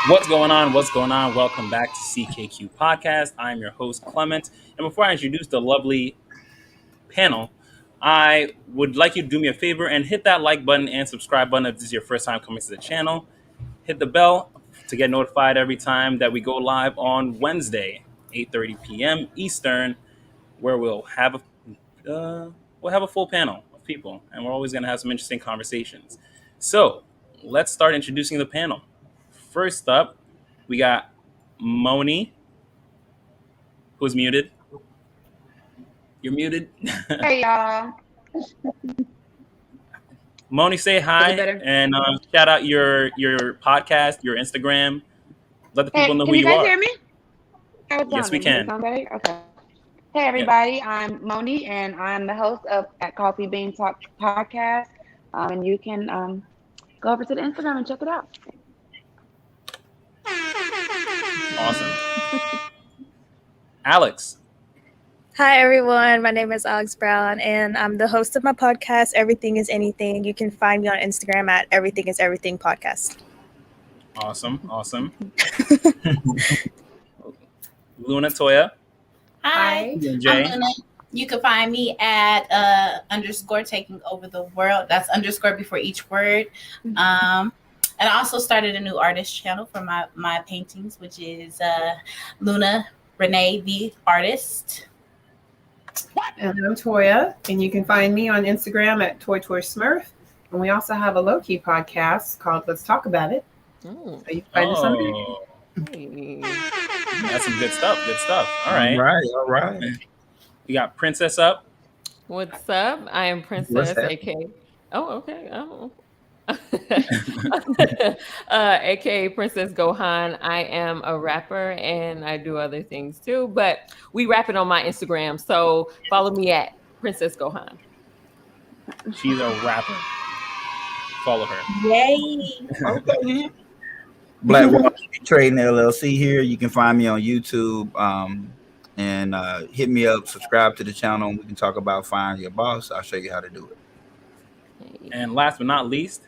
What's going on? What's going on? Welcome back to CKQ Podcast. I'm your host, Clement. And before I introduce the lovely panel, I would like you to do me a favor and hit that like button and subscribe button if this is your first time coming to the channel. Hit the bell to get notified every time that we go live on Wednesday, 8:30 p.m. Eastern, where we'll have a full panel of people, and we're always going to have some interesting conversations. So let's start introducing the panel. First up, we got Moni, who's muted. You're muted. Hey y'all. Moni, say hi better? and shout out your podcast, your Instagram. Let the people know who Can you you guys are. hear me? Yes, we can. Sound better? Okay. Hey everybody, I'm Moni and I'm the host of at Coffee Bean Talk podcast. And you can go over to the Instagram and check it out. Awesome. Alex. Hi everyone, my name is Alex Brown and I'm the host of my podcast, Everything is Anything. You can find me on Instagram at Everything is Everything Podcast. Awesome. Luna Toya. Hi, Jay. I'm Luna. You can find me at _ taking over the world. That's _ before each word. And I also started a new artist channel for my paintings, which is Luna Renee the Artist. And I'm Toya, and you can find me on Instagram at ToySmurf. And we also have a low-key podcast called Let's Talk About It. So you can find us on there. That's some good stuff. All right. All right. We got Princess up. What's up? I am Princess, aka. Oh, okay. Oh. aka Princess Gohan. I am a rapper and I do other things too, but we rap it on my Instagram. So follow me at Princess Gohan. She's a rapper. Follow her. Yay! Okay. Black Wall Street Trading LLC here. You can find me on YouTube and hit me up, subscribe to the channel, and we can talk about finding your boss. I'll show you how to do it. And last but not least,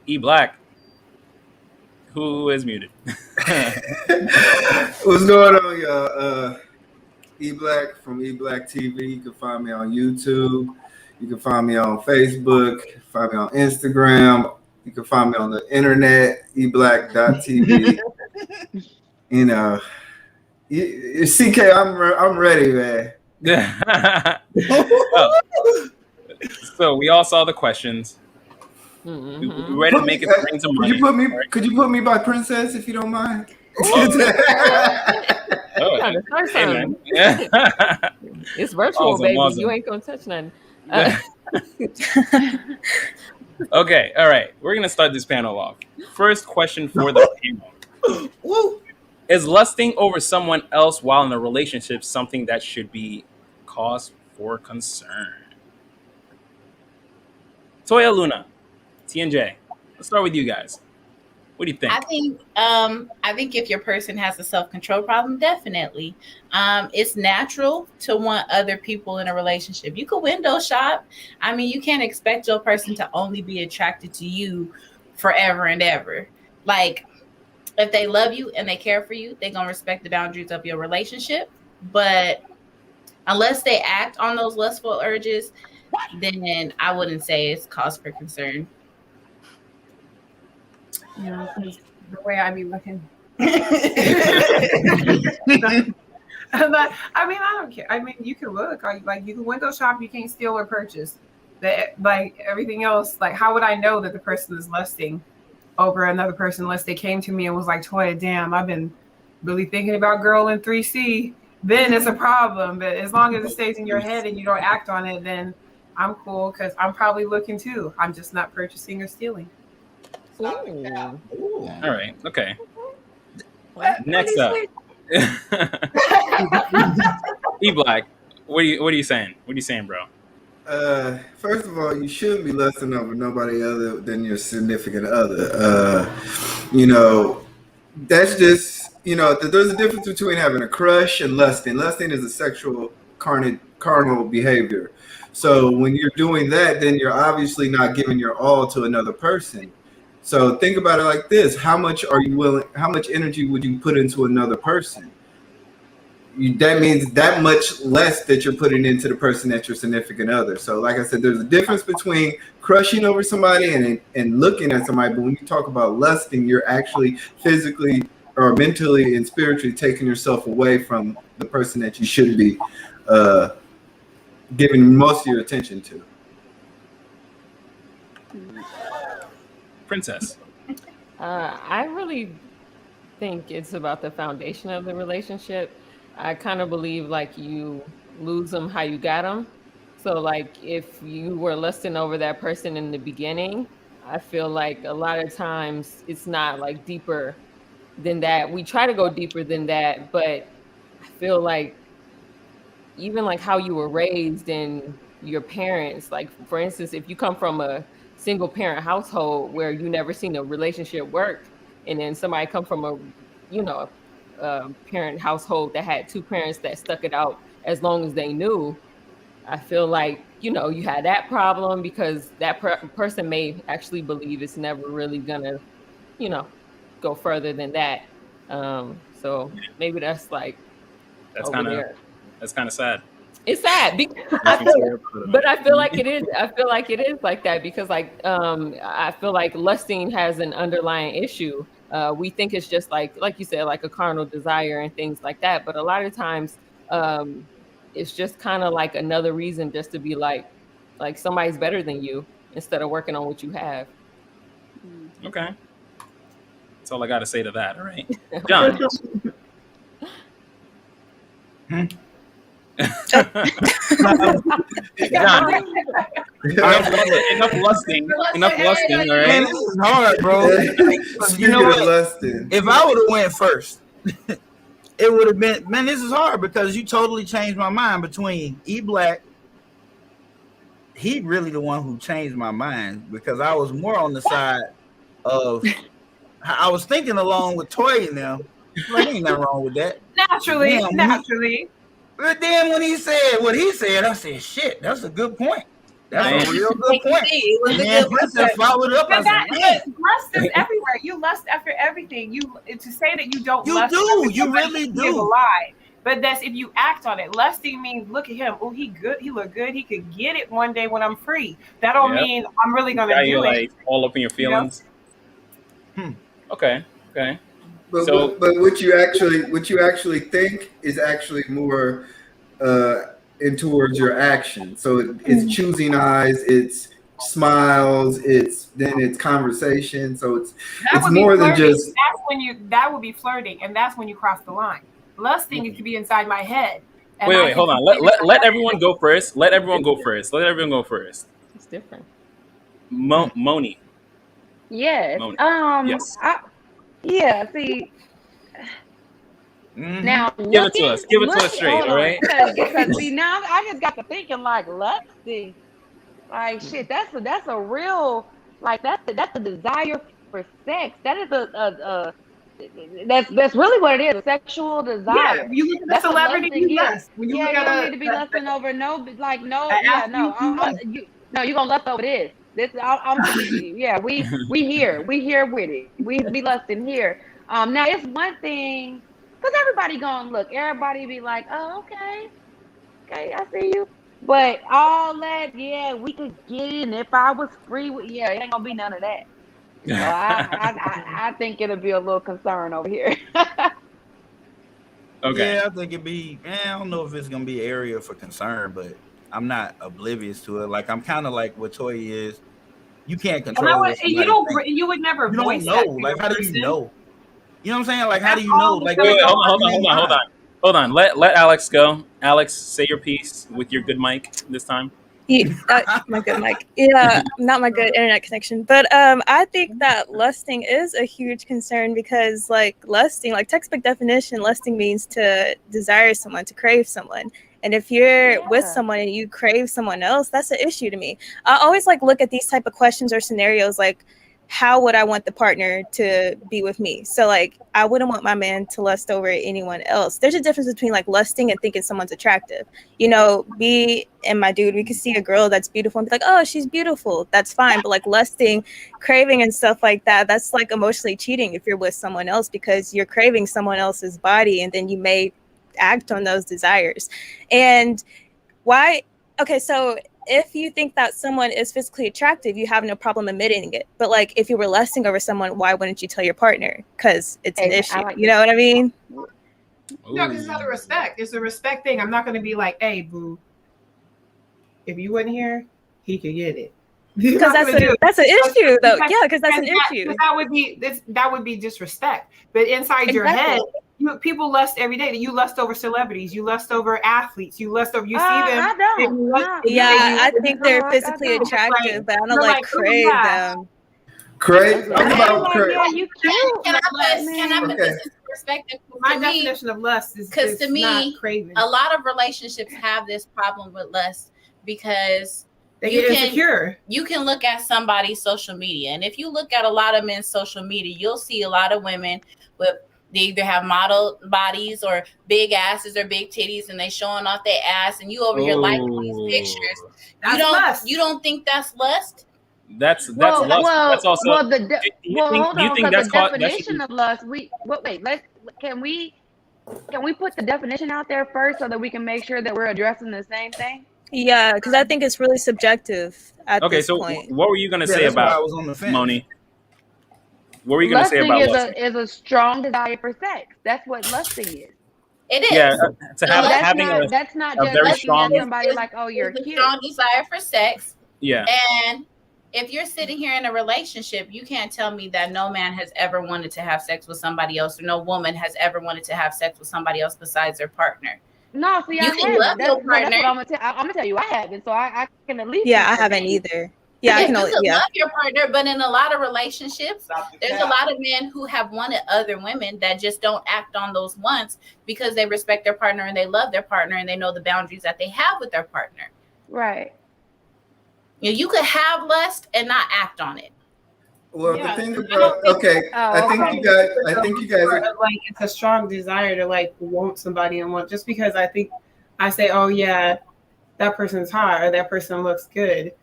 E Black, who is muted. What's going on, y'all? E Black from E Black TV. You can find me on YouTube. You can find me on Facebook. Find me on Instagram. You can find me on the internet, eblack.tv. You know, CK, I'm ready, man. So we all saw the questions. Mm-hmm. We ready to make it bring some money. Could you put me by Princess if you don't mind? Hey, man. It's virtual, Awesome, baby. awesome. You ain't gonna touch nothing. Okay, all right. We're gonna start this panel off. First question for the panel: is lusting over someone else while in a relationship something that should be cause for concern? Toya, Luna, T&J. Let's start with you guys. What do you think? I think if your person has a self-control problem, definitely. It's natural to want other people in a relationship. You could window shop. I mean, you can't expect your person to only be attracted to you forever and ever. Like, if they love you and they care for you, they're gonna respect the boundaries of your relationship. But unless they act on those lustful urges, then I wouldn't say it's cause for concern. You know, 'cause the way I be looking. But, I mean, I don't care. I mean, you can look. Like, you can window shop. You can't steal or purchase. Like, everything else, like, how would I know that the person is lusting over another person unless they came to me and was like, Toya, damn, I've been really thinking about girl in 3C. Then it's a problem. But as long as it stays in your head and you don't act on it, then I'm cool because I'm probably looking too. I'm just not purchasing or stealing. All right. Okay. Next up, E Black. What are you saying? What are you saying, bro? First of all, you shouldn't be lusting over nobody other than your significant other. You know, that's just, you know, there's a difference between having a crush and lusting. Lusting is a sexual carnal behavior. So when you're doing that, then you're obviously not giving your all to another person. So think about it like this: how much are you willing? How much energy would you put into another person? That means that much less that you're putting into the person that's your significant other. So, like I said, there's a difference between crushing over somebody and looking at somebody. But when you talk about lusting, you're actually physically or mentally and spiritually taking yourself away from the person that you should be giving most of your attention to. Princess. I really think it's about the foundation of the relationship. I kind of believe like you lose them how you got them. So like if you were lusting over that person in the beginning, I feel like a lot of times it's not like deeper than that. We try to go deeper than that, but I feel like even like how you were raised and your parents, like for instance, if you come from a single parent household where you never seen a relationship work, and then somebody come from a, you know, a parent household that had two parents that stuck it out as long as they knew, I feel like, you know, you had that problem because that person may actually believe it's never really gonna, you know, go further than that. So maybe that's like That's over kind of there. sad. It's sad, but I feel like it is. I feel like it is like that because, like, I feel like lusting has an underlying issue. We think it's just like you said, like a carnal desire and things like that. But a lot of times, it's just kind of like another reason just to be like somebody's better than you instead of working on what you have. Okay. That's all I got to say to that. All right, John. John, enough lusting. Enough lusting. All Man, right. this is hard, bro. You know what? If I would have went first, it would have been, man, this is hard because you totally changed my mind between E-Black. He really the one who changed my mind because I was more on the side of, I was thinking along with Toy and them. Like, ain't nothing wrong with that. Naturally. But then when he said what he said, I said, shit, that's a good point. That's a real good point. And then Princess followed up. I said, man. Lust is everywhere. You lust after everything. You to say that you don't You lust do. You really is a do. lie. But that's if you act on it. Lusting means look at him. Oh, he good. He look good. He could get it one day when I'm free. That don't mean I'm really gonna do you it. like all up in your feelings. Okay. But what you actually think is actually more in towards your action. So it's choosing eyes, it's smiles, it's conversation. So it's more than just. That would be flirting, and that's when you cross the line. Lusting it could be inside my head. Wait, hold on. Let everyone go first. Let everyone go first. It's different. Moni. Yes. Moni. Yes. Yeah. See. Now, give it to us straight, all right? Because see, now I just got to thinking like lusting, like shit. That's a real like that's a desire for sex. That is a that's really what it is. A sexual desire. Yeah, you look at a celebrity, you lust. When you you look don't need to be lusting over no. You gonna lust over this. We here with it. We be lusting here. Now it's one thing. Because everybody gonna look. Everybody be like, oh, okay, I see you. But all that, we could get it. And if I was free, it ain't gonna be none of that. So I think it'll be a little concern over here. Okay. Yeah, I think it'd be. I don't know if it's gonna be an area for concern, but I'm not oblivious to it. Like I'm kind of like what Toy is. You can't control. You would never. You don't know. Like how do you know? You know what I'm saying? Like, how do you know? Like, wait, hold on. Let Alex go. Alex, say your piece with your good mic this time. My good mic. Yeah, not my good internet connection. But I think that lusting is a huge concern because, like, lusting, like textbook definition, lusting means to desire someone, to crave someone. And if you're with someone and you crave someone else, that's an issue to me. I always like look at these type of questions or scenarios like, how would I want the partner to be with me? So like, I wouldn't want my man to lust over anyone else. There's a difference between like lusting and thinking someone's attractive. You know, me and my dude, we could see a girl that's beautiful and be like, oh, she's beautiful. That's fine. But like lusting, craving and stuff like that, that's like emotionally cheating if you're with someone else, because you're craving someone else's body and then you may act on those desires. And why? Okay, so if you think that someone is physically attractive, you have no problem admitting it. But like, if you were lusting over someone, why wouldn't you tell your partner? Because it's an issue. like you know what I mean? No, because it's not a respect. It's a respect thing. I'm not going to be like, hey, boo, if you wasn't here, he could get it. Because that's an issue, though. Yeah, because that's an issue. That would be disrespect. But inside your head, people lust every day. You lust over celebrities. You lust over athletes. You lust over. You see them. I don't. I think they're physically attractive, but I don't like crave them. Crave? I'm about crave. Yeah, you cute. Can I put this into perspective? My definition of lust is because to me, not craving. A lot of relationships have this problem with lust because they get insecure. You can look at somebody's social media, and if you look at a lot of men's social media, you'll see a lot of women they either have model bodies or big asses or big titties, and they showing off their ass, and you over here liking these pictures. You don't think that's lust? That's lust. That's also. Hold on. Because the definition of lust. Can we put the definition out there first so that we can make sure that we're addressing the same thing? Yeah, because I think it's really subjective at this point. Okay, so what were you going to say about Moni? What were you going to say about lusting? Is a strong desire for sex. That's what lusting is. It is. Yeah, that's not just very looking strong, at somebody like, oh, you're cute. A strong desire for sex. Yeah. And if you're sitting here in a relationship, you can't tell me that no man has ever wanted to have sex with somebody else, or no woman has ever wanted to have sex with somebody else besides their partner. No, see, you can love your partner. That's what I'm gonna tell you. I haven't, so I can at least. Yeah, I haven't either. Yeah, I can love your partner, but in a lot of relationships, there's a lot of men who have wanted other women that just don't act on those wants because they respect their partner and they love their partner and they know the boundaries that they have with their partner. Right. You could have lust and not act on it. Well, the thing about I think you guys are like, it's a strong desire to like want somebody and want, just because I say, oh yeah, that person's hot or that person looks good,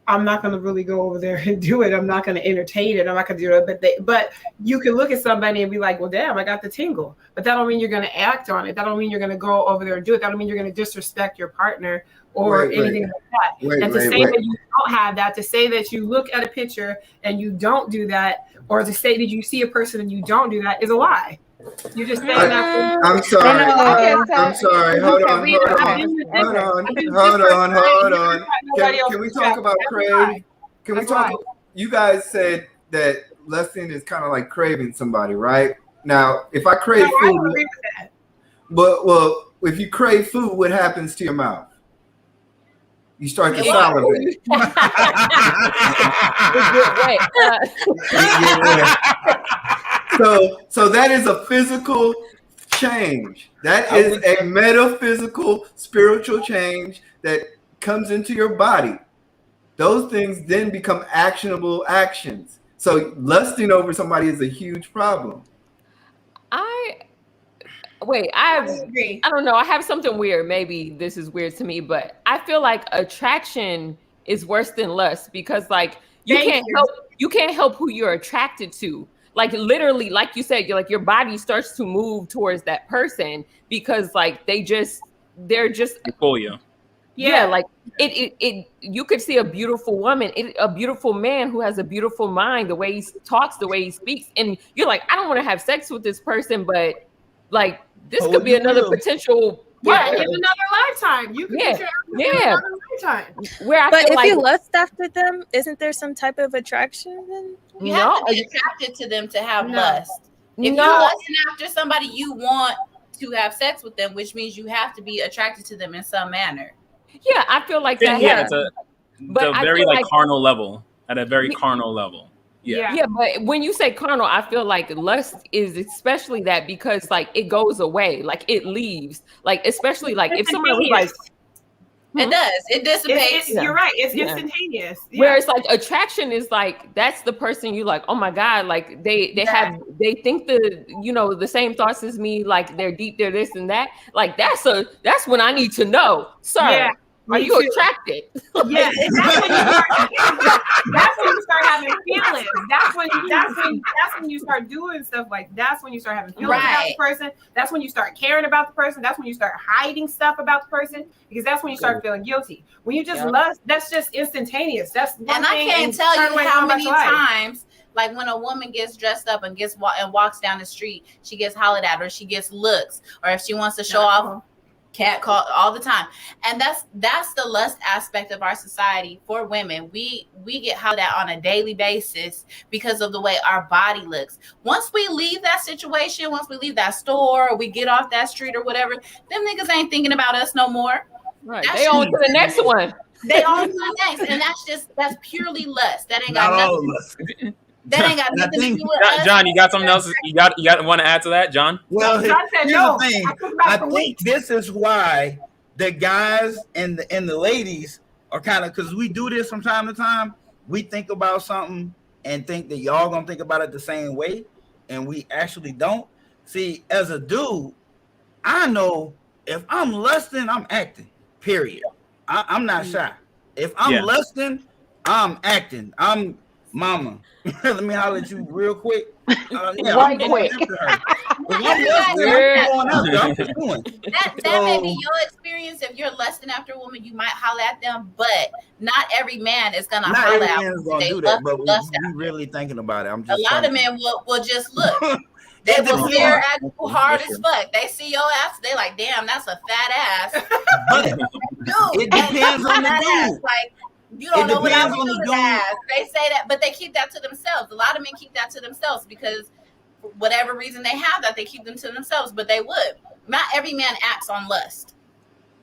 I'm not going to really go over there and do it. I'm not going to entertain it. I'm not going to do it. But you can look at somebody and be like, well, damn, I got the tingle. But that don't mean you're going to act on it. That don't mean you're going to go over there and do it. That don't mean you're going to disrespect your partner or anything like that. That you don't have that, to say that you look at a picture and you don't do that, or to say that you see a person and you don't don't do that is a like you just saying that. I'm sorry. I'm sorry. Hold on. Can we talk about crave? Can we talk? You guys said that lusting is kind of like craving somebody, right? Now, if I crave food, I agree with that. But if you crave food, what happens to your mouth? You start to salivate. So that is a physical change. That is a metaphysical, spiritual change that comes into your body. Those things then become actionable actions. So lusting over somebody is a huge problem. I don't know. I have something weird. Maybe this is weird to me, but I feel like attraction is worse than lust, because like you can't help who you're attracted to. Like literally, like you said, your body starts to move towards that person because like they're just pull you. Yeah, like it you could see a beautiful woman, a beautiful man who has a beautiful mind, the way he talks, the way he speaks, and you're like, I don't want to have sex with this person, but like this could be another potential. Yeah, in another lifetime. You could another lifetime. But if you lust after them, isn't there some type of attraction then? You have to be attracted to them to have lust. If you're lusting after somebody, you want to have sex with them, which means you have to be attracted to them in some manner. Yeah, I feel like that. Yeah, it's a very like carnal level. At a very carnal level. Yeah, but when you say carnal, I feel like lust is especially that, because like it goes away, like it leaves, like especially like if somebody was like, It does. It dissipates. You're right. It's Yeah. instantaneous. Yeah. Whereas like attraction is like that's the person you like, oh my God, like they think the same thoughts as me, like they're deep, they're this and that. Like that's when I need to know, sir. Yeah. Are you attracted? Yeah, and that's when you start having feelings. That's when you start doing stuff like that's when you start having feelings about the person. That's when you start caring about the person. That's when you start hiding stuff about the person because that's when you start feeling guilty. When you just lust, that's just instantaneous. That's one and thing. I can't tell you how many times. Like when a woman gets dressed up and walks down the street, she gets hollered at, or she gets looks, or if she wants to show off. Cat call all the time, and that's the lust aspect of our society for women. We get hollered at on a daily basis because of the way our body looks. Once we leave that situation, once we leave that store, or we get off that street or whatever, them niggas ain't thinking about us no more. Right, they on to the next one. They on to the next, and that's purely lust. That ain't got nothing. That ain't got nothing to do with us. John, you got something else? You got want to add to that, John? Well, John said no. Here's the thing. I think this is why the guys and the ladies are kind of, because we do this from time to time. We think about something and think that y'all gonna think about it the same way, and we actually don't. See, as a dude, I know if I'm lusting, I'm acting. Period. I'm not shy. If I'm lusting, I'm acting. I'm mama. Let me holler at you real quick. Right quick. That may be your experience. If you're lusting after a woman, you might holler at them, but not every man is gonna holler at them. Gonna do that, but we really thinking about it. I'm just a lot of men will just look. They will stare at you hard as fuck. They see your ass, they like, damn, that's a fat ass. But it depends on the dude. Like, you don't know what I'm doing as. They say that, but they keep that to themselves. A lot of men keep that to themselves because for whatever reason they have that, they keep them to themselves, but they would. Not every man acts on lust.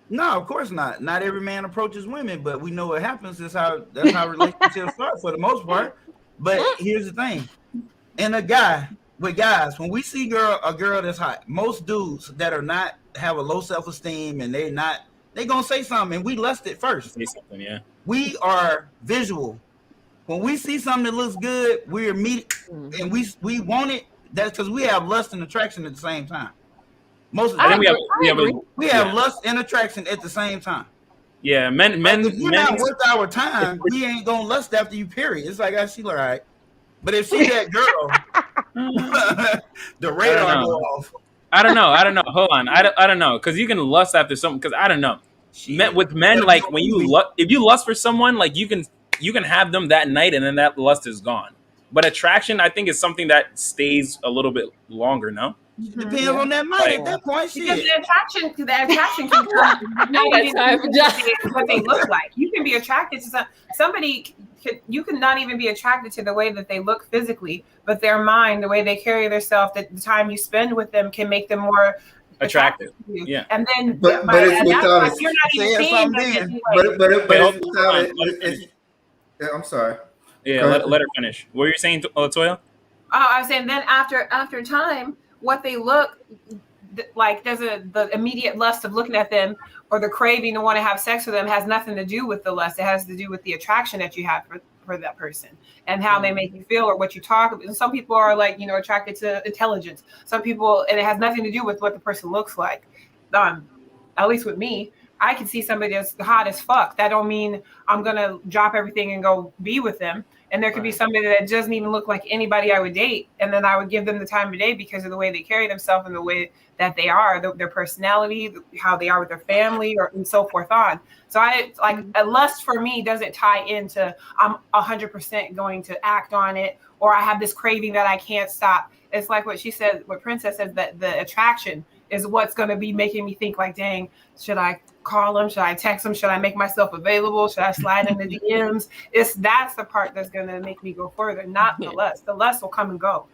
No, of course not. Not every man approaches women, but we know what happens. That's how relationships start for the most part. But here's the thing. And with guys, when we see a girl that's hot, most dudes that are not have a low self-esteem and they gonna say something, and we lust it first. Say something, yeah. We are visual. When we see something that looks good, we immediate and we want it. That's because we have lust and attraction at the same time. Most of the time, we have lust and attraction at the same time. Yeah, men. If you're not worth our time, we ain't gonna lust after you. Period. It's like she all right, but if she that girl, the radar go off. I don't know. Hold on. I don't know, because you can lust after something. Because I don't know. With men, like when if you lust for someone, like you can have them that night and then that lust is gone. But attraction, I think, is something that stays a little bit longer. No, it depends on that night. At that point, because the attraction can come what they look like. You can be attracted to somebody. You can not even be attracted to the way that they look physically, but their mind, the way they carry themselves, the time you spend with them can make them more attractive. Yeah. And then, but it's without you're not even seeing them. But I'm sorry. Yeah, let her finish. What were you saying, Toya? I was saying then after time, what they look like, the immediate lust of looking at them or the craving to want to have sex with them has nothing to do with the lust. It has to do with the attraction that you have for that person and how they make you feel or what you talk about. And some people are like, attracted to intelligence. Some people, and it has nothing to do with what the person looks like. At least with me, I can see somebody that's hot as fuck. That don't mean I'm going to drop everything and go be with them. And there could be somebody that doesn't even look like anybody I would date. And then I would give them the time of day because of the way they carry themselves and the way that they are, their personality, how they are with their family, and so forth on. So a lust for me doesn't tie into I'm 100% going to act on it, or I have this craving that I can't stop. It's like what she said, what Princess says, that the attraction is what's going to be making me think like, dang, should I call him? Should I text him? Should I make myself available? Should I slide in the DMs? That's the part that's going to make me go further, not the lust. The lust will come and go.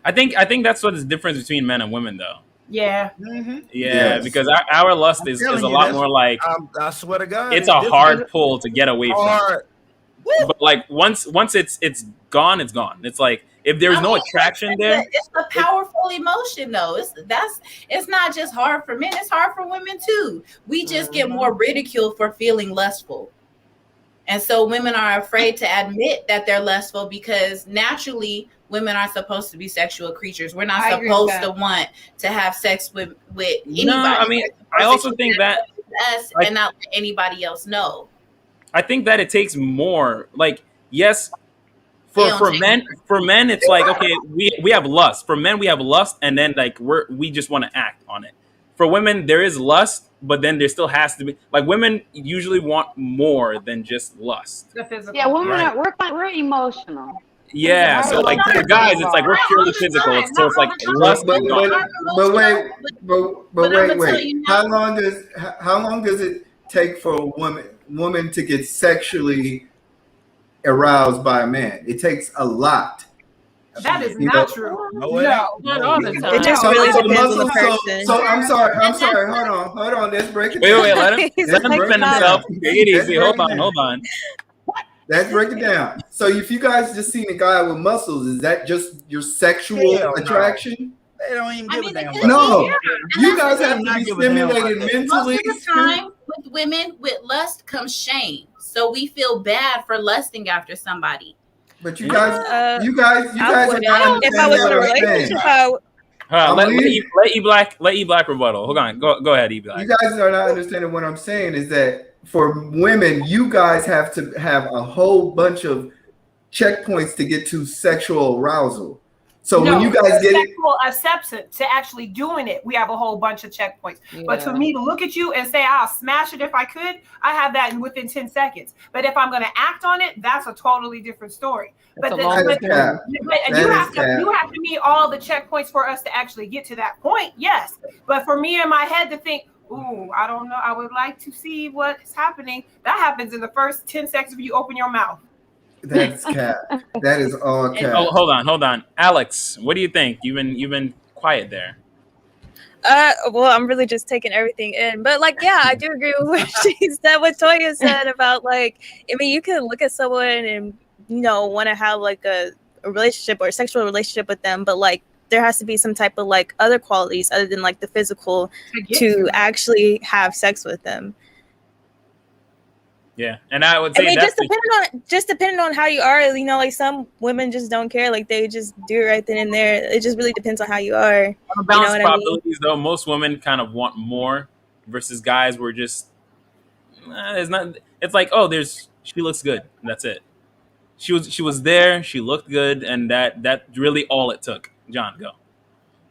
I think that's what is the difference between men and women, though. Yeah. Mm-hmm. Yeah, yes. Because our lust is a lot more like, I swear to God, it's a hard pull to get away from. But like once it's gone, it's gone. It's like If there's no attraction there, it's a powerful emotion though. It's not just hard for men, it's hard for women too. We just get more ridiculed for feeling lustful. And so women are afraid to admit that they're lustful because naturally women are supposed to be sexual creatures. We're not supposed to want to have sex with anybody. No, I mean, I also think that us and not let anybody else know. I think that it takes more. Like, yes, for men, it's like, okay, we have lust. For men, we have lust, and then like we just want to act on it. For women, there is lust, but then there still has to be, like, women usually want more than just lust. The physical. Yeah, women are we're emotional. Yeah, so like for guys, it's like we're purely physical. So it's like lust. But wait. How long does it take for a woman to get sexually aroused by a man? It takes a lot. That is not true. Not all the time. It just really depends on the person. So I'm sorry. Hold on. Let's break it down. Wait. Let him defend himself. Take it easy. Hold on. Let's break it down. So if you guys just seen a guy with muscles, is that just your sexual attraction? They don't even give a damn. No, you guys have to be stimulated mentally. Most of the time, with women with lust comes shame, so we feel bad for lusting after somebody. But you guys are not. If I was in a relationship, let E Black rebuttal. Hold on, go ahead, E Black. You guys are not understanding what I'm saying. Is that for women, you guys have to have a whole bunch of checkpoints to get to sexual arousal. So when you guys get sexual acceptance to actually doing it, we have a whole bunch of checkpoints. Yeah. But for me to look at you and say I'll smash it if I could, I have that within 10 seconds. But if I'm going to act on it, that's a totally different story. But you have to meet all the checkpoints for us to actually get to that point. Yes, but for me in my head to think, ooh, I don't know, I would like to see what's happening. That happens in the first 10 seconds when you open your mouth. That's cap. That is all cap. Oh, hold on, Alex. What do you think? You've been quiet there. Well, I'm really just taking everything in, but like, yeah, I do agree with what Toya said about, like, I mean, you can look at someone and want to have like a relationship or a sexual relationship with them, but like there has to be some type of like other qualities other than like the physical to actually have sex with them. Yeah, and I would say just depending on how you are, like some women just don't care, like they just do it right then and there. It just really depends on how you are. On balance probabilities, though, most women kind of want more versus guys were just there's not. It's like, oh, she looks good, and that's it. She was there, she looked good, and that really all it took. John, go.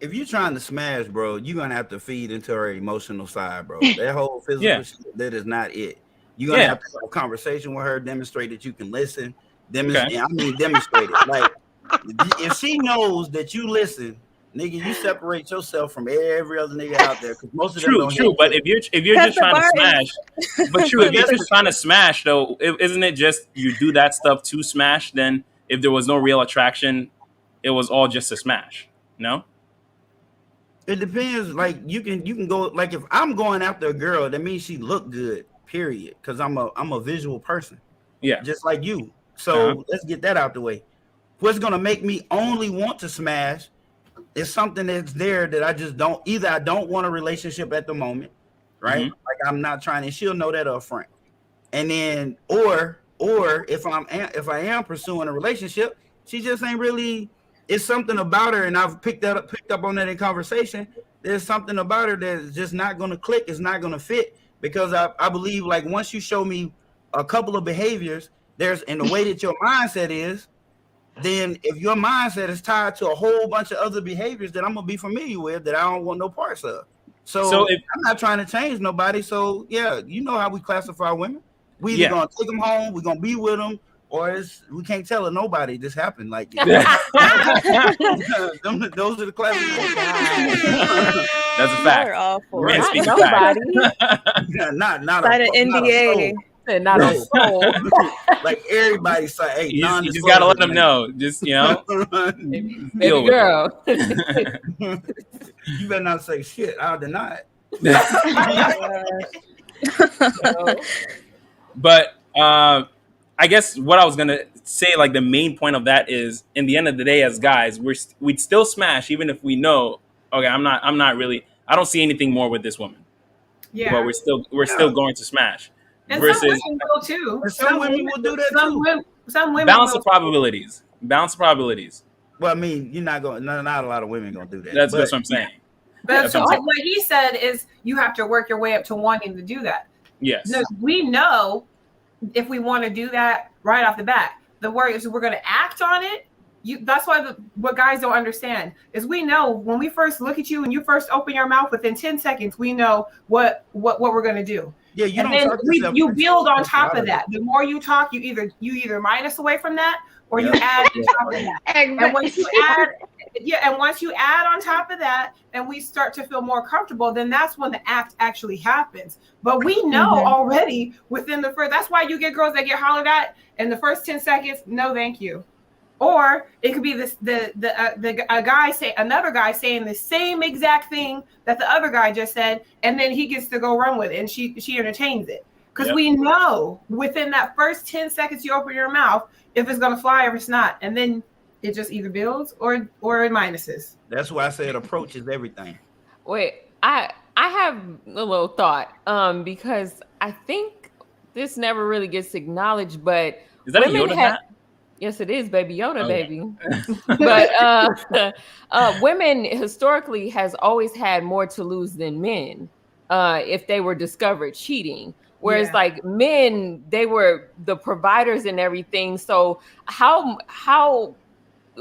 If you're trying to smash, bro, you're gonna have to feed into her emotional side, bro. That whole physical shit, that is not it. You're gonna have to have a conversation with her, demonstrate that you can listen. Demonstrate it. Like, if she knows that you listen, nigga, you separate yourself from every other nigga out there. Because most of them don't. True. But if you're just trying to smash, if you're just trying to smash, though, isn't it just you do that stuff to smash? Then if there was no real attraction, it was all just a smash. No. It depends. Like you can go. Like if I'm going after a girl, that means she look good. Period. Because I'm a visual person. Yeah. Just like you. So let's get that out the way. What's gonna make me only want to smash is something that's there that I just don't. Either I don't want a relationship at the moment, right? Mm-hmm. Like I'm not trying, and she'll know that up front. And then, or if I am pursuing a relationship, she just ain't really. It's something about her, and I've picked up on that in conversation. There's something about her that's just not gonna click. It's not gonna fit. Because I believe, like, once you show me a couple of behaviors, and the way that your mindset is, then if your mindset is tied to a whole bunch of other behaviors that I'm going to be familiar with that I don't want no parts of. So I'm not trying to change nobody. So, yeah, you know how we classify women. We either going to take them home, we're going to be with them, or we can't tell it nobody this happened. Like, those are the classifications. That's a fact. Awful. Man, not nobody. not an NDA. Not a soul. Like everybody say, hey, you just gotta let them know. Just baby girl. You better not say shit. I'll deny it. But I guess what I was gonna say like the main point of that is, in the end of the day, as guys, we'd still smash even if we know, okay, I'm not really, I don't see anything more with this woman, Yeah. but we're still going to smash. And Versus some women will too. And some women will do that Some too. some women balance will the probabilities. Balance the probabilities. Well, I mean, you're not going. Not a lot of women gonna do that. That's but what I'm saying. But That's what I'm what he said is you have to work your way up to wanting to do that. Yes. No, we know if we want to do that right off the bat. The word is we're going to act on it. That's why what guys don't understand is we know when we first look at you and you first open your mouth, within 10 seconds we know what we're going to do. Yeah, you and don't then talk yourself you into build on it. top of that. The more you talk, you either minus away from that or you add on top of that. And once you add, and once you add on top of that, and we start to feel more comfortable, then that's when the act actually happens. But we know already within the first. That's why you get girls that get hollered at in the first 10 seconds. No, thank you. Or it could be another guy saying the same exact thing that the other guy just said, and then he gets to go run with it, and she entertains it. Because we know within that first 10 seconds you open your mouth if it's going to fly or if it's not, and then it just either builds or it minuses. That's why I said approach is everything. Wait, I have a little thought because I think this never really gets acknowledged, but is that a Yoda hat? Yes, it is, Baby Yoda, baby. But women historically has always had more to lose than men if they were discovered cheating. Whereas like men, they were the providers and everything. So how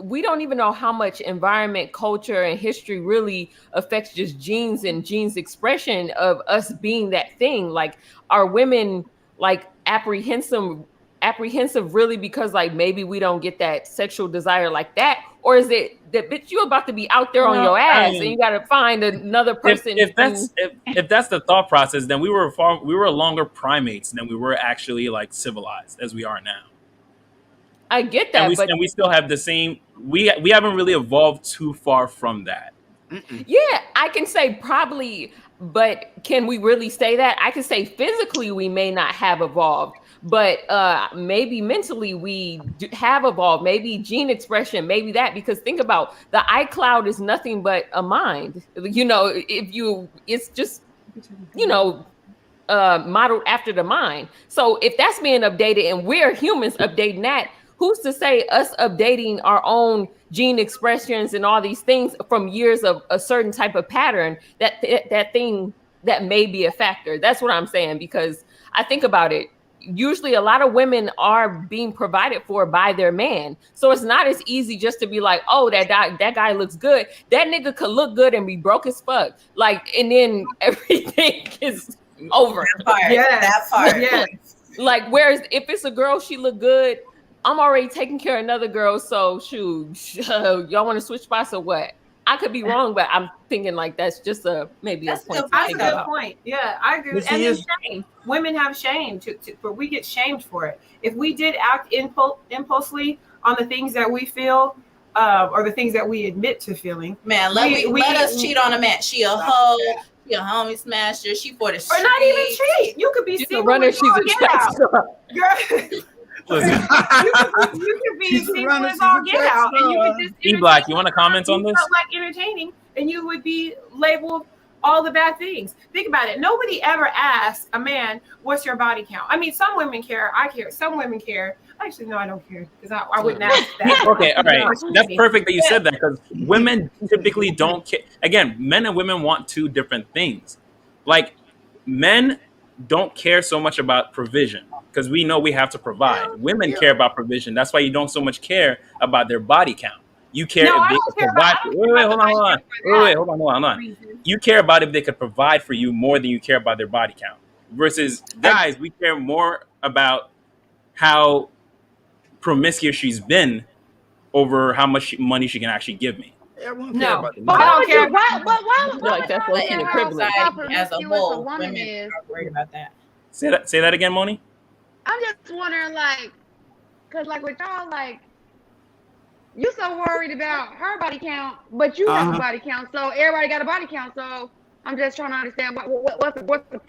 we don't even know how much environment, culture, and history really affects just genes and genes expression of us being that thing. Like, are women like apprehensive really because like maybe we don't get that sexual desire like that, or is it that bitch you about to be out there on your ass and you got to find another person? If that's the thought process, then we were longer primates than we were actually like civilized as we are now. I get that, and we still have the same. We haven't really evolved too far from that. Yeah, I can say probably, but can we really say that? I can say physically we may not have evolved, but maybe mentally we have evolved. Maybe gene expression, maybe that. Because think about the iCloud is nothing but a mind. It's just modeled after the mind. So if that's being updated and we're humans updating that, who's to say us updating our own gene expressions and all these things from years of a certain type of pattern, that thing that may be a factor? That's what I'm saying, because I think about it. Usually a lot of women are being provided for by their man. So it's not as easy just to be like, oh, that guy looks good. That nigga could look good and be broke as fuck. Like, and then everything is over. That part. Yeah. Like, whereas if it's a girl, she look good, I'm already taking care of another girl, so shoot, y'all want to switch spots or what? I could be wrong, but I'm thinking like that's just maybe a point. That's a good point. Yeah, I agree. And then shame. Women have shame, but we get shamed for it. If we did act impulsively on the things that we feel, or the things that we admit to feeling, man, let us cheat on a man. She a hoe. She a homie smasher. She for the street. Or not even cheat. You could be single. Runner. She's a track star. You could be single as all get out, and you could just E-Black, you want to comment on this? Like entertaining, and you would be labeled all the bad things. Think about it. Nobody ever asks a man, "What's your body count?" I mean, some women care. I care. Some women care. Actually, no, I don't care because I wouldn't ask that. Okay, all right. That's perfect that you said that, because women typically don't care. Again, men and women want two different things. Like, men don't care so much about provision, because we know we have to provide. Women care about provision. That's why you don't so much care about their body count. You care if they could provide. Hold on. You care about if they could provide for you more than you care about their body count. Versus guys, we care more about how promiscuous she's been over how much money she can actually give me. No, but I don't care. Like that's ultimate privilege. As a whole, women are worried about that. Say that again, Moni. I'm just wondering, like, cause like with y'all, like, you so worried about her body count, but you have a body count, so everybody got a body count. So I'm just trying to understand what's the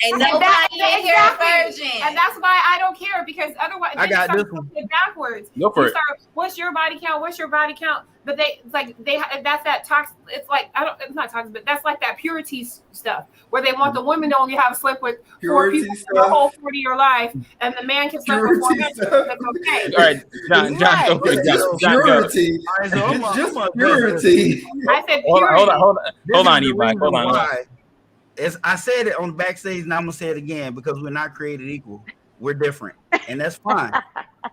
Ain't problem? nobody in here a Exactly. virgin. And that's why I don't care, because otherwise I then you got start this one. doing it backwards. Go for You it. start, what's your body count? What's your body count? But that's that toxic. It's like, it's not toxic, but that's like that purity stuff where they want the women to only have slept with 4 Purity people for their stuff. whole 40-year life, and the man can sleep with 4 Purity men. stuff. That's okay. All right, John, Right. go for it. It's John, go. purity. All right, so It's just I'm purity. I said Hold purity. on, E-Black. Hold on. Why. As I said it on backstage, and I'm gonna say it again, because we're not created equal. We're different, and that's fine.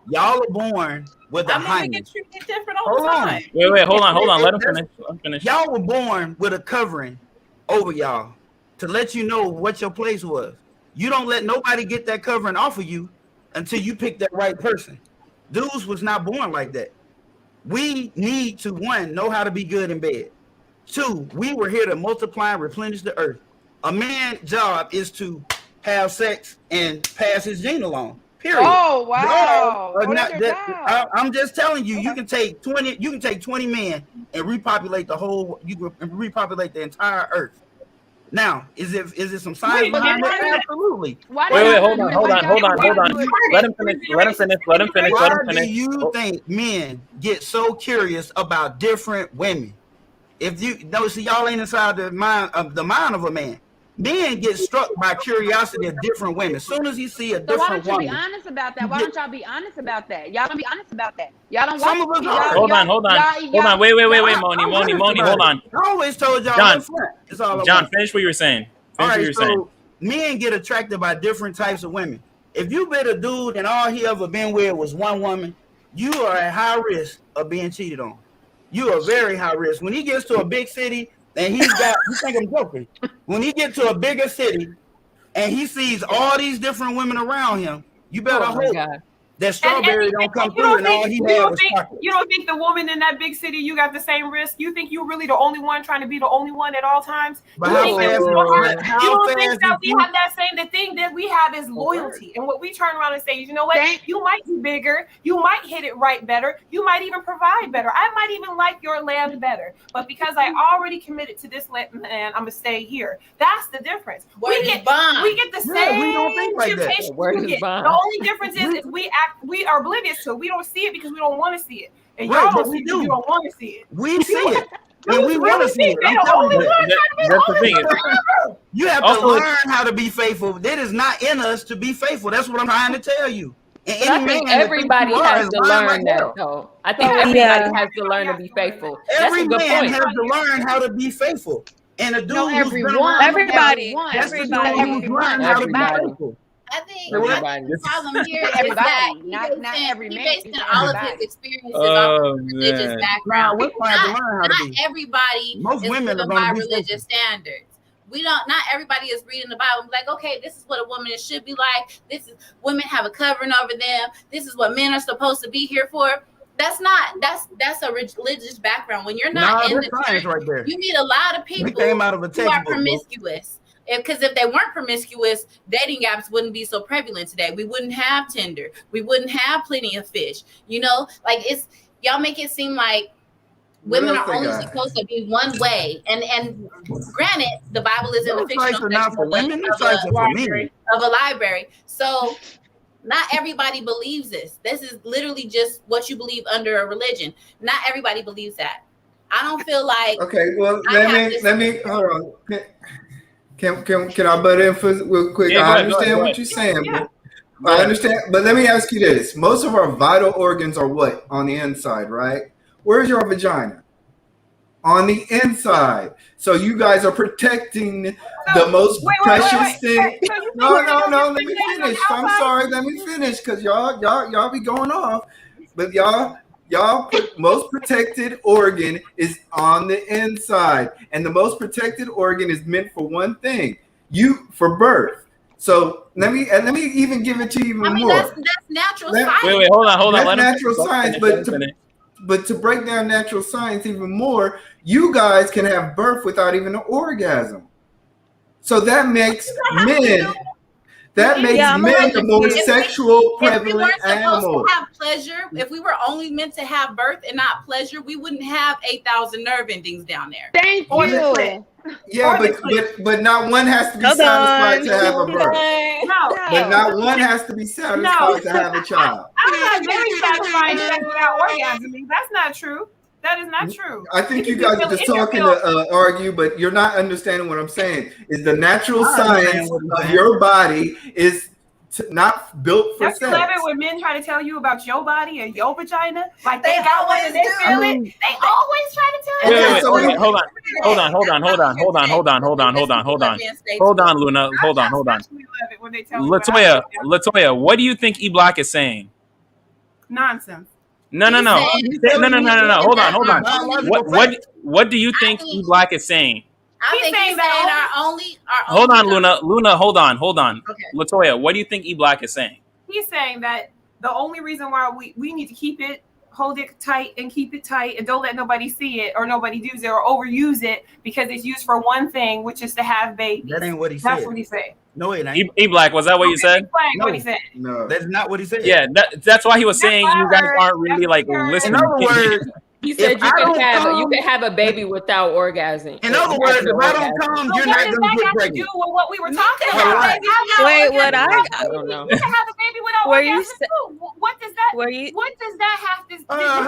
Y'all are born with a I mean, we hymen. get treated different all the Hold on. time. Wait, hold on. Let him finish. Y'all were born with a covering over y'all to let you know what your place was. You don't let nobody get that covering off of you until you pick that right person. Dudes was not born like that. We need to, one, know how to be good in bed. Two, we were here to multiply and replenish the earth. A man's job is to have sex and pass his gene along. Period. Oh wow! Y'all are That's not your that- job. I'm just telling you, you Okay. can take 20 men and repopulate the entire earth. Now, is it some science Wait, behind why it? did- Absolutely. Why Wait, did hold y'all on. do it? Let him finish. Why do you think men get so curious about different women? If you no, see, y'all ain't inside the mind of a man. Men get struck by curiosity of different women. As soon as you see a So why different don't you be woman, honest about that? Why don't y'all be honest about that? Y'all don't be honest about that. Y'all don't Some watch of us y'all, are. Hold on. y'all- Wait, y'all- Moni, hold on. I always told y'all John, up front. It's all I John, want. finish what you were saying. All right, so men get attracted by different types of women. If you been a dude and all he ever been with was one woman, you are at high risk of being cheated on. You are very high risk. When he gets to a big city and you think I'm joking. When he gets to a bigger city and he sees all these different women around him, you better Oh my hope God. that strawberry don't come through and all he had was chocolate. you don't think the woman in that big city, you got the same risk? You think you're really the only one trying to be the only one at all times? But You how think that fast- we don't have- but how you don't fast think that is we you- have that same, the thing that we have is loyalty. And what we turn around and say, you know what? You might be bigger, you might hit it right better, you might even provide better. I might even like your land better. But because I already committed to this land, I'm gonna stay here. That's the difference. We get the same we don't think like that. temptation Word you is get. bond. The only difference is we are oblivious to it. We don't see it because we don't want to see it. And Right, y'all but don't we see it because do. you don't want to see it. We see it. And we You want to really see it. think I'm they're the telling only you. one trying to be That's the the thing. only one forever? You have to Also- learn how to be faithful. It is not in us to be faithful. That's what I'm trying to tell you. And But I think everybody has to learn that, though. I think everybody has to learn to be faithful. That's Every a good man point. has to learn how to be faithful. And a dude No, who's been everyone. around Everybody. has to Everybody. learn how to be Everybody. faithful. I think Everybody. the problem here is Everybody, that not every man, based it's on all of his everybody. experiences Oh, off of religious man. background. Now, we're trying to learn how to Not be. everybody Most is women are living gonna by be religious standards. Not everybody is reading the Bible and be like, okay, this is what a woman should be like. This is women have a covering over them. This is what men are supposed to be here for. That's a religious background. When you're not in the science church, right there. you meet a lot of people came out of a who are textbook, bro. promiscuous. Because if they weren't promiscuous, dating apps wouldn't be so prevalent today. We wouldn't have Tinder. We wouldn't have Plenty of Fish. You know, like y'all make it seem like women are only supposed to be one way. And granted, the Bible is in the fictional sites are not for women. Those sites are for men. of a library. So not everybody believes this. This is literally just what you believe under a religion. Not everybody believes that. I don't feel like Okay, well, let me hold on. Can I butt in for real quick? Yeah, go I ahead, understand go what ahead. you're saying, Yeah. but I understand. But let me ask you this: most of our vital organs are what on the inside, right? Where's your vagina? On the inside. So you guys are protecting the most precious thing. So you No, think we're let gonna me just say finish. that I'm outside? sorry, let me finish because y'all be going off. But y'all put most protected organ is on the inside, and the most protected organ is meant for one thing: for birth. So let me even give it to you even more. that's natural science. Wait, hold on. That's Let him natural finish. science, Let him finish. but to break down natural science even more, you guys can have birth without even an orgasm. So that makes men. That makes Yeah, I'm a men little the more confused. sexual If we prevalent weren't supposed animal. to have pleasure, if we were only meant to have birth and not pleasure, we wouldn't have 8,000 nerve endings down there. Thank Or the clit. you. Yeah, Or the but not one has to be Hold satisfied on. to have a birth. No, But not one has to be satisfied to have a child. I'm not very satisfying sex without orgasming. That's not true. That is not true. I think you If guys feel- are just if you talking feel- to argue, but you're not understanding what I'm saying. Is the natural I understand science what he's of saying. your body is not built for Don't you love sex. it when men try to tell you about your body and your vagina? Like They they got one always and they do. feel I it. mean- They always try to tell Okay, you. Wait, so okay, we- hold on, Luna. Hold on. I actually love it when they tell me what I Latoya, feel. Latoya, what do you think E Block is saying? Nonsense. No. He's saying- Hold on. Biological What do you think think- E Block is saying? I He's think saying he's that saying our only. Hold on, Luna. Hold on. Okay. Latoya, what do you think E Block is saying? He's saying that the only reason why we need to keep it, hold it tight and keep it tight and don't let nobody see it or nobody use it or overuse it because it's used for one thing, which is to have babies. That ain't what he That's said. what he said. No, it ain't. E Black, was that what you said? Explain No. what he said. No. That's not what he said. Yeah, that's why he was That's saying what I you guys heard. aren't really That's like what I heard. listening. In other words, He said If I don't you can have a baby without orgasm. in other words, if I don't come, So you're what not does gonna that get got to do pregnant. with what we were talking can about? have How about Wait, orgasm? what I don't know. You can have a baby without Were you orgasm too. What does that? Were you? What does that have to?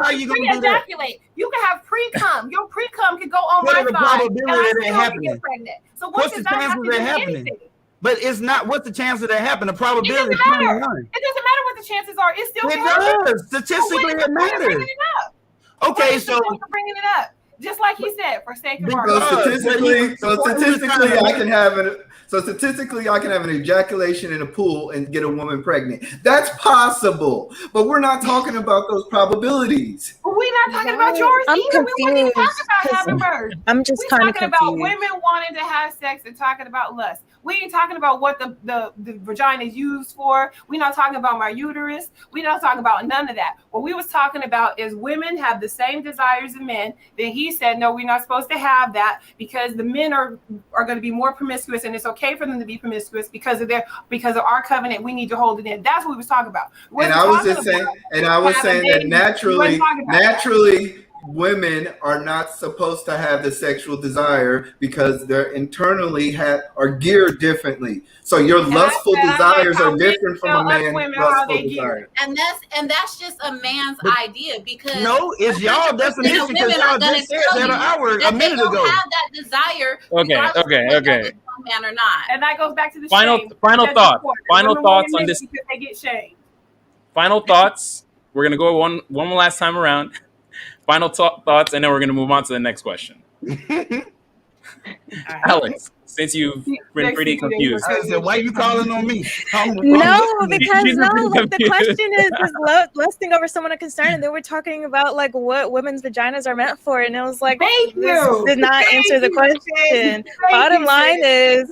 How you gonna do that? Pre-ejaculate. You can have pre-cum. Your pre-cum can go on What my are the side, probability and I of that still can happening? get pregnant. So what What's does the that have chances to of do that with happening? anything? But it's not. What's the chance of that happening? The It probability doesn't is matter. 21. It doesn't matter what the chances are. It still It can happen. does. So Statistically, what is it the point of matters. bringing it up? What Okay, is the so point of bringing it up? Just like he said, for sake of Because- argument. Statistically, I can have an ejaculation in a pool and get a woman pregnant. That's possible, but we're not talking about those probabilities. But we're not talking about yours I'm either. We wouldn't even talk confused, about 'cause having birth. I'm just We're kind of talking about confused. women wanting to have sex and talking about lust. We ain't talking about what the vagina is used for. We're not talking about my uterus. We're not talking about none of that. What we was talking about is women have the same desires as men. Then he said, no, we're not supposed to have that because the men are going to be more promiscuous, and it's okay for them to be promiscuous because of our covenant. We need to hold it in. That's what we was talking about. And I was just saying, that naturally, women are not supposed to have the sexual desire because they're internally are geared differently. So your lustful desires are different from a man's lustful desire. And that's just a man's idea because no, it's y'all definition because y'all just said that an hour, a minute they don't ago. have that desire. Okay. One man or not. And that goes back to the Final shame. thoughts. Women Final want thoughts on men this. because they get shamed. Final thoughts. We're gonna go one last time around. Final thoughts, and then we're gonna move on to the next question. Alex, since you've been pretty confused. I said, why you calling on me? No, because She's no, really like the confused. question is lusting over someone of concern, and they were talking about like what women's vaginas are meant for, and it was like Thank this you. did not Thank answer the you, question. Thank Bottom you, line is,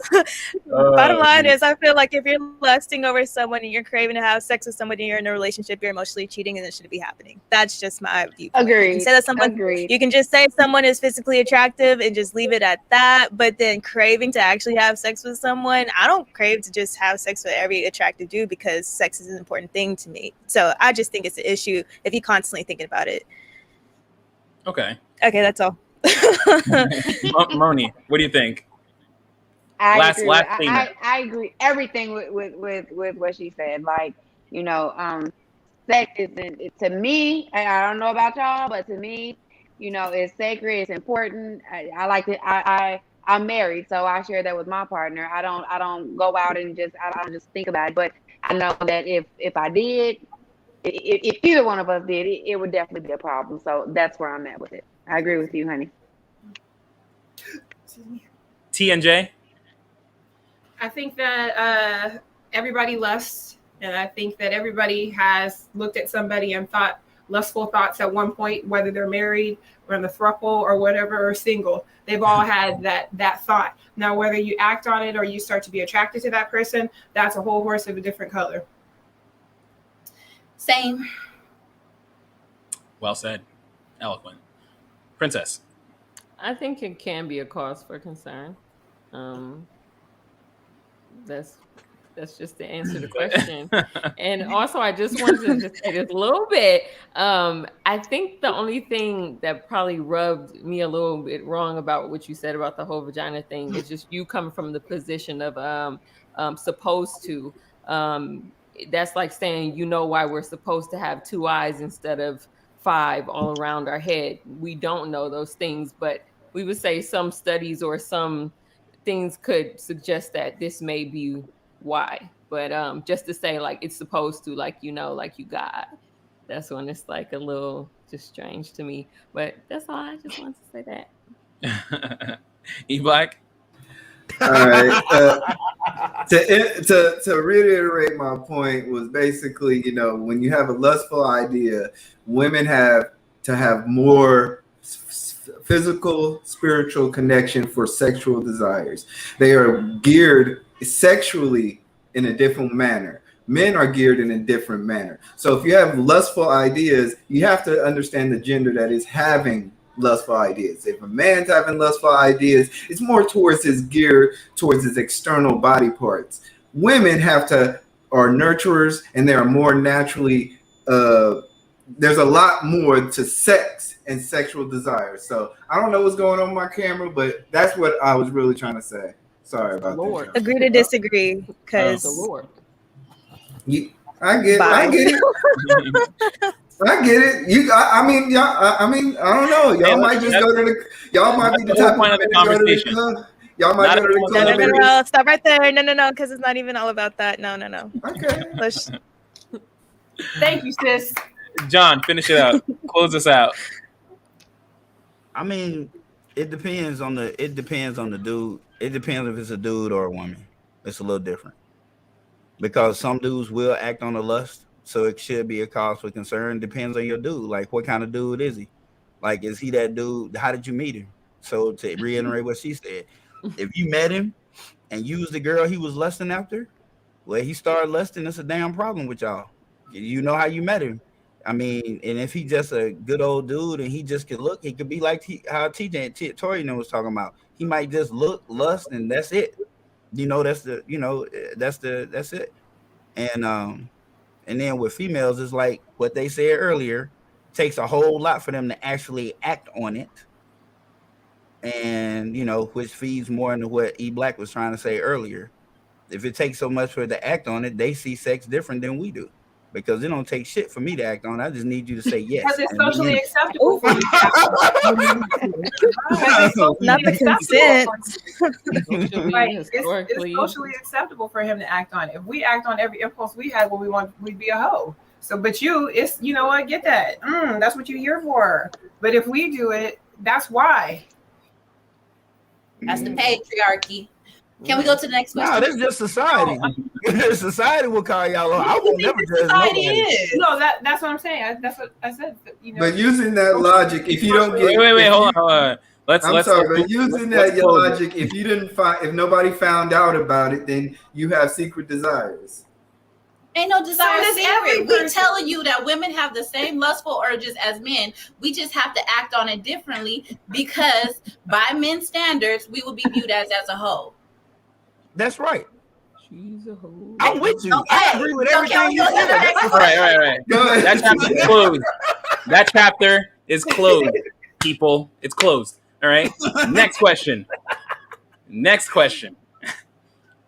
bottom line Uh, is, I feel like if you're lusting over someone and you're craving to have sex with somebody, you're in a relationship, you're emotionally cheating, and it shouldn't be happening. That's just my view. Agreed. You say that someone, Agreed. you can just say someone is physically attractive and just leave it at that, but then craving to actually have sex with someone, I don't crave to just have sex with every attractive dude because sex is an important thing to me. So I just think it's an issue if you constantly thinking about it. Okay. Okay, that's all. Moni, what do you think? I Last agree. statement. I agree everything with what she said. Like, sex isn't to me. I don't know about y'all, but to me, it's sacred. It's important. I like it. I'm married, so I share that with my partner. I don't go out and I don't just think about it. But I know that if I did, if either one of us did, it would definitely be a problem. So that's where I'm at with it. I agree with you, honey. T and J. I think that everybody lusts, and I think that everybody has looked at somebody and thought lustful thoughts at one point, whether they're married or in the throuple or whatever, or single. They've all had that thought. Now, whether you act on it or you start to be attracted to that person, that's a whole horse of a different color. Same. Well said. Eloquent. Princess. I think it can be a cause for concern. That's That's just to answer the question. And also, I just wanted to just say this a little bit. I think the only thing that probably rubbed me a little bit wrong about what you said about the whole vagina thing is just you coming from the position of supposed to. That's like saying, you know, why we're supposed to have two eyes instead of five all around our head. We don't know those things, but we would say some studies or some things could suggest that this may be why. But just to say like it's supposed to, like, you know, like you got, that's when it's like a little just strange to me. But that's all. I just wanted to say that. E Black. All right. To reiterate my point was basically, you know, when you have a lustful idea, women have to have more physical, spiritual connection for sexual desires. They are geared sexually in a different manner. Men are geared in a different manner. So if you have lustful ideas, you have to understand the gender that is having lustful ideas. If a man's having lustful ideas, it's more towards his gear, towards his external body parts. Women are nurturers, and they are more naturally, there's a lot more to sex and sexual desire. So I don't know what's going on with my camera, but that's what I was really trying to say. Sorry about Lord. that. Agree to disagree, The because Lord. I get it. I get it. I mean, y'all. I mean, I don't know. Y'all might just go to the. Y'all might be the That's the type whole of point of the men to go to the conversation. club. Y'all might Not go to the everyone- No, club. no, no, no. Stop right there. No, no, no, because it's not even all about that. No, no, no. Okay. Let's. Thank you, sis. John, finish it out. Close us out. I mean, it depends on the dude. It depends if it's a dude or a woman. It's a little different because some dudes will act on the lust, so it should be a cause for concern. Depends on your dude. Like, what kind of dude is he? Like, is he that dude? How did you meet him? So to reiterate what she said, if you met him and you was the girl he was lusting after, well, he started lusting. It's a damn problem with y'all. You know how you met him. I mean, and if he just a good old dude and he just could look, he could be like how Tori was talking about. He might just look, lust, and that's it. That's it. And then with females, it's like what they said earlier. Takes a whole lot for them to actually act on it. And which feeds more into what E Black was trying to say earlier. If it takes so much for it to act on it, they see sex different than we do. Because it don't take shit for me to act on it. I just need you to say yes. Because it's socially acceptable for you. Not the consent. Like, it's socially acceptable for him to act on it. If we act on every impulse we had when we want, we'd be a hoe. So, but it's, you know what, get that. That's what you're here for. But if we do it, that's why. That's the patriarchy. Can we go to the next question? No, that's just society. Society will call y'all on. I won't never judge Society nobody. is. No, that's what I'm saying. That's what I said. But using that logic, if you don't get, wait, hold on. Let's. But using your logic, if nobody found out about it, then you have secret desires. Ain't no desire So does every secret. We person. telling you that women have the same lustful urges as men. We just have to act on it differently because by men's standards, we will be viewed as a hoe. That's right. She's a hoe. I'm with you. Okay. I agree with everything you said. Right. Go ahead. That chapter is closed. That chapter is closed, people. It's closed. All right. Next question.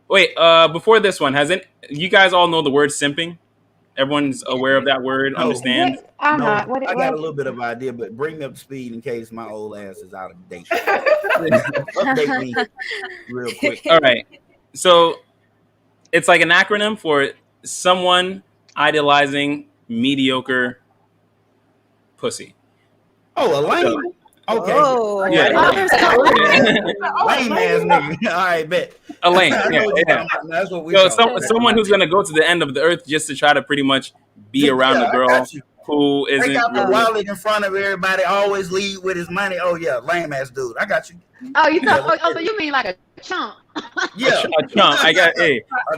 Wait, before this one, you guys all know the word simping? Everyone's aware of that word, understand? I'm No, not. I got a little bit of idea, but bring me up to speed in case my old ass is out of date. Update me real quick. All right. So it's like an acronym for someone idolizing mediocre pussy. Oh, a lame. Okay. Oh, Yeah. Lame ass nigga. All right, bet. A lame. I know what you're Yeah. talking about. That's what we So talking about. someone who's gonna go to the end of the earth just to try to pretty much be Yeah, around I a girl got you. who They isn't got the really. wallet in front of everybody, always lead with his money. Oh yeah, lame ass dude. I got you. So you mean like a chump? Yeah, A chump. I got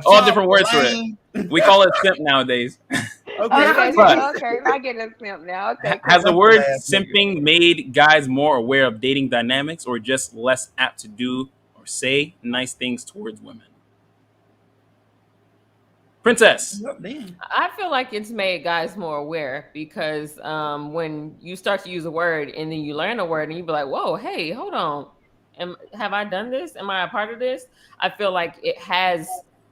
all different words for it. We call it simp nowadays. Okay, But- okay, I get a simp now. Okay, Has the Cool. word Last nigga. simping made guys more aware of dating dynamics or just less apt to do or say nice things towards women? Princess. Damn. I feel like it's made guys more aware because when you start to use a word and then you learn a word and you be like, whoa, hey, hold on. Have I done this? Am I a part of this? I feel like it has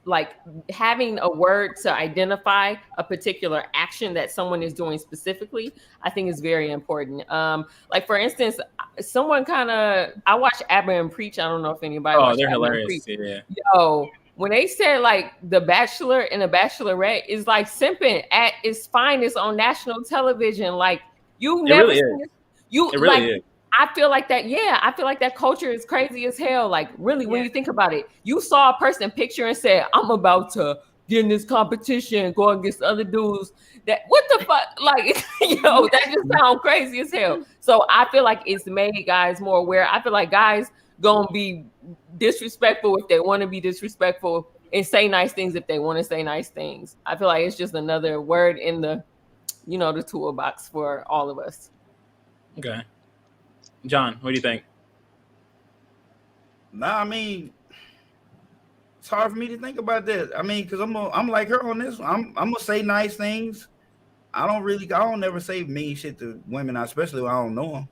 like having a word to identify a particular action that someone is doing specifically, I think is very important. Like for instance, someone kind of I watch Abba and Preach. I don't know if anybody Oh, watched they're Abba and hilarious. Preach. Yeah. Yo, when they said like the Bachelor and the Bachelorette is like simping at its finest on national television, like you It never really seen is. this. You It really like is. I feel like that. Yeah, I feel like that culture is crazy as hell. Like really, when Yeah. you think about it, you saw a person picture and said, "I'm about to get in this competition, go against other dudes." That what the fuck? Like, that just sounds crazy as hell. So I feel like it's made guys more aware. I feel like guys gonna be disrespectful if they want to be disrespectful and say nice things if they want to say nice things. I feel like it's just another word in the toolbox for all of us. Okay. John, what do you think? Nah, I mean, it's hard for me to think about this. I mean, because I'm like her on this one. I'm gonna say nice things. I don't never say mean shit to women, especially when I don't know them.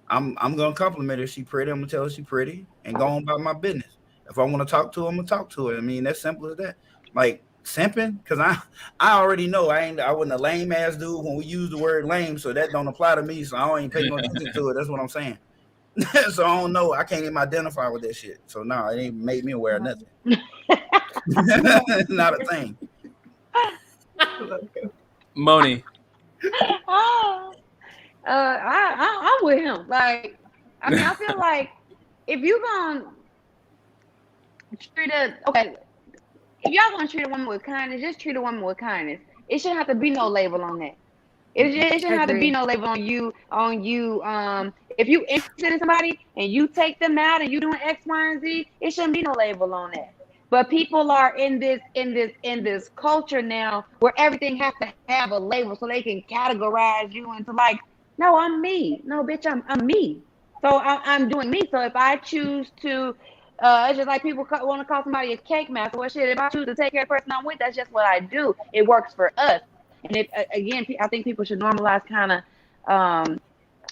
I'm gonna compliment her. She pretty. I'm gonna tell her she pretty and go on about my business. If I want to talk to her, I'm gonna talk to her. I mean, that's simple as that. Like simping, because I already know I wasn't a lame ass dude when we use the word lame, so that don't apply to me. So I don't even pay no attention to it. That's what I'm saying. So I don't know. I can't even identify with that shit. So no, it ain't made me aware of nothing. Not a thing. Moni. Oh, I'm with him. Like, I mean, I feel like if you gonna treat a okay, if y'all gonna treat a woman with kindness, just treat a woman with kindness. It shouldn't have to be no label on that. It shouldn't have to be Agree. no label on you. If you interested in somebody and you take them out and you doing X, Y, and Z, it shouldn't be no label on that. But people are in this culture now where everything has to have a label so they can categorize you into like, no, I'm me. No, bitch, I'm me. So I'm doing me. So if I choose to, it's just like people want to call somebody a cake master. Well, shit, if I choose to take care of the person I'm with, that's just what I do. It works for us. And if again, I think people should normalize kind of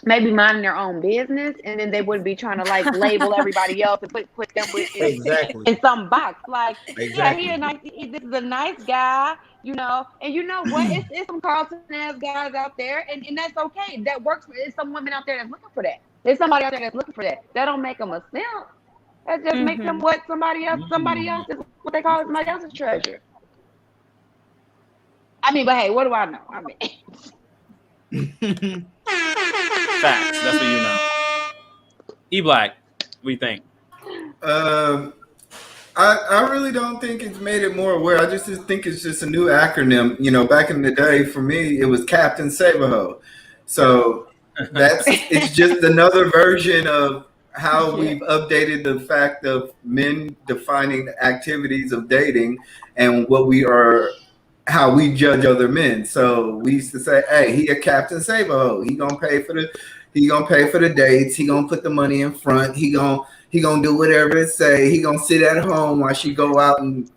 maybe minding their own business, and then they wouldn't be trying to like label everybody else and put them Exactly. in some box. Like, yeah, Exactly. this is a nice guy, and you know what? It's some Carlton ass guys out there, and that's okay. That works for. There's some women out there that's looking for that. There's somebody out there that's looking for that. That don't make them a simp. That just makes them what somebody else. Somebody else is what they call somebody else's treasure. I mean, but hey, what do I know? I mean. Facts. That's what you know. E Black, what do you think? Um, I really don't think it's made it more aware. I just think it's just a new acronym. You know, back in the day, for me, it was Captain Save-A-Ho. So it's just another version of how Yeah. we've updated the fact of men defining the activities of dating and how we judge other men. So we used to say, "Hey, he a Captain Save-A-Ho. He gonna pay for the dates. He gonna put the money in front. He gonna do whatever it say. He gonna sit at home while she go out and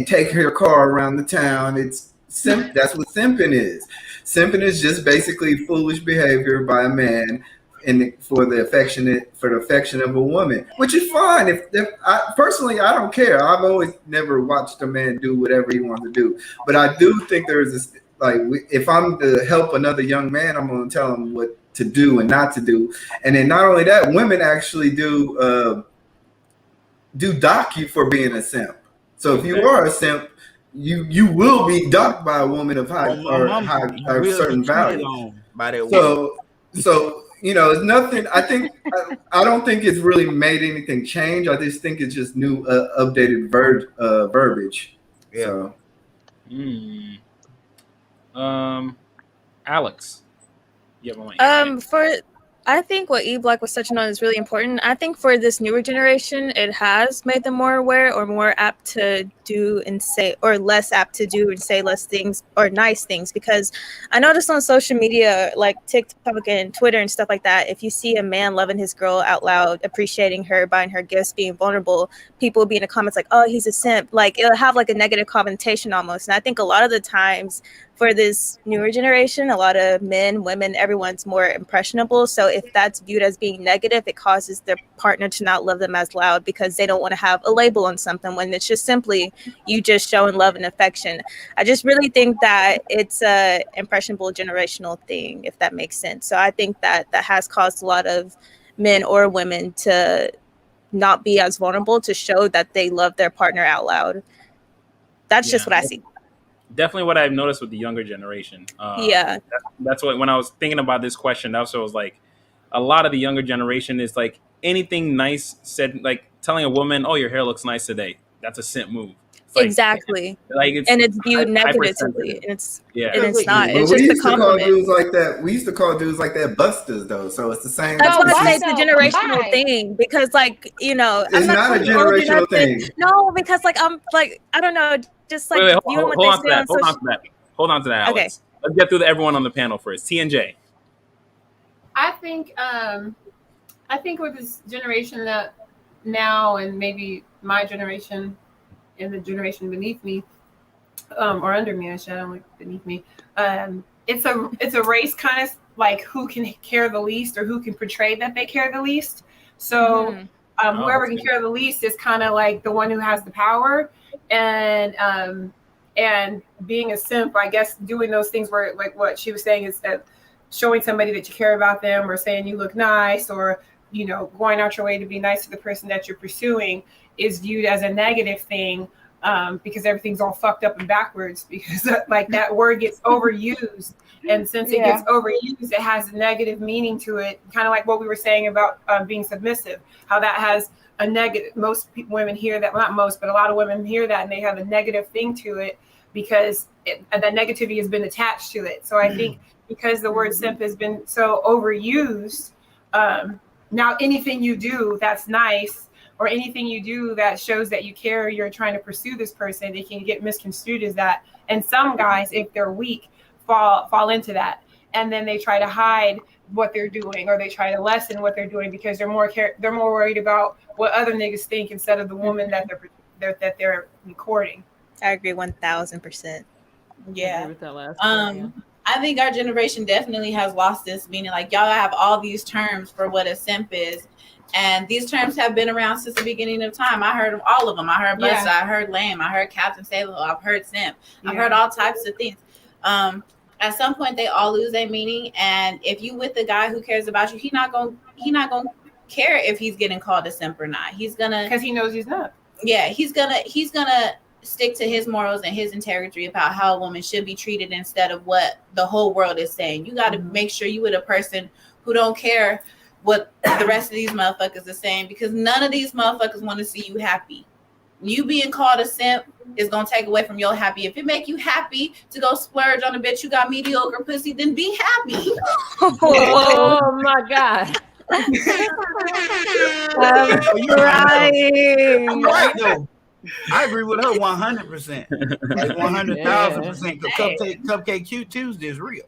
take her car around the town." That's what simping is. Simping is just basically foolish behavior by a man for the affection of a woman, which is fine. If I personally, I don't care. I've always never watched a man do whatever he wants to do, but I do think there is this like if I'm to help another young man, I'm going to tell him what to do and not to do. And then not only that, women actually do dock you for being a simp. So if you Okay. are a simp, you will be docked by a woman of high On my or mama, high you or will be certain cheated value. on by that woman. So it's nothing. I don't think it's really made anything change. I just think it's just new updated verbiage. Yeah. So Hmm. Alex, you have a mic, right? For I think what E Black was touching on is really important. I think for this newer generation, it has made them more aware or more apt to do and say, or less apt to do and say less things or nice things. Because I noticed on social media, like TikTok and Twitter and stuff like that, if you see a man loving his girl out loud, appreciating her, buying her gifts, being vulnerable, people will be in the comments like, oh, he's a simp. Like, it'll have like a negative connotation almost. And I think a lot of the times, for this newer generation, a lot of men, women, everyone's more impressionable. So if that's viewed as being negative, it causes their partner to not love them as loud because they don't want to have a label on something when it's just simply you just showing love and affection. I just really think that it's a impressionable generational thing, if that makes sense. So I think that that has caused a lot of men or women to not be as vulnerable to show that they love their partner out loud. That's just what I see. Definitely what I've noticed with the younger generation. Yeah. That's what, when I was thinking about this question, that's what I was like, a lot of the younger generation is like anything nice said, like telling a woman, "Oh, your hair looks nice today." That's a simp move. It's like, Exactly. like it's And it's viewed hypersensitive. negatively. And it's Yeah. and it's not. But It's we just a used to call compliment. dudes like that. We used to call dudes like that busters, though. So it's the same. That's No, why I why say it's a though? generational Why? thing. Because like, you know, It's I'm not a calling you old or generational nothing. thing. No, because like I'm like, I don't know, just like Wait, viewing what hold they on to say that. on Hold on social. to that. Hold on to that, Okay. Alex. Let's get through everyone on the panel first. T and J. I think with this generation that now and maybe my generation and the generation beneath me, or under me, I don't like beneath me. It's a race kind of like who can care the least or who can portray that they care the least. So whoever can care the least is kind of like the one who has the power, and being a simp, I guess, doing those things where like what she was saying is that showing somebody that you care about them or saying you look nice or going out your way to be nice to the person that you're pursuing is viewed as a negative thing. Because everything's all fucked up and backwards because like that word gets overused, and since it gets overused, it has a negative meaning to it, kind of like what we were saying about being submissive, how that has a negative. Most women hear that, well, not most, but a lot of women hear that and they have a negative thing to it because that negativity has been attached to it. So I think because the word simp has been so overused, now anything you do that's nice or anything you do that shows that you care, you're trying to pursue this person, it can get misconstrued as that. And some guys, if they're weak, fall into that. And then they try to hide what they're doing or they try to lessen what they're doing because they're more worried about what other niggas think instead of the woman that they're courting. I agree 1000%. Yeah. I agree with that last part, yeah. I think our generation definitely has lost this meaning. Like y'all have all these terms for what a simp is. And these terms have been around since the beginning of time. I heard all of them. I heard Buster, I heard Lame, I heard Captain Sailor, I've heard Simp. I've heard all types of things. At some point, they all lose their meaning. And if you with a guy who cares about you, he not gonna care if he's getting called a simp or not. He's gonna, because he knows he's not. Yeah, he's gonna stick to his morals and his integrity about how a woman should be treated instead of what the whole world is saying. You got to make sure you with a person who don't care what the rest of these motherfuckers are saying, because none of these motherfuckers want to see you happy. You being called a simp is gonna take away from your happy. If it make you happy to go splurge on a bitch you got mediocre pussy, then be happy. Oh my God. I'm crying. crying. Right though. I agree with her 100%. Like 100,000%. Because Cupcake Cute Tuesday is real.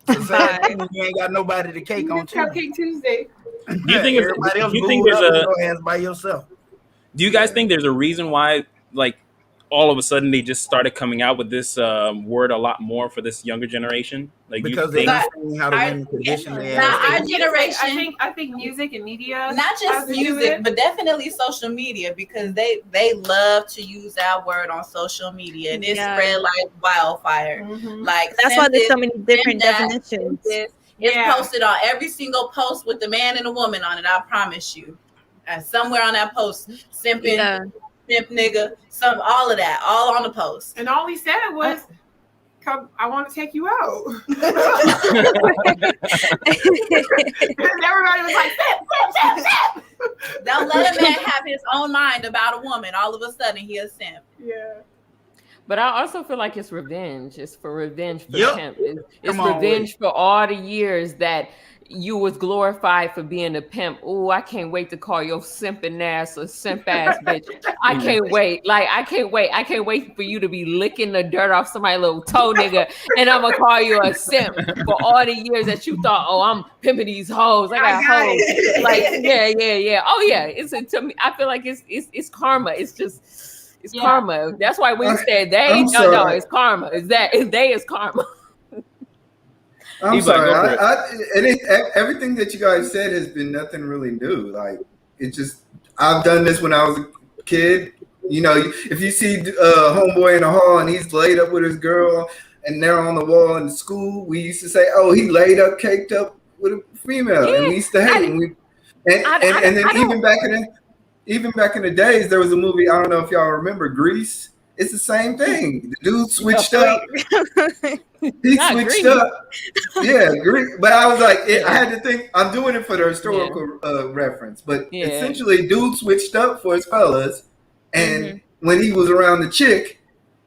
You ain't got nobody to cake on Cupcake Tuesday. Do you think everybody else you think there's a hands by yourself? Do you guys think there's a reason why, like, all of a sudden they just started coming out with this word a lot more for this younger generation? Like, because they're not seeing how to women condition their our generation. I think music and media, not just music, but definitely social media, because they love to use that word on social media and it spread like wildfire. Mm-hmm. Like that's why there's so many different definitions. It's posted on every single post with the man and the woman on it. I promise you. And somewhere on that post, simping, simp nigga, all of that, all on the post. And all he said was, "Come, I want to take you out." And everybody was like, "Simp." Don't let a man have his own mind about a woman. All of a sudden, he a simp. Yeah. But I also feel like it's revenge. It's for revenge for Yep. pimp. It's Come on with revenge for all the years that you was glorified for being a pimp. Oh, I can't wait to call your simping ass a simp ass bitch. I can't wait. Like, I can't wait. I can't wait for you to be licking the dirt off somebody's little toe, nigga. And I'm gonna call you a simp for all the years that you thought, oh, I'm pimping these hoes. I got hoes. Like, yeah. Oh yeah. To me, I feel like it's karma. It's just karma. That's why when you said they, no, it's karma. It's karma. I'm He's like, sorry. go for it. Everything that you guys said has been nothing really new. Like, it just, I've done this when I was a kid. You know, if you see homeboy in the hall and he's laid up with his girl and they're on the wall in school, we used to say, "Oh, he laid up, caked up with a female," and we used to hate. And then even back in the days, there was a movie. I don't know if y'all remember Grease. It's the same thing. The dude switched up. He switched up. Yeah, but I was like, I had to think. I'm doing it for the historical reference, but essentially, dude switched up for his fellas, and when he was around the chick,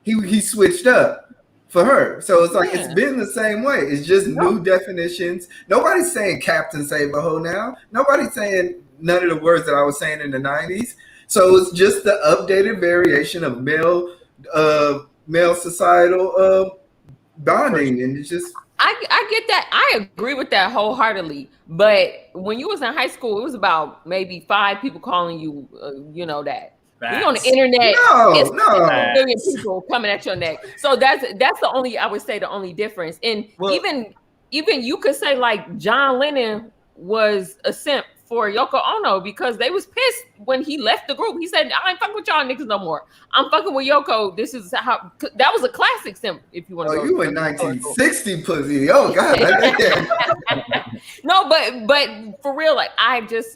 he switched up for her. So it's like it's been the same way. It's just new definitions. Nobody's saying Captain Save a Hoe now. Nobody's saying none of the words that I was saying in the 90s. So it's just the updated variation of male societal bonding, and it's just I get that. I agree with that wholeheartedly. But when you was in high school, it was about maybe 5 people calling you, that. You on the internet, it's a million people coming at your neck. So that's the only, I would say, the only difference. And even you could say like John Lennon was a simp for Yoko Ono because they was pissed when he left the group. He said, "I ain't fucking with y'all niggas no more. I'm fucking with Yoko." This is how that was a classic simp. If you want to, you in 1960 pussy. Oh God. No, but for real, like I just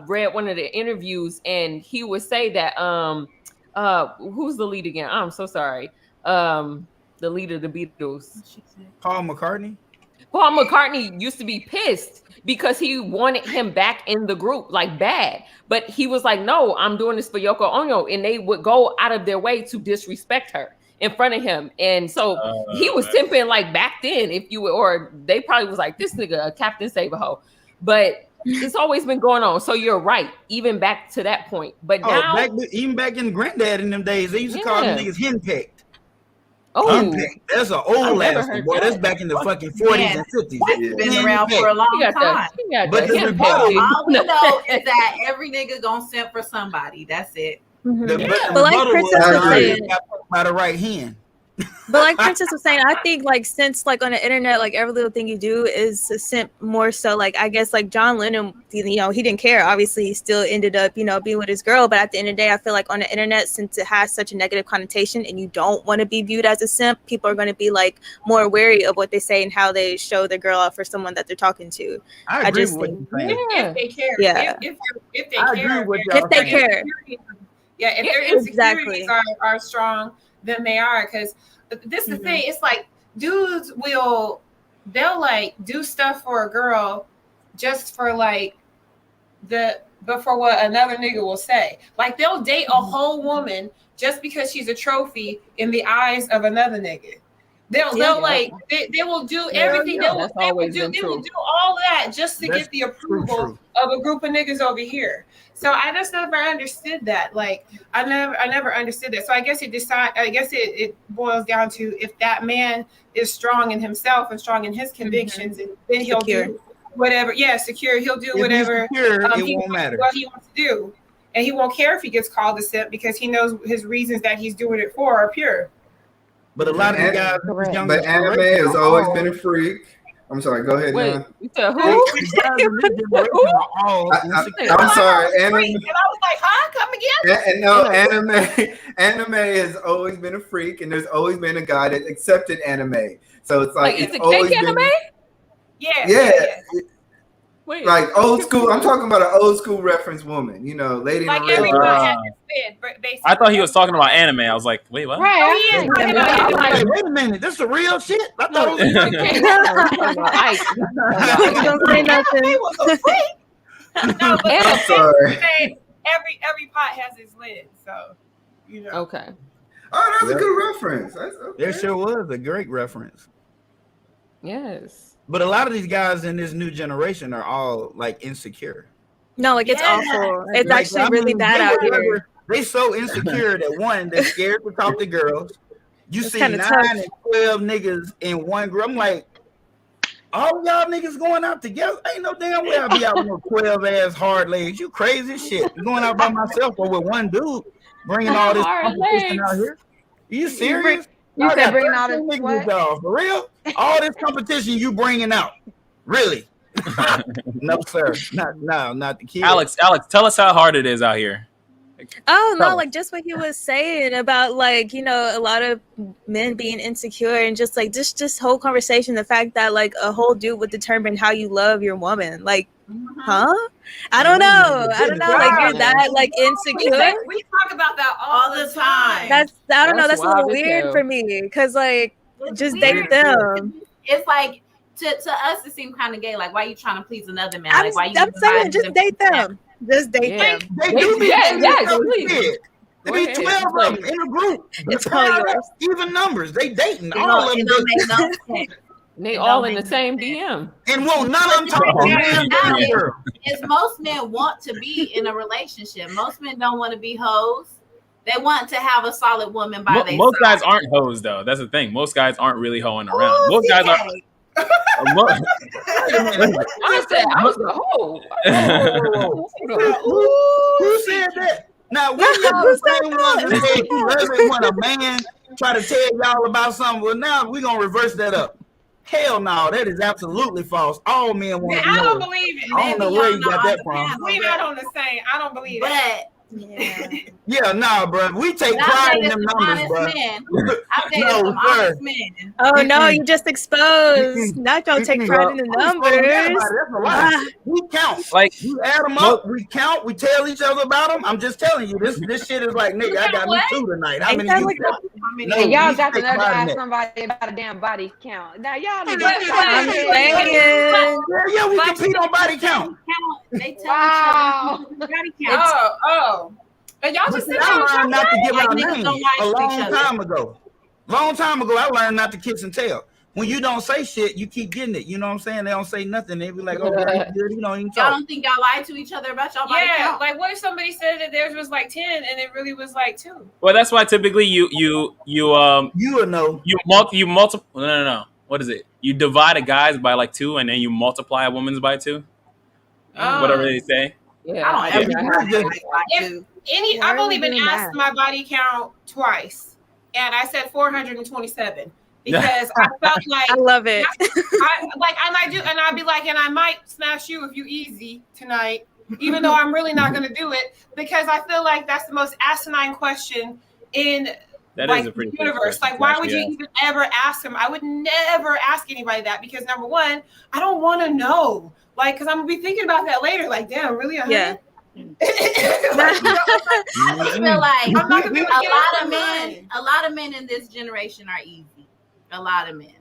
read one of the interviews and he would say that who's the lead again? I'm so sorry. The lead of the Beatles, Paul McCartney. Paul McCartney used to be pissed because he wanted him back in the group, like bad. But he was like, "No, I'm doing this for Yoko Ono," and they would go out of their way to disrespect her in front of him. And so he was simping like back then, or they probably was like, "This nigga, a Captain Save a Hoe." But it's always been going on. So you're right, even back to that point. But now, even back in Granddad in them days, they used to call them niggas henpecked. Oh, unpecked. That's an old ass one, boy. That's back in the fucking 40s and 50s. It's been around for a long time. But all we know is that every nigga gonna simp for somebody. That's it. But like Princess was saying, by the right hand. But like Princess was saying, I think like since like on the internet, like every little thing you do is a simp more so. Like I guess like John Lennon, he didn't care. Obviously, he still ended up being with his girl. But at the end of the day, I feel like on the internet, since it has such a negative connotation, and you don't want to be viewed as a simp, people are going to be like more wary of what they say and how they show their girl out for someone that they're talking to. I agree with what you're saying. If they care, if they care, if their insecurities are strong, then they are. Because this is the thing, it's like dudes they'll like do stuff for a girl just for like but for what another nigga will say. Like they'll date a whole woman just because she's a trophy in the eyes of another nigga. They'll like they will do everything. They will do all that just to get the approval of a group of niggas over here. So I just never understood that. Like I never understood that. So I guess it boils down to if that man is strong in himself and strong in his convictions, and then he'll do whatever. Yeah, secure. He'll do whatever it won't matter what he wants to do, and he won't care if he gets called a simp because he knows his reasons that he's doing it for are pure. But a lot of the guys, but anime has always been a freak. I'm sorry. Go ahead. Wait, you said who? I'm sorry. And I was like, huh? Come again? And no, anime has always been a freak, and there's always been a guy that accepted anime. So it's like it's always been anime. Yeah. Wait, like old school. I'm talking about an old school reference woman. Lady like in the red everyone dress. has his spin, basically. I thought he was talking about anime. I was like, wait, what? Right. Wait a minute, this is the real shit. I thought it Don't say nothing. No, but I'm sorry. every pot has its lid, so Okay. Oh, that's Yep. a good reference. That's okay. There sure was a great reference. Yes. But a lot of these guys in this new generation are all like insecure. No, like it's Yeah. awful. It's Like, actually I really mean, bad they out would here. rather- They so insecure that one, they're scared to talk to girls. You It's see kinda 9 tough. and 12 niggas in one group. I'm like, all y'all niggas going out together? Ain't no damn way I'll be out with no 12 ass hard legs. You crazy as shit. I'm going out by myself or with one dude, bringing all this Hard competition out legs. here. You serious? You Y'all said got bringing all 13 this niggas what? with y'all, for real? All this competition you bringing out. Really? No, sir. Not the kid. Alex, tell us how hard it is out here. Oh Tell no, us. like just what he was saying about like, you know, a lot of men being insecure and just like this whole conversation, the fact that like a whole dude would determine how you love your woman. Like, huh? I don't know. Like you're that like insecure. We talk about that all the time. That's I don't know, That's that's a little wild as weird hell. for me. Cause like It's just weird. date them. It's like to us, it seems kind of gay. Like, why are you trying to please another man? I'm, Like, why you? I'm saying denying just them date consent? them. Just date Yeah. them. They do be Yes, dating yes, other please. kids. There Go be ahead. 12 of them in a group. It's all yours. Even numbers. They dating. It All of don't, them it don't dating. make no sense. They It all don't in the make same DM. And won't none of them talk to Oh, man yeah. or girl. Is most men want to be in a relationship. Most men don't want to be hoes. They want to have a solid woman by their Most side. guys aren't hoes though. That's the thing. Most guys aren't really hoeing around. Most guys are. mo- I said I was the whole. Who said that? Now, when y'all the same ones that said you love it when a man try to tell y'all about something, well, now we're going to reverse that up. Hell no, that is absolutely false. All men want to be I don't hoes. believe it. I don't know where you got that from. We not on the same. I don't believe it. But Yeah. Yeah, nah, bro. We take I pride in dated them some numbers, honest bro. men. I dated No, some sir. honest men. Oh no, you just exposed. Not gonna take pride in the numbers. That's a lie. We count. Like You add them up, we count, we tell each other about them. I'm just telling you, this shit is like, nigga, I got me 2 tonight. How Ain't many that you like got? No, And y'all we got to take never pride in ask that. somebody about a damn body count. Now y'all need But- to I'm but- saying. Yeah, we compete on body count. They tell Wow. each other body count. Oh. And y'all But just see, sit I down and learned not to give Like out niggas names don't lie a to each long other. time ago. Long time ago, I learned not to kiss and tell. When you don't say shit, you keep getting it. You know what I'm saying? They don't say nothing. They be like, oh, girl, you good. You don't even Y'all talk. don't think y'all lie to each other about y'all body Yeah, count? like what if somebody said that theirs was like 10 and it really was like 2? well, that's why typically you You will know. multiply. No. What is it? You divide a guy's by like 2, and then you multiply a woman's by 2. Whatever they say. Yeah, I don't Yeah, ever you know not how just- to lie to. Why I've are only we been doing asked that? my body count twice, and I said 427 because I felt like I love it. I'd be like, and I might smash you if you easy tonight, even though I'm really not going to do it because I feel like that's the most asinine question in That like is a pretty the fair universe. question Like, to why actually would you ask. even ever ask him? I would never ask anybody that because number one, I don't want to know. Like, because I'm gonna be thinking about that later. Like, damn, really? 100? Yeah. I just feel like I'm not gonna be able to get out of my mind. a lot of men in this generation are easy. A lot of men.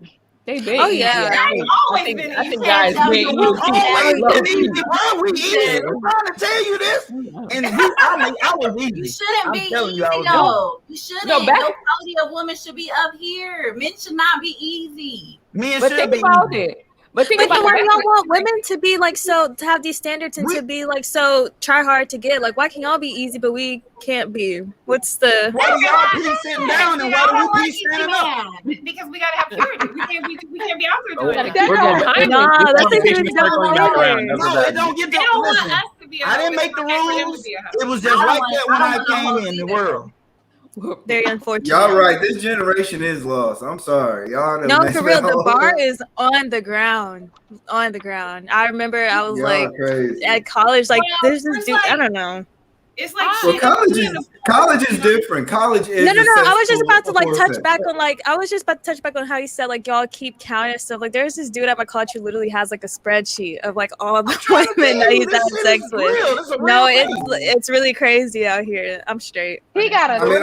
They been Oh, easy. yeah. I think guys tell been you easy. what, Always Oh, been easy, bro. We easy. I'm trying to tell you this. And I was easy. You shouldn't I'm be telling easy you, I was though. You shouldn't. No, back- No quality of women should be up here. Men should not be easy. Men But should think be about easy. it. But think But about then why do it. y'all want women to be like so to have these standards and We- to be like so try hard to get? Like why can y'all be easy but we can't be? What's the Why do y'all keep sitting down and why do we keep standing up? Because we gotta have purity. We can't be out there Oh, doing we're it. getting behind Nah, it. This that's conversation because is you don't circling want back around. it. That's No, what that it don't is. get They to don't want listen. us to be. I didn't make the rules. It was just like that when I came in the world. very unfortunate? Y'all right. This generation is lost. I'm sorry. Y'all done No, messed for real, that the whole- bar is on the ground. On the ground. I remember I was Y'all like crazy. at college, like Well, there's this it's dude, like- I don't know. It's like Well, shit. college is different. College is No. I was just a about to like cesspool touch for back on like I was just about to touch back on how he said like y'all keep counting stuff. Like there's this dude at my college who literally has like a spreadsheet of like all the women that he's This having shit sex is with. real. This is a real No, thing. it's really crazy out here. I'm straight. He got a I mean,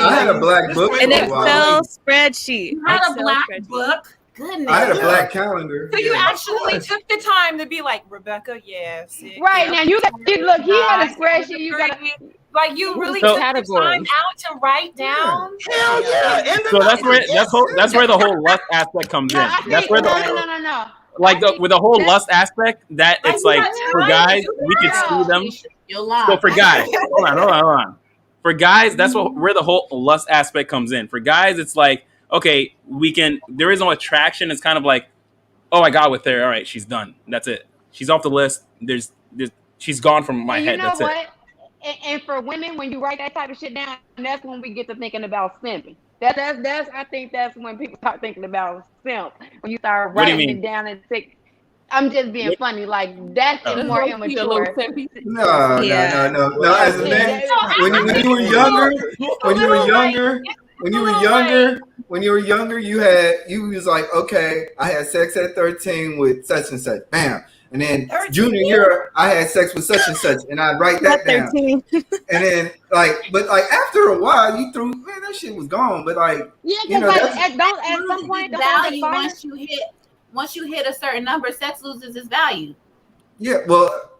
I had a black book An for a while. Excel spreadsheet. You had a Excel black spreadsheet. book. Goodness. I had a black calendar. So you Yeah. actually took the time to be like, Rebecca, yes. Right now, you got look. He had a spreadsheet. You got like you really So- took the time out to write down. Hell yeah. And So that's where the whole lust aspect comes no. in. I That's think where no. like with the whole lust aspect, that Like, it's you like got for time guys, to we could No. see them. You're lying. So for guys, hold on. For guys, that's where the whole lust aspect comes in. For guys, it's like, okay, there is no attraction. It's kind of like, oh, I got with her. All right, she's done. That's it. She's off the list. She's gone from my And head. you know That's what? it. And for women, when you write that type of shit down, that's when we get to thinking about simping. That's I think that's when people start thinking about simp. When you start What do you writing mean? it down and think, I'm just being funny. Like that's Oh. more Low-key a little immature. simpy. No. Yeah. No. As a man, when you were younger, you was like, okay, I had sex at 13 with such and such. Bam. And then 13? junior year, I had sex with such and such, and I'd write that down. 13. And then but after a while, you threw, man, that shit was gone. But like, Yeah, you because know, like that's- at some point, don't value expire. once you hit a certain number, sex loses its value. yeah, well,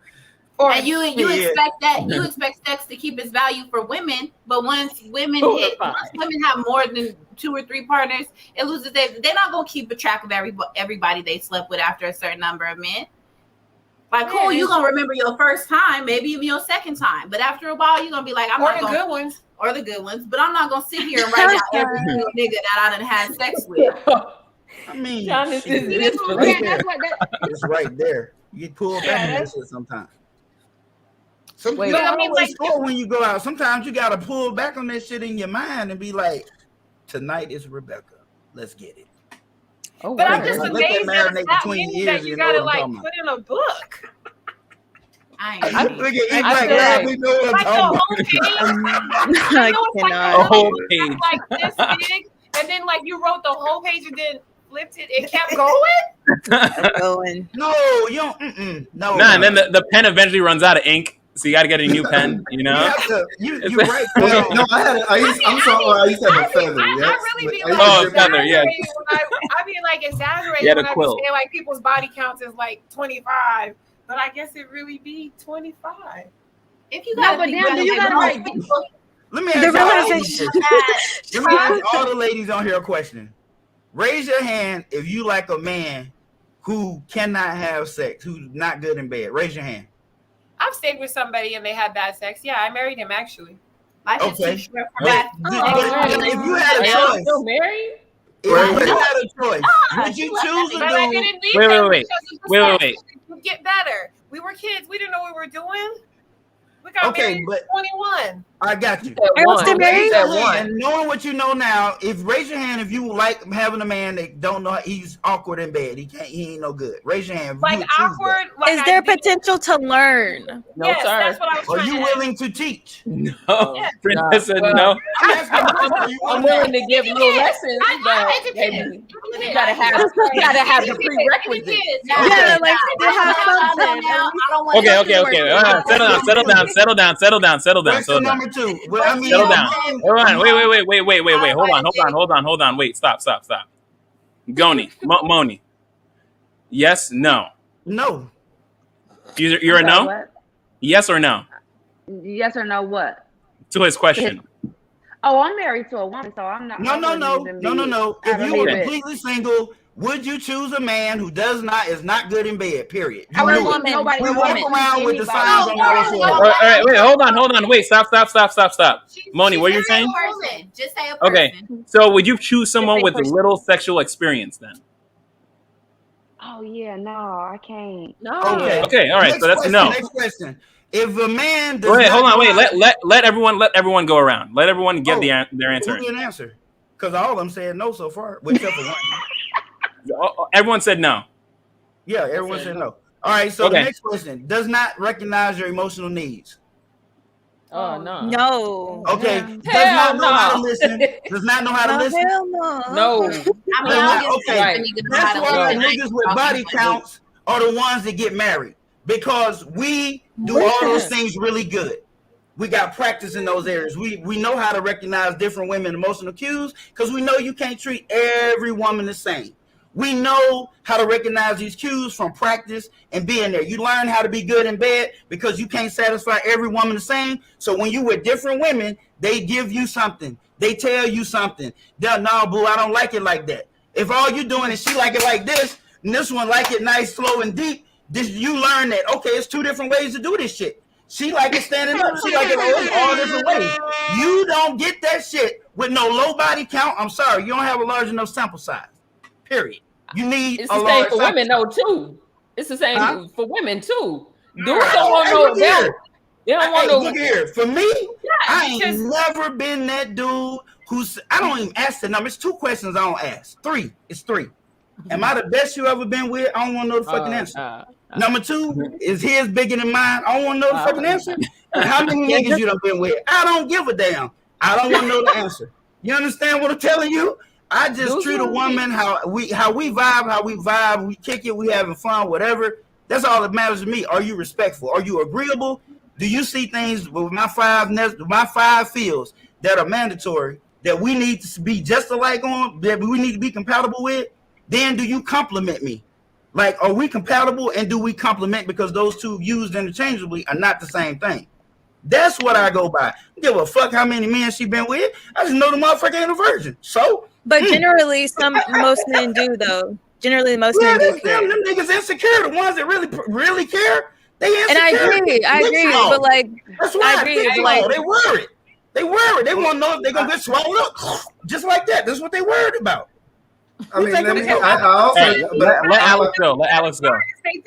And you expect sex to keep its value for women, but once women have more than 2 or 3 partners, it loses they're not gonna keep a track of everybody they slept with after a certain number of men. Like, cool, you're gonna remember your first time, maybe even your second time, but after a while, you're gonna be like, Or the good ones. or the good ones, but I'm not gonna sit here and write down every single nigga that I done had sex with. I mean, Jonathan shit, is it's just right Yeah, there. that's what It's right there. You get pulled back in that shit sometimes. You Wait. don't But I mean, always like- score when you go out. Sometimes you gotta pull back on that shit in your mind and be like, tonight is Rebecca. Let's get it. Oh, But I'm word. just Let that amazed that marinate it's that between many your that ears, you you know gotta what I'm like talking put in a book. I I ain't think agree. it I like feel that. like- We know what I'm Like the talking whole about. page. I You know, it's like cannot. A whole really page. like this big, and then like you wrote the whole page and then flipped it and kept going. Going. No, you don't. No. Nah, and then the pen eventually runs out of ink, so you got to get a new pen. You You know. have to. You're right. well, Now. no, I used to have a feather. I Yes, really be but I like used to Oh, feather, yeah. exaggerating when I be like exaggerating You had a when I be quill. saying like people's body counts is like 25, but I guess it really be 25. If you No, gotta but think damn, about do it, you gotta most write- people- Let me The ask y'all realization. this. Let me ask all the ladies on here a question. Raise your hand if you like a man who cannot have sex, who's not good in bed. Raise your hand. I've stayed with somebody and they had bad sex. Yeah, I married him actually. life is Okay. too short for But, that. but right. if you had Are a y'all choice, still married? if you had a choice, would you choose But I to do? didn't leave Wait, him wait. because of the Wait, sex. It would get better. We were kids. We didn't know what we were doing. We got Okay, married but- at 21. I got you. At Everyone's one. still married? At one. And knowing what you know now, if raise your hand if you like having a man that don't know he's awkward in bed, he ain't no good. Raise your hand. If you Like would choose that. awkward. Like Is I there did- potential to learn? No, yes, sir. that's what I was Are trying you to ask. willing to teach? No, Yeah. Princess said Well, no. I'm asking a question. Are you I'm willing willing to give little lessons, but It depends. baby, you gotta have the prerequisites. Yeah, like they have something. Okay. Settle down. Question number 2. Well, I mean, Settle down. I'm Hold on. Wait. Hold on. Wait. Stop. Goni, Moni. Yes, no. No. You're a no? What? Yes or no? Yes or no? What? To his question. Oh, I'm married to a woman, so I'm not. No. I wouldn't even be If out of you were it. completely single, would you choose a man who is not good in bed? Period. I You would knew it. want nobody. We woman, walk around with the anybody. signs on our forehead. All right, wait, hold on. Wait, stop. Moni, what are you saying? Just say a person. Okay. So would you choose someone Just a with person. little sexual experience then? Oh yeah, no, I can't. No. Okay, all right. So that's a no. Next question. If a man does Wait, hold not on. Wait, know how- let everyone go around. Let everyone give their answer. Who didn't answer? Because all of them said no so far, except for one. Everyone said no. Yeah, everyone said no. All right, so Okay. the next question. Does not recognize your emotional needs. Oh no. No. Okay. Yeah. Does not know Hell how to no. listen. Does not know how to No, listen. hell no. No. I mean, I don't Okay. get Right. nigga know That's how to why listen. niggas with body counts are the ones that get married. Because we do all those things really good. We got practice in those areas. We know how to recognize different women emotional cues because we know you can't treat every woman the same. We know how to recognize these cues from practice and being there. You learn how to be good in bed because you can't satisfy every woman the same. So when you with different women, they give you something. They tell you something. They're, nah, boo, I don't like it like that. If all you're doing is she like it like this, and this one like it nice, slow, and deep, this, you learn that, okay, it's two different ways to do this shit. She like it standing up. She like it all different ways. You don't get that shit with no low body count. I'm sorry, you don't have a large enough sample size. Period. You need It's a the same large for sample women though size. too. It's the same Huh? for women too. Dudes don't want no. They don't want Hey, no. look here. For me, I because- ain't never been that dude who's. I don't even ask the number. It's two questions I don't ask. Three. It's three. Am I the best you ever been with? I don't want to know the fucking answer. Number two, is his bigger than mine? I don't want to know the fucking answer. How many niggas you done been with? I don't give a damn. I don't want to know the answer. You understand what I'm telling you? I just treat a woman how we vibe, we kick it, we having fun, whatever. That's all that matters to me. Are you respectful? Are you agreeable? Do you see things with my five fields that are mandatory that we need to be just alike on, that we need to be compatible with? Then do you compliment me? Like, are we compatible and do we compliment, because those two used interchangeably are not the same thing? That's what I go by. I give a fuck how many men she been with. I just know the motherfucker ain't a virgin. So, But generally, most men do though. Generally, most men do care. them niggas insecure. The ones that really care, they insecure. And I agree, but like, that's why I agree, but like, like, they worried. They worried. They want to know if they're gonna get swallowed up, just like that. That's what they worried about. I mean, let me. Hey, I also, let Alex go. Let Alex go.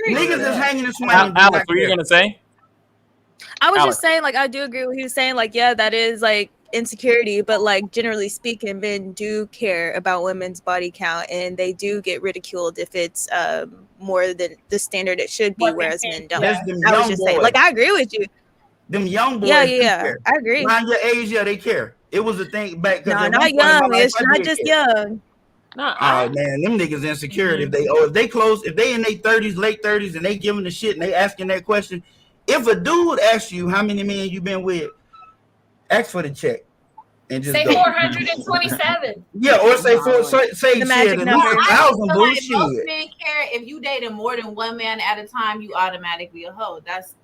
Niggas is hanging this money. Alex, what are you gonna say? I was Alex. just saying, like, I do agree with what he was saying. Like, yeah, that is like insecurity, but like generally speaking, men do care about women's body count, and they do get ridiculed if it's more than the standard it should be, whereas men don't. That's them I was young just boys. saying, like, I agree with you. Them young boys. Yeah, care. I agree. Around your age, yeah, they care. It was a thing back. No, not young. It's not just young. No, Oh man, them niggas insecure. If they close, if they in their 30s, late 30s, and they giving the shit and they asking that question. If a dude asks you how many men you been with, ask for the check and just say go. 427. Yeah, or say say The magic shit, number. at least 1,000 I feel like most bullshit. men care if you dating more than one man at a time, you automatically a hoe. That's.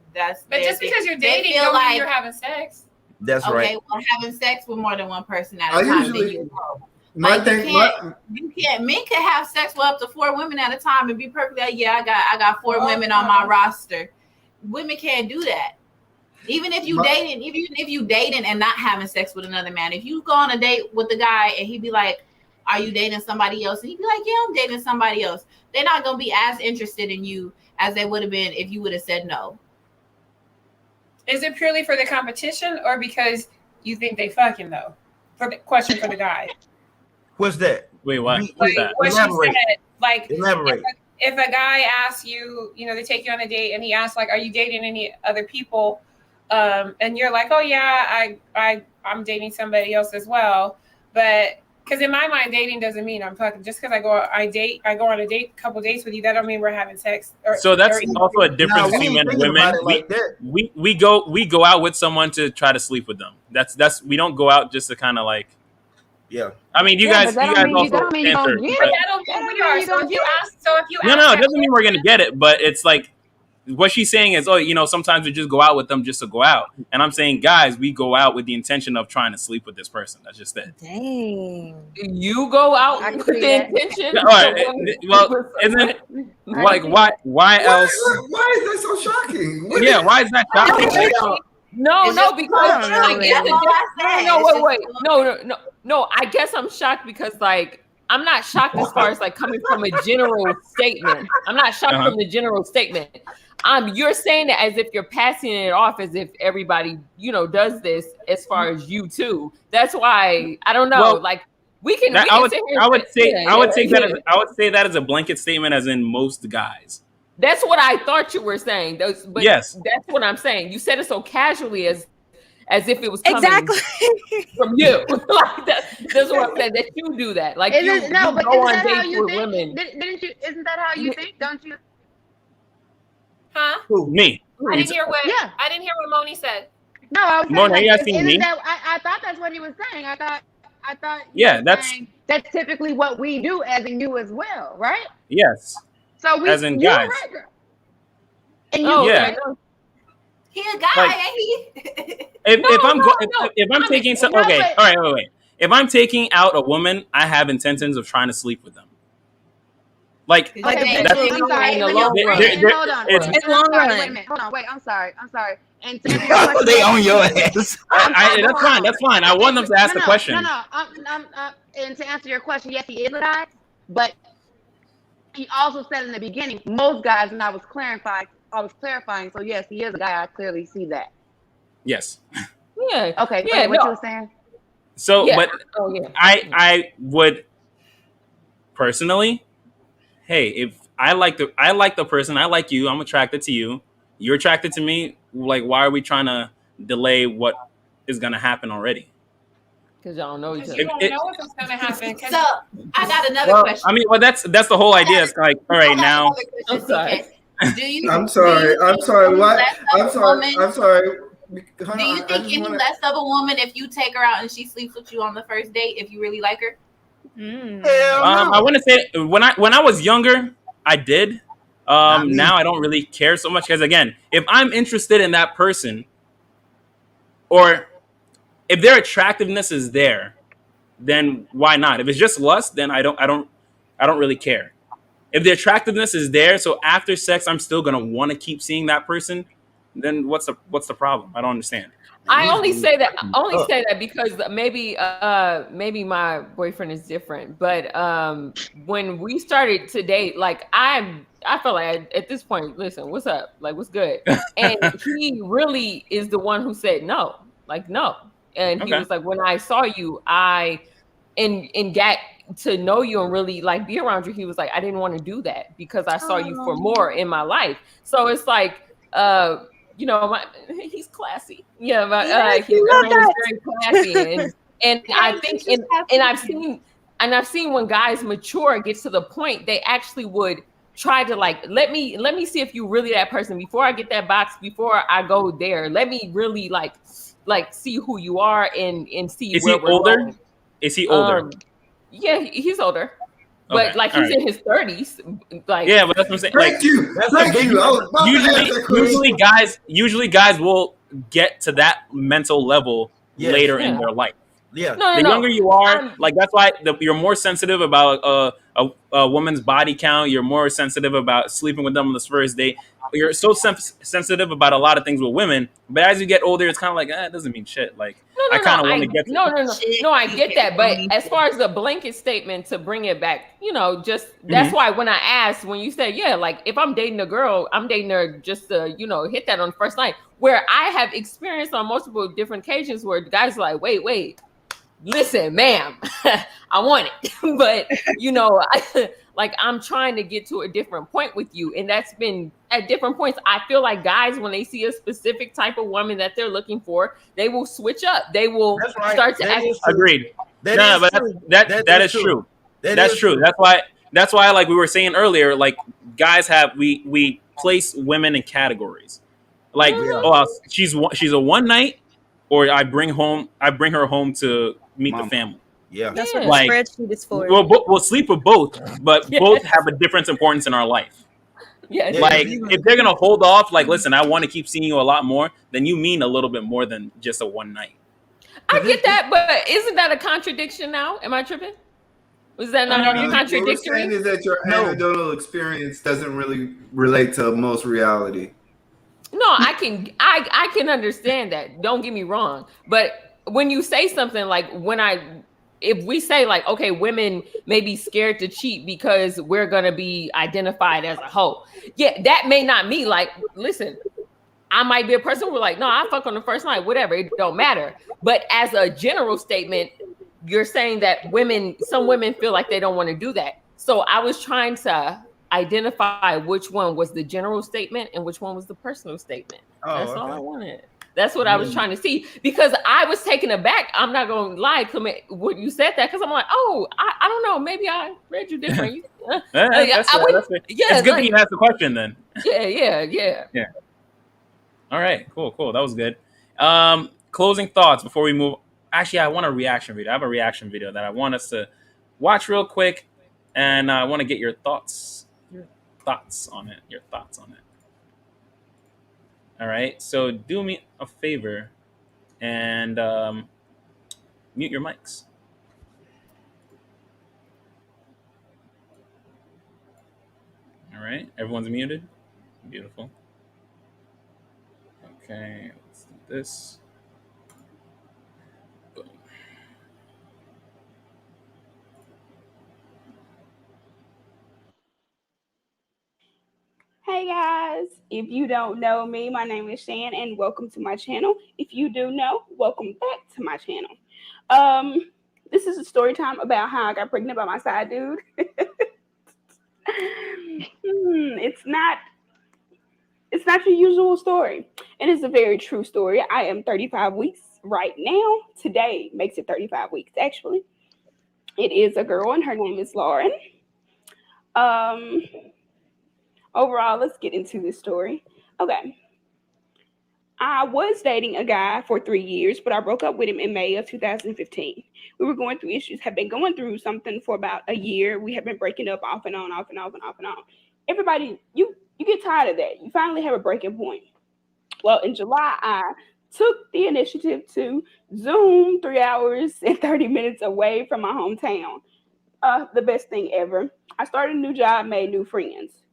But just because you're they dating, feel don't like mean you're having sex. That's okay, right. well, having sex with more than one person at I a time, usually- then you a hoe. my Like, thing, you can't. Men can have sex with up to 4 women at a time and be perfectly like, yeah, I got 4 women on my roster. Women can't do that. Even if you dating, even if you dating and not having sex with another man, if you go on a date with the guy and he be like, "Are you dating somebody else?" and he be like, "Yeah, I'm dating somebody else," they're not gonna be as interested in you as they would have been if you would have said no. Is it purely for the competition or because you think they fucking though? For the question for the guy. What's that? Wait, what? Like, What's that? What she Elaborate. said, like Elaborate. if a guy asks you, you know, they take you on a date and he asks like, "Are you dating any other people?" And you're like, "Oh yeah, I'm dating somebody else as well." But because in my mind, dating doesn't mean I'm fucking. Just because I go on a date, couple dates with you, that don't mean we're having sex. So that's also a difference Nah, we between ain't men and thinking women. about it like that. We go out with someone to try to sleep with them. That's we don't go out just to kind of like. Yeah. I mean, you Yeah, guys but that don't mean you also don't answer. get But it. that don't That mean we don't are. mean you So gonna if you get it. ask, so if you No, ask it that doesn't mean we're gonna get it, but it's like what she's saying is, oh, you know, sometimes we just go out with them just to go out, and I'm saying, guys, we go out with the intention of trying to sleep with this person. That's just it. Dang. you go out I can with see the that. intention. All right, well, isn't like why else? Why is that so shocking? What Yeah, why is that shocking? No, It's no, just because I don't know, like man. it's That's all I said. no, It's wait, just- no. I guess I'm shocked because like I'm not shocked as far as like coming from a general statement. I'm not shocked from the general statement. You're saying that as if you're passing it off as if everybody, you know, does this as far as you too. That's why I don't know. Well, like we can. That, We I can would sit here I and would say- say yeah, I would yeah, take that yeah. as I would say that as a blanket statement, as in most guys. That's what I thought you were saying. But Yes. that's what I'm saying. You said it so casually as if it was coming Exactly. from you. Like that's what I'm saying. That you do that. Like But you isn't go that on how dates you with think? women. Didn't you? Isn't that how you think? Don't you? Huh? Me. I didn't hear what. Yeah. I didn't hear what Moni said. No, I was saying, Mona, are you like, asking isn't me? that? I thought that's what he was saying. I thought. Yeah, he was that's saying That's typically what we do, as in you as well, right? Yes, So as in you're guys. right, girl. And you Oh, Yeah. okay. No, He a guy, Like ain't he? if I'm no, if I'm I mean, taking some no, okay, but all right, wait. If I'm taking out a woman, I have intentions of trying to sleep with them. Like Because Like you okay, ain't but that's eventually, I'm cheating. sorry. in the Let me. long there, run. And hold on. it's in And the I'm long sorry. Wait a run. minute. Hold on. Wait. I'm sorry. I'm sorry. And to answer your question, They yes, on he your is. ass. Hold that's fine. on. That's fine. I want them to ask the No, question. no. And to answer your question, yes, he is a guy. But he also said in the beginning, most guys, and I was clarifying. So yes, he is a guy. I clearly see that. Yes. Yeah, Okay, go yeah, ahead. What you no, were saying? So, yeah. but Oh, yeah. I would personally, hey, if I like the person, I like you, I'm attracted to you, you're attracted to me, like why are we trying to delay what is gonna happen already? Because y'all know each Because other. you don't know if it's gonna happen. So I got another Well, question. I mean, well, that's the whole idea. It's like, all I right, got now, another I'm question, sorry. CK. Do you I'm do sorry. you I'm think sorry. any What? less of I'm a sorry. woman? I'm sorry. Hold Do you on. I think just any want to. less of a woman if you take her out and she sleeps with you on the first date if you really like her? Hell I no. want to say when I was younger, I did. Not me. Now I don't really care so much because again, if I'm interested in that person, or if their attractiveness is there, then why not? If it's just lust, then I don't really care. If the attractiveness is there, so after sex I'm still gonna want to keep seeing that person, then what's the problem? I don't understand. Man, I these only dudes say that fucking up. because maybe my boyfriend is different. But when we started to date, like I felt like at this point, listen, what's up? Like what's good? And he really is the one who said no, like no. And he Okay. was like, when I saw you, and got to know you and really like be around you, he was like, I didn't want to do that because I saw you for more in my life. So it's like you know, he's classy. Yeah, but Yes, his we love man is that. very classy, and I Hey, think let's just have and fun. I've seen when guys mature, get to the point they actually would try to like let me see if you really that person before I get that box, before I go there. Let me really like see who you are and see Is where he we're older? going. Is he older? Um, yeah, he's older, Okay. but like All he's right. in his 30s. Like, Yeah, but that's what I'm saying. Like Thank you. That's a Thank big you. I was difference. about to ask that question. Usually guys will get to that mental level Yes. later in yeah, their life. Yeah. The no. younger you are, I'm like that's why you're more sensitive about a woman's body count. You're more sensitive about sleeping with them on this first date. You're so sensitive about a lot of things with women. But as you get older, it's kind of like it doesn't mean shit. Like I kind of want to get to. no, I get Shit, that. don't But need as to. far as the blanket statement to bring it back, you know, just that's Mhm. why when I asked, when you said, yeah, like if I'm dating a girl, I'm dating her just to, you know, hit that on the first night. Where I have experienced on multiple different occasions where the guys are like, wait, listen, ma'am, I want it. But you know, like I'm trying to get to a different point with you. And that's been at different points. I feel like guys, when they see a specific type of woman that they're looking for, they will switch up. They will That's right. start to That act. is true. Agreed. That No, is but true. that is true. That That's is true. true. That's why like we were saying earlier, like guys have we place women in categories. Like Yeah. she's a one night, or I bring her home to meet the Mama. family. Yeah. That's what the Yeah. Like spreadsheet is for. we'll sleep with both, but both Yes. have a different importance in our life. Yes. Yeah. It's Like even if they're gonna hold off, like listen, I want to keep seeing you a lot more, then you mean a little bit more than just a one night. I because get that, but isn't that a contradiction now? Am I tripping? Was that not No, what we're saying contradictory? is that your no. anecdotal experience doesn't really relate to most reality. No, I can understand that. Don't get me wrong. But when you say something like if we say like, okay, women may be scared to cheat because we're gonna be identified as a hoe. Yeah, that may not mean like, listen, I might be a person who's like, no, I fuck on the first night, whatever, it don't matter. But as a general statement, you're saying that some women feel like they don't want to do that. So I was trying to identify which one was the general statement and which one was the personal statement. Oh, That's all I okay. wanted. That's what I was Yeah. trying to see because I was taken aback. I'm not going to lie, Clement, when you said that because I'm like, oh, I don't know, maybe I read you different. That's I wouldn't, fair. yeah, It's good that like, you asked the question then. yeah. Yeah. All right. Cool. That was good. Closing thoughts before we move. Actually, I want a reaction video. I have a reaction video that I want us to watch real quick, and I want to get your thoughts. Your thoughts on it. Your thoughts on it. All right. So do me a favor and mute your mics. All right. Everyone's muted. Beautiful. Okay. Let's do this. Boom. Hey guys, if you don't know me, my name is Shan and welcome to my channel. If you do know, welcome back to my channel. This is a story time about how I got pregnant by my side dude. It's not your usual story. And it's a very true story. I am 35 weeks right now. Today makes it 35 weeks actually. It is a girl and her name is Lauren. Um Overall, let's get into this story. Okay. I was dating a guy for 3 years, but I broke up with him in May of 2015. We were going through issues, have been going through something for about a year. We have been breaking up off and on, off and off and off and on. Everybody, you get tired of that. You finally have a breaking point. Well, in July, I took the initiative to Zoom 3 hours and 30 minutes away from my hometown. The best thing ever. I started a new job, made new friends.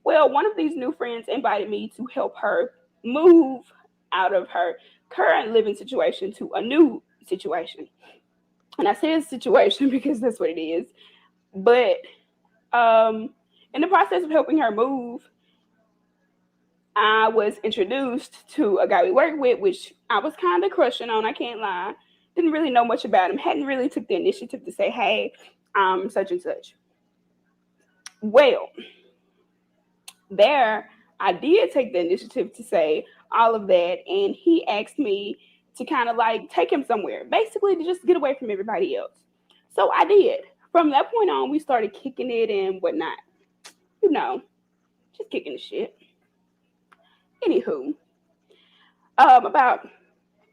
Well, one of these new friends invited me to help her move out of her current living situation to a new situation. And I say a situation because that's what it is. But in the process of helping her move, I was introduced to a guy we work with, which I was kind of crushing on. I can't lie. Didn't really know much about him. Hadn't really took the initiative to say, "Hey, I'm such and such." Well, there I did take the initiative to say all of that, and he asked me to kind of like take him somewhere, basically to just get away from everybody else. So I did. From that point on, we started kicking it and whatnot. You know, just kicking the shit. Anywho, about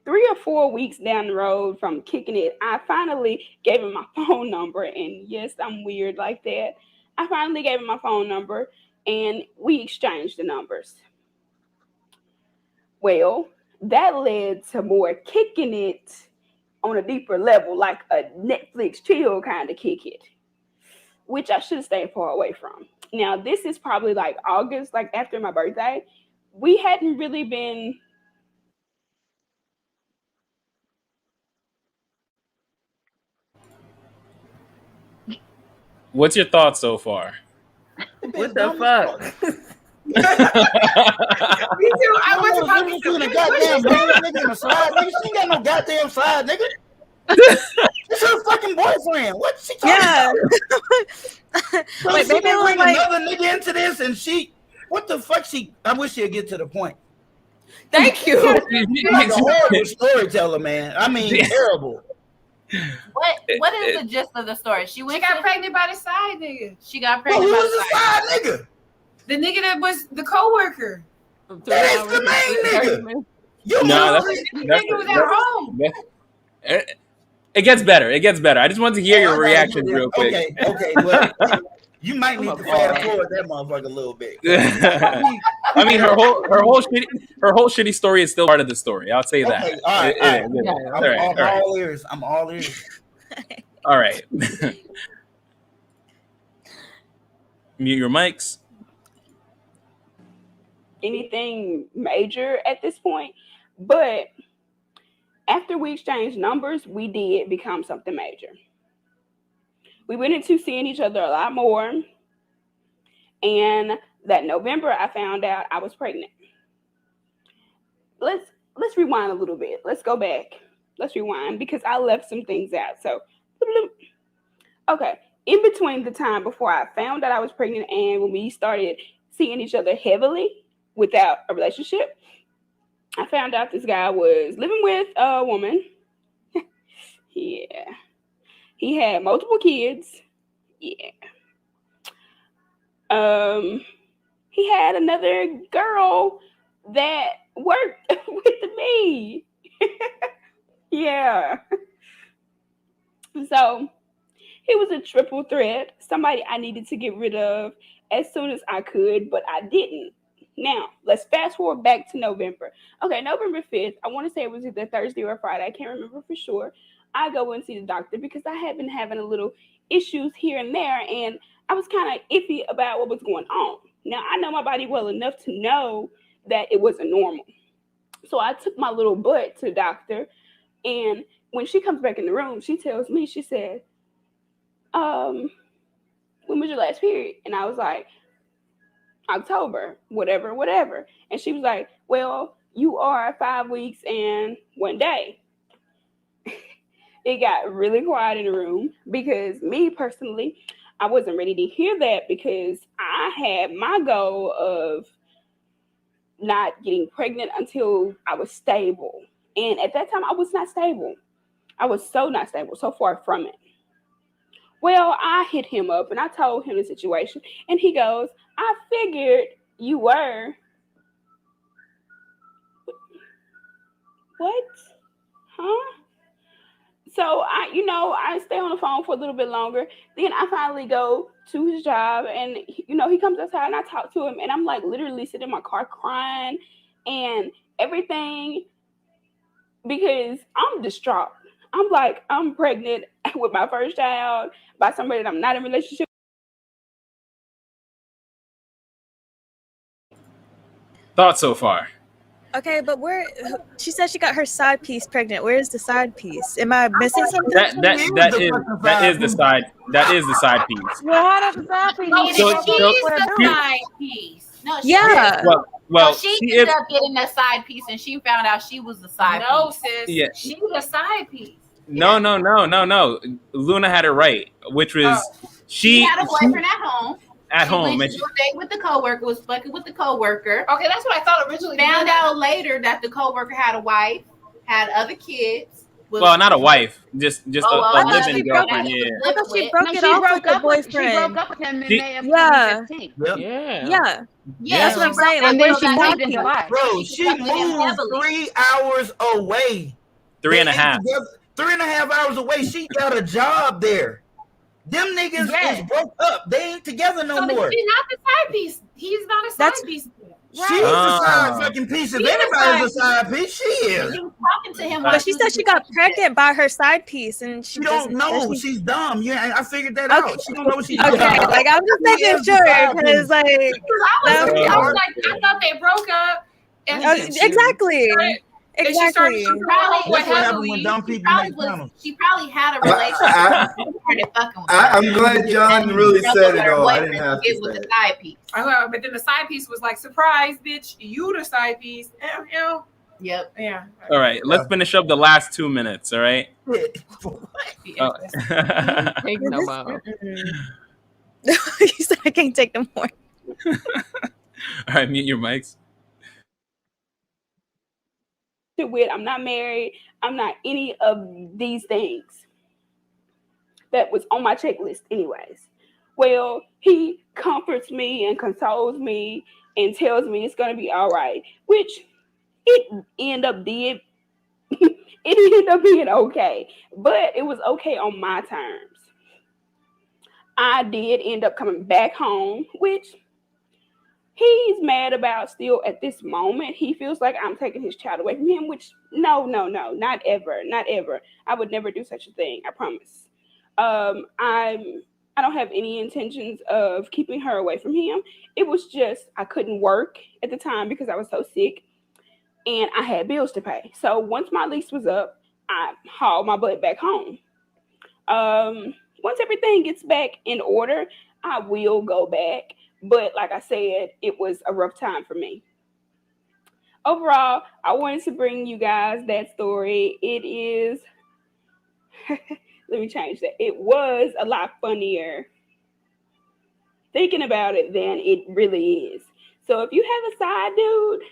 3 or 4 weeks down the road from kicking it, I finally gave him my phone number. And yes, I'm weird like that. I finally gave him my phone number and we exchanged the numbers. Well, that led to more kicking it on a deeper level, like a Netflix chill kind of kick it, which I should have stayed far away from. Now, this is probably like August, like after my birthday. We hadn't really been. What's your thoughts so far? What the fuck? Me too. I was about to Doing a say, goddamn bang nigga in a slide, nigga. She ain't got no goddamn slide, nigga. It's her fucking boyfriend. What's she talking Yeah. about? So Wait, she maybe it gonna was bring like another nigga into this, and she, what the fuck? I wish she'd get to the point. Thank you. Like a horrible storyteller, man. I mean, terrible. What is the gist of the story? She got pregnant by the side nigga. She got Well, pregnant who by was the the side. side nigga? The nigga that was the coworker. That is the main nigga. You No, know, The nigga was at home. It gets better. It gets better. I just want to hear your reaction real quick. Okay. Well, you might need to fast forward that motherfucker a little bit. I mean, her whole shitty story is still part of the story. I'll say that. Okay, all right. All right. All ears. I'm all ears. All right. Mute your mics. Anything major at this point, but after we exchanged numbers, we did become something major. We went into seeing each other a lot more, and that November I found out I was pregnant. Let's rewind a little bit. Let's go back. Let's rewind because I left some things out. So, okay, in between the time before I found out I was pregnant and when we started seeing each other heavily without a relationship, I found out this guy was living with a woman. Yeah. He had multiple kids. Yeah. He had another girl that worked with me. Yeah. So He was a triple threat, somebody I needed to get rid of as soon as I could, but I didn't. Now, let's fast forward back to November. Okay, November 5th, I want to say it was either Thursday or Friday, I can't remember for sure. I go and see the doctor because I had been having a little issues here and there, and I was kind of iffy about what was going on. Now, I know my body well enough to know that it wasn't normal. So I took my little butt to the doctor, and when she comes back in the room, she tells me, she said, when was your last period? And I was like, October, whatever, whatever. And she was like, well, you are 5 weeks and 1 day. It got really quiet in the room because me personally, I wasn't ready to hear that because I had my goal of not getting pregnant until I was stable. And at that time, I was not stable. I was so not stable, so far from it. Well, I hit him up and I told him the situation. And he goes, I figured you were. What? Huh? So I stay on the phone for a little bit longer. Then I finally go to his job, and he comes outside, and I talk to him, and I'm like literally sitting in my car crying and everything because I'm distraught. I'm like, I'm pregnant with my first child by somebody that I'm not in a relationship. Thoughts so far? Okay, but she said she got her side piece pregnant. Where is the side piece? Am I missing something? That is the side piece. Well, how does the side piece No, need to she's go with the a dude? side piece. No, Yeah. Well, she ended up getting a side piece, and she found out she was the side No, piece. sis. Yeah. She was a side piece. No. Luna had it right, which was She had a boyfriend at home. At home, went and to a date with the coworker, was fucking with the coworker. Okay, that's what I thought originally. Found out later that the coworker had a wife, had other kids. Well, not a wife, just a living girlfriend. Yeah. I thought she No, broke she it off broke with the up with boyfriend. him in She- May of Yeah. 2015. Yep. Yeah. That's what I'm she saying. broke Like, And then where's she the moved side in piece? July. Bro, she fucked him moved heavily. 3 hours away. 3.5. 3.5 hours away. She got a job there. Them niggas Yes. is broke up. They ain't together no So more. she's not the side piece. He's not a side That's- piece. She's a side Ah. fucking piece. If She's a anybody's a side side piece, she And is. you was talking to him. But she said she got pregnant by her side piece, and she She don't doesn't. know. does she- She's dumb. Yeah, I figured that Okay. out. She don't know what she's Okay, doing. like I'm just making sure because like I was no. like, I thought they broke up. And Exactly. And she started. Exactly. She Probably That's what happens heavily. when dumb people probably make channels. she probably had a relationship I- and started fucking with her. I'm glad John And really broke said up with it her all. I boyfriend didn't have to get to with say the it. side piece. I know, but then the side piece was like, surprise, bitch, you the side piece. Yep. Yeah. All right, let's finish up the last 2 minutes. All right. Oh. Take no more. He said I can't take no more. All right, mute your mics. With I'm not married. I'm not any of these things that was on my checklist, anyways. Well, he comforts me and consoles me and tells me it's gonna be all right, which it ended up did. It ended up being okay, but it was okay on my terms. I did end up coming back home, which he's mad about still at this moment. He feels like I'm taking his child away from him, which no, not ever, not ever. I would never do such a thing. I promise. I don't have any intentions of keeping her away from him. It was just I couldn't work at the time because I was so sick and I had bills to pay. So once my lease was up, I hauled my butt back home. Once everything gets back in order, I will go back. But like I said, it was a rough time for me. Overall, I wanted to bring you guys that story. It is, let me change that. It was a lot funnier thinking about it than it really is. So if you have a side dude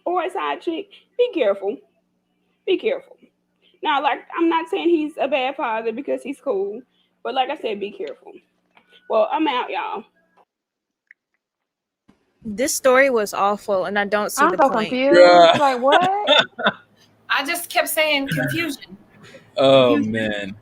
or a side chick, be careful. Be careful. Now, like, I'm not saying he's a bad father because he's cool, but like I said, be careful. Well, I'm out, y'all. This story was awful, and I don't see I'm the so point. confused. Yeah. Like what? I just kept saying confusion. Oh man.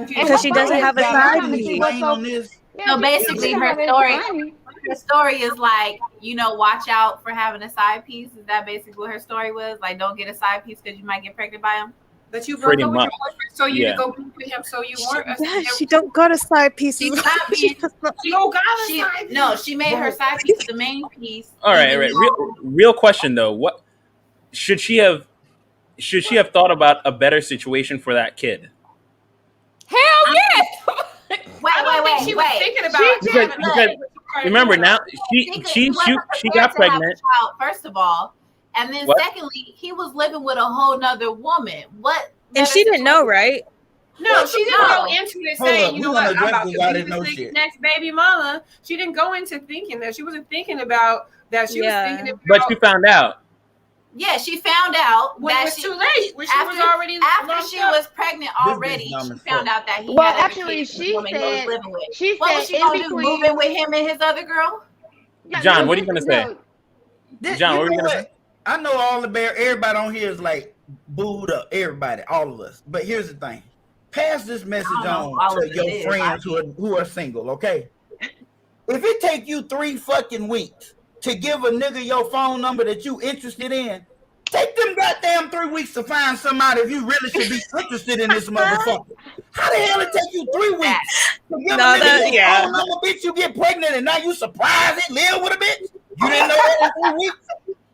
confused. Because she doesn't have a I'm side trying to see piece. what's so. on this. Yeah, So basically, some her of it's story, funny. her story is like, watch out for having a side piece. Is that basically what her story was? Like, don't get a side piece because you might get pregnant by him. That you broke Pretty up with your much. boyfriend so you Yeah. to go be with him so you weren't. Yeah, she don't got a side piece. She's not being. She don't got a She, side no, piece. she made her side piece the main piece. All right, even all right. though- Real question though. What should she have thought about a better situation for that kid? Hell yes. I don't think she was wait. thinking about Because remember now she got pregnant. Child, first of all, and then What? secondly, he was living with a whole nother woman. What? And she didn't know, right? No, she didn't No. go into it Hold saying, up, you we know gonna what, I'm address about this to out be of no this shit. next baby mama. She didn't go into thinking that. She wasn't thinking about that. She was thinking about. But she found out. Yeah, she found out when that it was she, too late. When she was already after she up. was pregnant already. This bitch dumb She as found fuck. out that he Well, had actually, other kids with she the woman he was said- living with. she What said was she in gonna do? between- Move in with him and his other girl? Yeah, John, no, what are you this gonna is- say? no, John, what were you gonna what? say? I know all the bear. Everybody on here is like booed up. Everybody, all of us. But here's the thing: pass this message I don't know on all to of your it is. friends who are single. Okay, if it take you 3 fucking weeks to give a nigga your phone number that you interested in, take them goddamn 3 weeks to find somebody if you really should be interested in this motherfucker. How the hell it take you 3 weeks to give a nigga your phone number, bitch? You get pregnant and now you surprised it live with a bitch. You didn't know that in 3 weeks.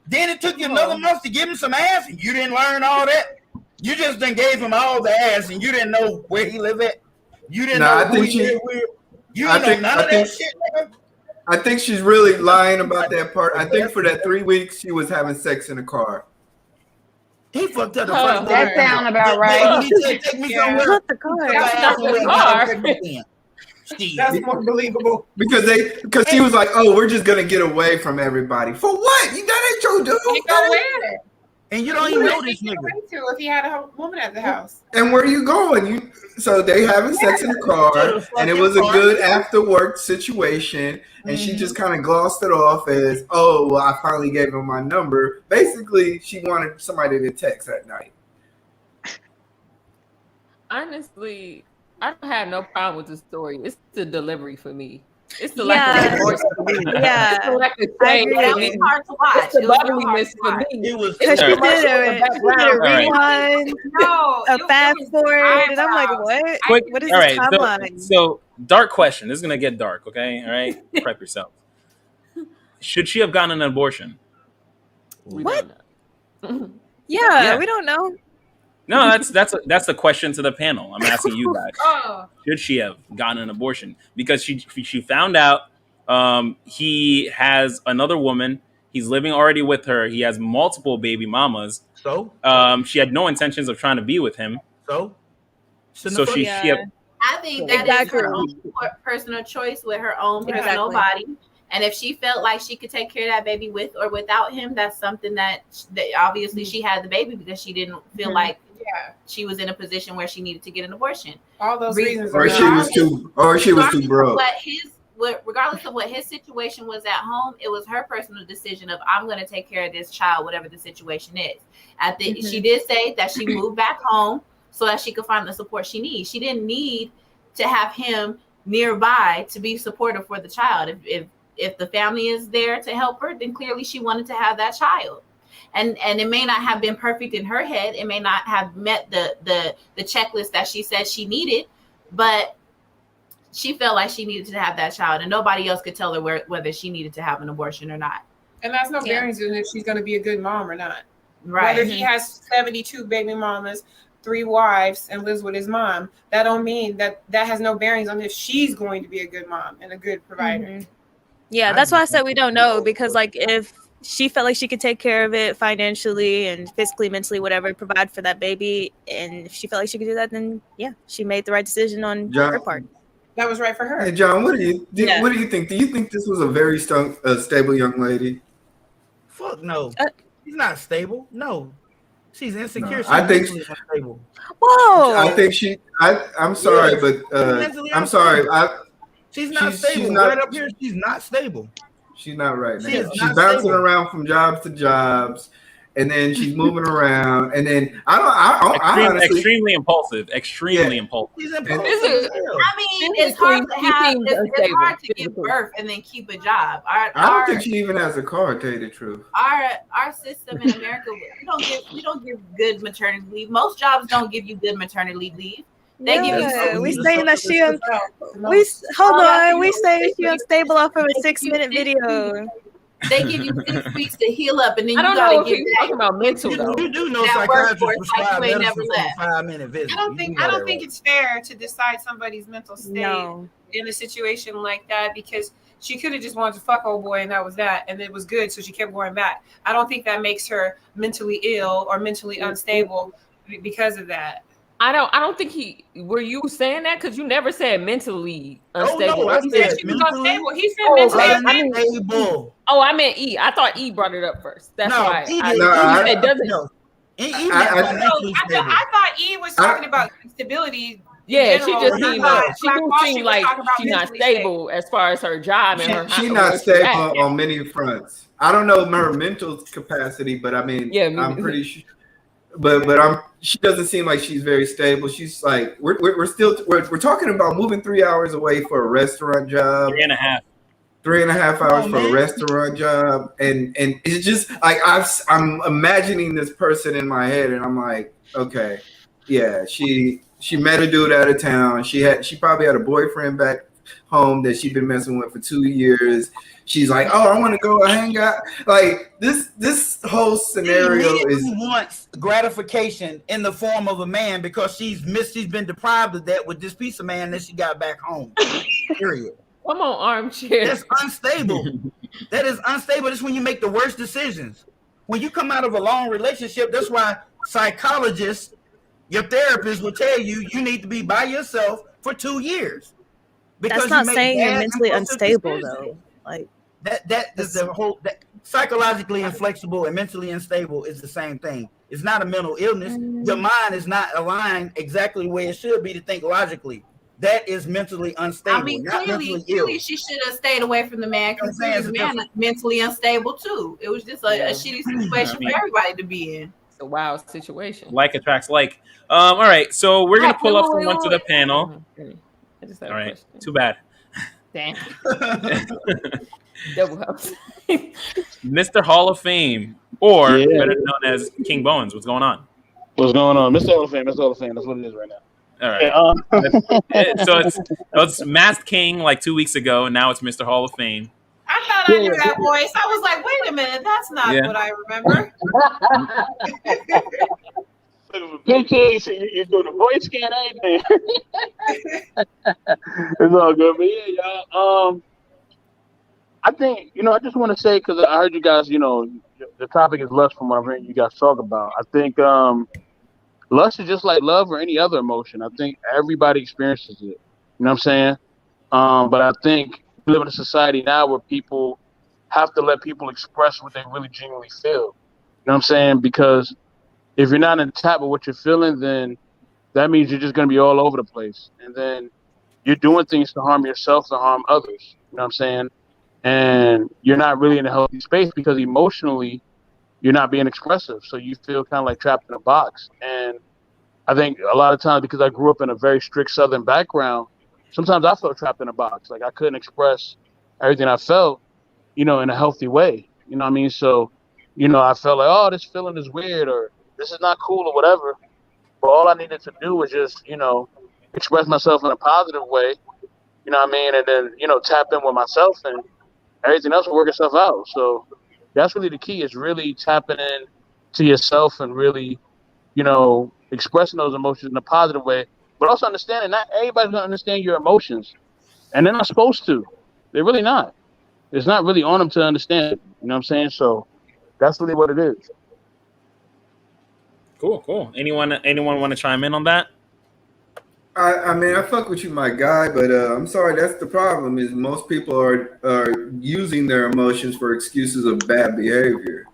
Then it took you another month to give him some ass, and you didn't learn all that. You just then gave him all the ass, and you didn't know where he lived at. You didn't know who he lived with. You didn't know none of that shit, nigga. I think she's really lying about that part. I think for that 3 weeks she was having sex in the car. He fucked up the first That sound about right. He said, "Take me somewhere." Not the car. Not the car. That's more believable. Because she was like, "Oh, we're just gonna get away from everybody." For what? You got ain't your dude. You go where? And you don't even know this nigga. If he had a woman at the house. And where are you going? So they having sex in the car, and it was a good after work situation. And she just kind of glossed it off as, "Oh, well, I finally gave him my number." Basically, she wanted somebody to text at night. Honestly, I don't have no problem with the story. It's the delivery for me. It's the Yeah. lack of remorse for me. Yeah. It's the lack of I shame agree. for It me. was hard to watch. It's the It was real hard bubbliness to for watch. me. It was Because she Alright. did a Alright. rerun, No. a fast forward, and I'm like, what? Quick, What is all this right. timeline? So dark question. This is gonna get dark. Okay. All right. Prep yourself. Should she have gotten an abortion? We What? don't know. Yeah, we don't know. No, that's the question to the panel. I'm asking you guys. Oh. Should she have gotten an abortion? Because she found out he has another woman. He's living already with her. He has multiple baby mamas. So She had no intentions of trying to be with him. so So she have, I think that is her own personal choice with her own personal body. And if she felt like she could take care of that baby with or without him, that's something that obviously she had the baby because she didn't feel like she was in a position where she needed to get an abortion. All those reasons. Or she was too broke. Regardless of what his situation was at home, it was her personal decision of I'm going to take care of this child, whatever the situation is. She did say that she moved back home so that she could find the support she needs. She didn't need to have him nearby to be supportive for the child. If the family is there to help her, then clearly she wanted to have that child. And it may not have been perfect in her head. It may not have met the checklist that she said she needed, but she felt like she needed to have that child, and nobody else could tell her whether she needed to have an abortion or not. And that's no bearings in if she's going to be a good mom or not. Right. Whether he has 72 baby mamas, 3 wives, and lives with his mom, that don't mean that has no bearings on if she's going to be a good mom and a good provider. Yeah, that's why I said we don't know, because like if she felt like she could take care of it financially and physically, mentally, whatever, provide for that baby, and if she felt like she could do that, then yeah, she made the right decision on her part. That was right for her. Hey, John, what do you think? Do you think this was a very stable young lady? Fuck no. She's not stable. No. She's insecure. No, I think she's unstable. Whoa. I think I'm sorry, but I'm sorry. She's not stable. She's not, right up here, she's not stable. She's not right now. She's She's bouncing around from jobs to jobs. and then she's moving around, and then I honestly, extremely impulsive. Extremely impulsive. She's I mean, it's hard to have. It's hard to give birth and then keep a job. I don't think she even has a car. To tell you the truth, our system in America, we don't give good maternity leave. Most jobs don't give you good maternity leave. They give you. We saying that she we say she unstable off of a 6-minute video. They give you 6 weeks to heal up, and then I don't you gotta know if give you're that. talking about mental though. You do know That psychiatrists workforce like prescribe you ain't medicine never for a 5-minute visit. I don't think it's fair to decide somebody's mental state in a situation like that, because she could have just wanted to fuck old boy and that was that, and it was good, so she kept going back. I don't think that makes her mentally ill or mentally unstable because of that. I don't think were you saying that? Because you never said mentally unstable. I He said she was unstable. He said mentally unstable. I meant E. I thought E brought it up first. That's why it doesn't. I thought E was talking about stability. Yeah, she just seemed like she's not stable as far as her job and her. She's not stable on many fronts. I don't know her mental capacity, but I mean, I'm pretty sure. But she doesn't seem like she's very stable. She's like we're talking about moving 3 hours away for a restaurant job. 3.5 hours for a restaurant job, and it's just like I'm imagining this person in my head, and I'm like, okay, yeah, she met a dude out of town. She probably had a boyfriend back home that she'd been messing with for 2 years. She's like, oh, I want to go hang out. Like this whole scenario wants gratification in the form of a man because she's been deprived of that with this piece of man that she got back home. Period. Come on, armchair. That's unstable. That is unstable. That's when you make the worst decisions. When you come out of a long relationship, that's why psychologists, your therapist will tell you need to be by yourself for 2 years. Because that's not saying you're mentally unstable though. Like that is the whole psychologically inflexible and mentally unstable is the same thing. It's not a mental illness. Your mind is not aligned exactly where it should be to think logically. That is mentally unstable. I mean, clearly she should have stayed away from the man because the man is mentally unstable too. It was just a shitty situation for everybody to be in. It's a wild situation. Like attracts like. All right, so we're gonna pull up someone to the panel. All right, too bad. Damn. Double helps. Mr. Hall of Fame, or better known as King Bones. What's going on? What's going on? Mr. Hall of Fame. That's what it is right now. All right. So it's Masked King like 2 weeks ago, and now it's Mr. Hall of Fame. I thought I knew that voice. I was like, wait a minute, that's not what I remember. PK, you're doing a voice scan, anything. It's all good. But yeah, y'all. I think, I just want to say, because I heard you guys, the topic is lust from what I'm hearing you guys talk about. I think lust is just like love or any other emotion. I think everybody experiences it. You know what I'm saying? But I think we live in a society now where people have to let people express what they really genuinely feel. You know what I'm saying? Because if you're not in tap with what you're feeling, then that means you're just going to be all over the place. And then you're doing things to harm yourself, to harm others. You know what I'm saying? And you're not really in a healthy space because emotionally you're not being expressive. So you feel kind of like trapped in a box. And I think a lot of times, because I grew up in a very strict Southern background, sometimes I felt trapped in a box. Like I couldn't express everything I felt, in a healthy way. You know what I mean? So, I felt like, oh, this feeling is weird or this is not cool or whatever. But all I needed to do was just, express myself in a positive way. You know what I mean? And then, tap in with myself and everything else will work itself out. So that's really the key, is really tapping in to yourself and really, expressing those emotions in a positive way, but also understanding not everybody's going to understand your emotions. And they're not supposed to. They're really not. It's not really on them to understand it. You know what I'm saying? So that's really what it is. Cool. Anyone want to chime in on that? I mean, I fuck with you, my guy, but I'm sorry. That's the problem. Is most people are using their emotions for excuses of bad behavior.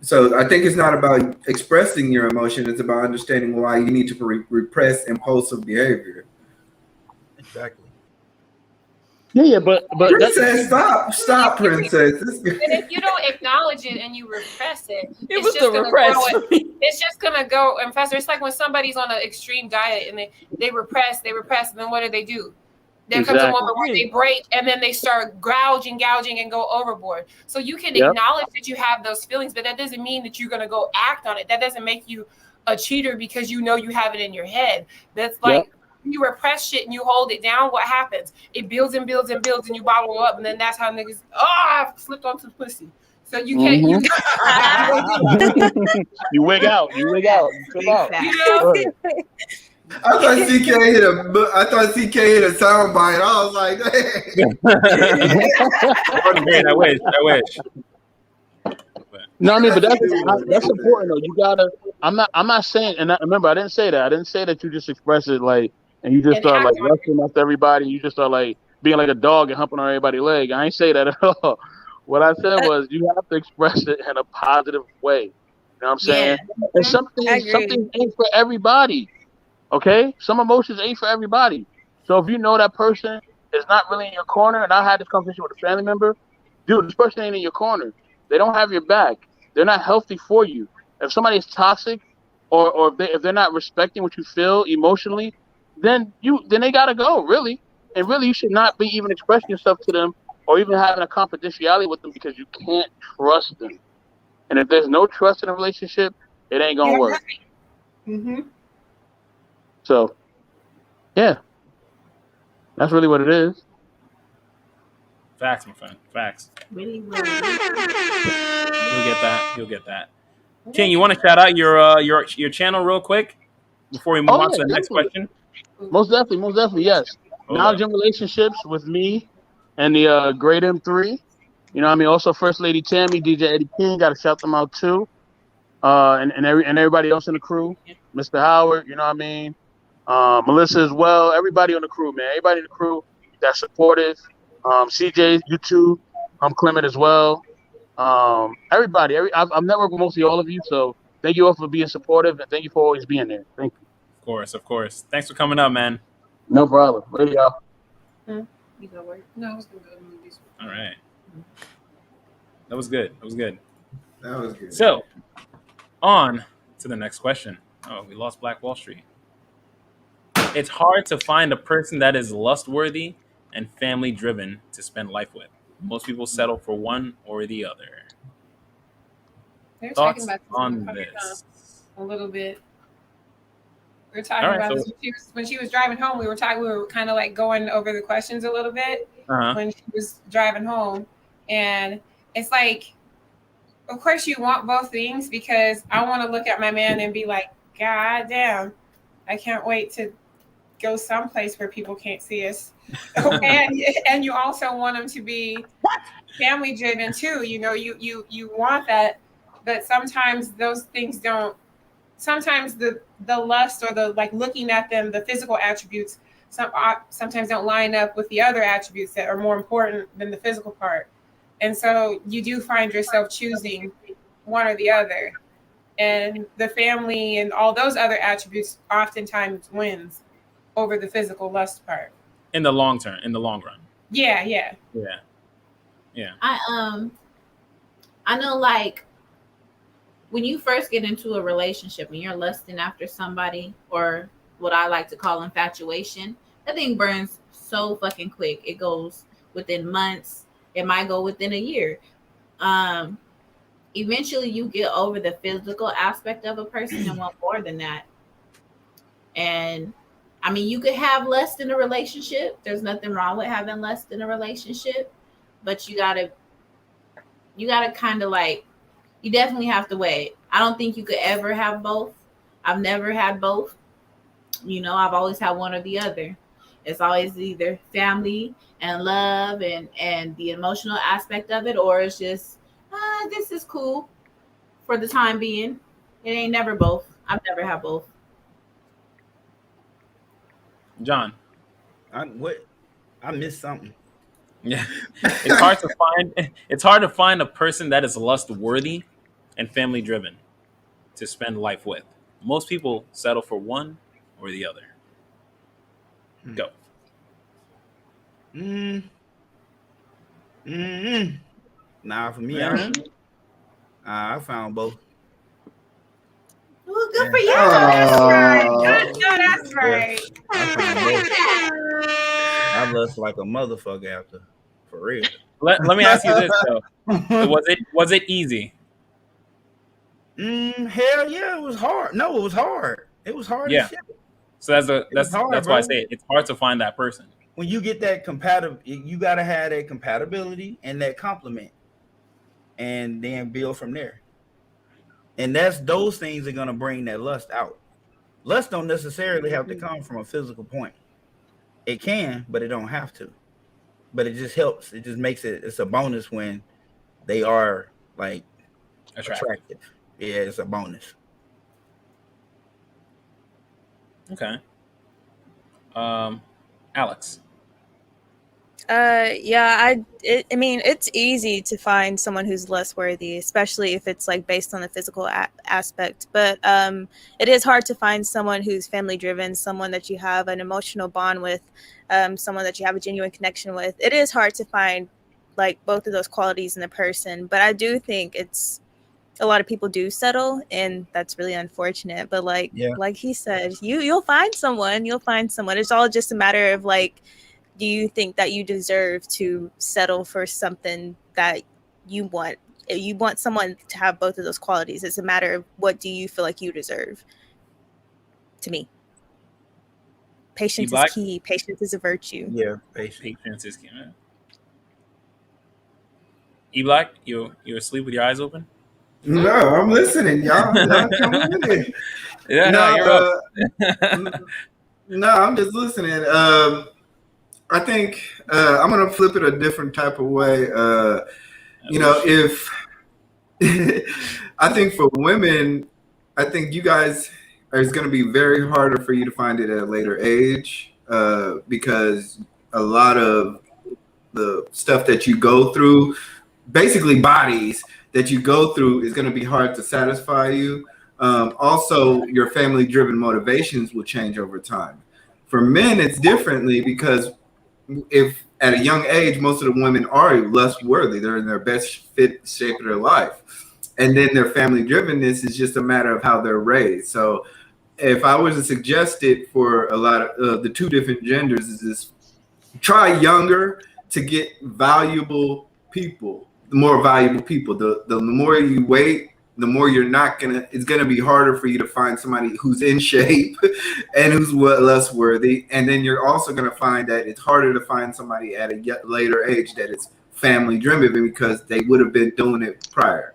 So I think it's not about expressing your emotion. It's about understanding why you need to repress impulsive behavior. Exactly. Yeah, but Princess, stop, princess. And if you don't acknowledge it and you repress it, It it's was just the gonna repress grow. for me. It's just gonna go and faster. It's like when somebody's on an extreme diet and they repress, and then what do? There comes a exactly. moment where they break and then they start gouging, and go overboard. So you can Yep. acknowledge that you have those feelings, but that doesn't mean that you're gonna go act on it. That doesn't make you a cheater because you know you have it in your head. That's like you repress shit and you hold it down. What happens? It builds and builds and builds, and you bottle it up, and then that's how niggas. I slipped onto the pussy. So you can't. You You wig out. You chill out. you know. Right. I thought CK hit a sound bite. I was like, hey. I wish. No, I mean, but that's important though. You gotta. I'm not saying, and remember, I didn't say that. I didn't say that you just express it like, and you just And start act like on it. rushing after everybody. And you just start like being like a dog and humping on everybody's leg. I ain't say that at all. What I said was you have to express it in a positive way. You know what I'm saying? And I agree. something ain't for everybody. Okay, some emotions ain't for everybody. So if you know that person is not really in your corner, and I had this conversation with a family member, dude, this person ain't in your corner. They don't have your back. They're not healthy for you. If somebody's toxic, or if they're not respecting what you feel emotionally, then they gotta go, really. And really, you should not be even expressing yourself to them or even having a confidentiality with them because you can't trust them. And if there's no trust in a relationship, it ain't gonna work. Mm-hmm. So, yeah, that's really what it is. Facts, my friend. Facts. Really well. He'll get that. King, you want to shout out your channel real quick before we move Oh on yeah, to the next definitely. question? Most definitely, yes. Hold Knowledge up. and relationships with me and the Great M3. You know what I mean? Also, First Lady Tammy, DJ Eddie King, got to shout them out too. And everybody else in the crew, Mr. Howard, you know what I mean? Melissa as well. Everybody on the crew, man. Everybody in the crew that's supportive. CJ, you too. I'm Clement as well. Everybody, I've networked with mostly all of you, so thank you all for being supportive and thank you for always being there. Thank you. Of course. Thanks for coming up, man. No problem. Later, y'all. You go work? No, I was gonna go to the movies. All right. That was good. That was good. So, on to the next question. Oh, we lost Black Wall Street. It's hard to find a person that is lust-worthy and family-driven to spend life with. Most people settle for one or the other. They're Thoughts talking about this on this? a little bit. We were talking All right, about so- this when she was driving home. We were kind of like going over the questions a little bit Uh-huh. when she was driving home, and it's like, of course, you want both things because I want to look at my man and be like, God damn, I can't wait to go someplace where people can't see us, and you also want them to be family driven too. You know, you want that, but sometimes those things don't. Sometimes the lust or the like looking at them, the physical attributes, sometimes don't line up with the other attributes that are more important than the physical part, and so you do find yourself choosing one or the other, and the family and all those other attributes oftentimes wins over the physical lust part. In the long run. Yeah. Yeah. I know, like, when you first get into a relationship and you're lusting after somebody, or what I like to call infatuation, that thing burns so fucking quick. It goes within months. It might go within a year. Eventually you get over the physical aspect of a person and want more than that. And I mean, you could have lust in a relationship. There's nothing wrong with having lust in a relationship, but you gotta kind of like, you definitely have to weigh it. I don't think you could ever have both. I've never had both. You know, I've always had one or the other. It's always either family and love and the emotional aspect of it, or it's just, this is cool for the time being. It ain't never both. I've never had both. John. I missed something. Yeah. It's hard to find a person that is lust worthy and family driven to spend life with. Most people settle for one or the other. Go. Mm-hmm. Nah, for me, Yeah. I found both. Well, good Yeah, for Oh, y'all. I know that's yeah, right. I found both. I lust like a motherfucker after, for real. Let me ask you this though: was it easy? Hell yeah, it was hard. No, it was hard. It was hard as Yeah. shit. So that's a It was hard, that's why I bro. say it's hard to find that person. When you get that compatible, you gotta have that compatibility and that compliment, and then build from there. And that's those things are gonna bring that lust out. Lust don't necessarily have to come from a physical point. It can, but it don't have to. But it just helps. It just makes it. It's a bonus when they are like Attractive. attractive. Yeah, it's a bonus. Okay. Um, Alex. Yeah, I mean, it's easy to find someone who's less worthy, especially if it's like based on the physical aspect. But it is hard to find someone who's family driven, someone that you have an emotional bond with, someone that you have a genuine connection with. It is hard to find like both of those qualities in a person. But I do think it's a lot of people do settle, and that's really unfortunate. But Yeah. like he said, you'll find someone. You'll find someone. It's all just a matter of like, do you think that you deserve to settle for something that you want? You want someone to have both of those qualities. It's a matter of what do you feel like you deserve. To me, E patience is Black. key. Patience is a virtue. Yeah, patient. Patience is key. Man. E Black, you asleep with your eyes open? No, I'm listening, y'all. Y'all come with it. Yeah, no, No, you're up. no, I'm just listening. I think I'm gonna flip it a different type of way. You know, if I think for women, I think you guys it's going to be very harder for you to find it at a later age because a lot of the stuff that you go through, basically bodies that you go through, is going to be hard to satisfy you. Also, your family-driven motivations will change over time. For men, it's differently because if at a young age, most of the women are less worthy. They're in their best fit shape of their life. And then their family drivenness is just a matter of how they're raised. So if I was to suggest it for a lot of the two different genders is this: try younger to get valuable people, the more valuable people. The more you wait, the more you're not gonna. It's gonna be harder for you to find somebody who's in shape and who's less worthy. And then you're also gonna find that it's harder to find somebody at a yet later age that is family driven because they would have been doing it prior.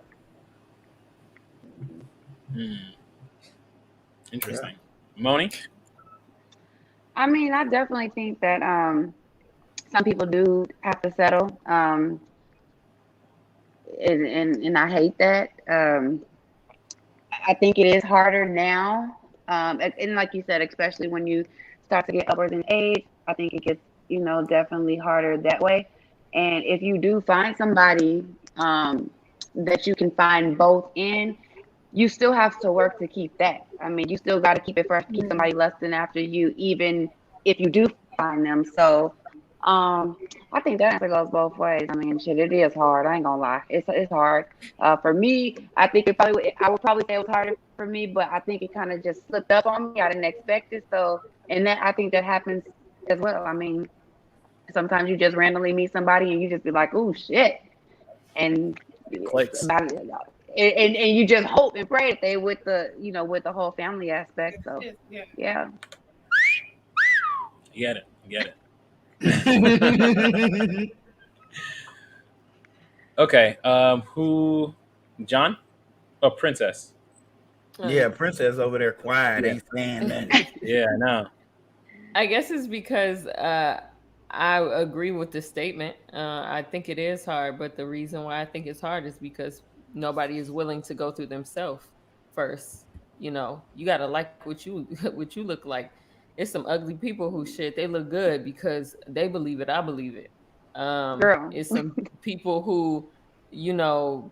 Interesting. Moni? I mean, I definitely think that some people do have to settle, and I hate that. I think it is harder now, and like you said, especially when you start to get upwards in age, I think it gets definitely harder that way. And if you do find somebody that you can find both in, you still have to work to keep that. I mean, you still got to keep it fresh, keep somebody lusting after you, even if you do find them. So, I think that answer goes both ways. I mean, shit, it is hard. I ain't gonna lie, it's hard. For me, I think I would probably say it was harder for me, but I think it kind of just slipped up on me. I didn't expect it, so and that I think that happens as well. I mean, sometimes you just randomly meet somebody and you just be like, "Oh shit," and Clicks. about it, and you just hope and pray that they with the whole family aspect. So yeah. You get it. You get it. Okay. Who? John? Oh, Princess. Yeah, Princess over there quiet, Yeah. ain't saying nothing. Yeah, I know. I guess it's because I agree with the statement. I think it is hard, but the reason why I think it's hard is because nobody is willing to go through themselves first. You gotta like what you what you look like. It's some ugly people who shit. They look good because they believe it. I believe it. Girl. It's some people who, you know,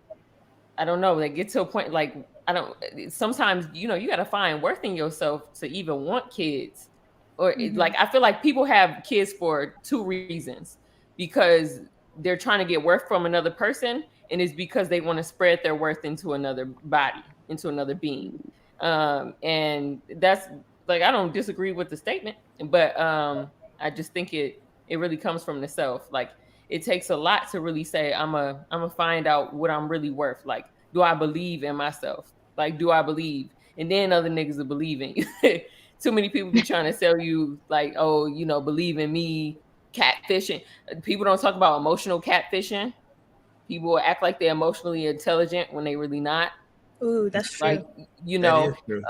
I don't know. They get to a point like I don't. Sometimes you got to find worth in yourself to even want kids, or like I feel like people have kids for two reasons, because they're trying to get worth from another person, and it's because they want to spread their worth into another body, into another being. And that's like, I don't disagree with the statement, but I just think it really comes from the self. Like, it takes a lot to really say, I'm a find out what I'm really worth. Like, do I believe in myself? Like, do I believe? And then other niggas will believe in you. Too many people be trying to sell you like, oh, believe in me. Catfishing. People don't talk about emotional catfishing. People act like they're emotionally intelligent when they really not. Ooh, that's true. Like, That is true.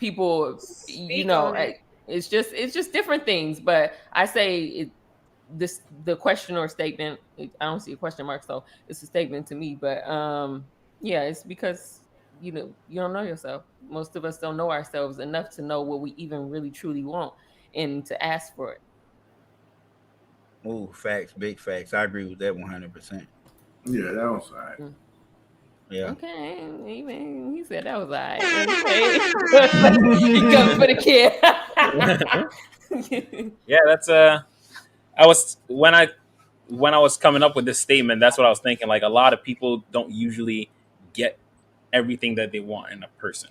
people, Speak on it. it's just different things. But I say the question or statement, I don't see a question mark, so it's a statement to me. But yeah, it's because you don't know yourself. Most of us don't know ourselves enough to know what we even really truly want and to ask for it. Oh, facts, big facts. I agree with that 100%. Yeah, that was all right. Yeah. Okay, he said that was all right. Okay. He comes for the kid. Yeah, that's I was when I was coming up with this statement, that's what I was thinking. Like, a lot of people don't usually get everything that they want in a person.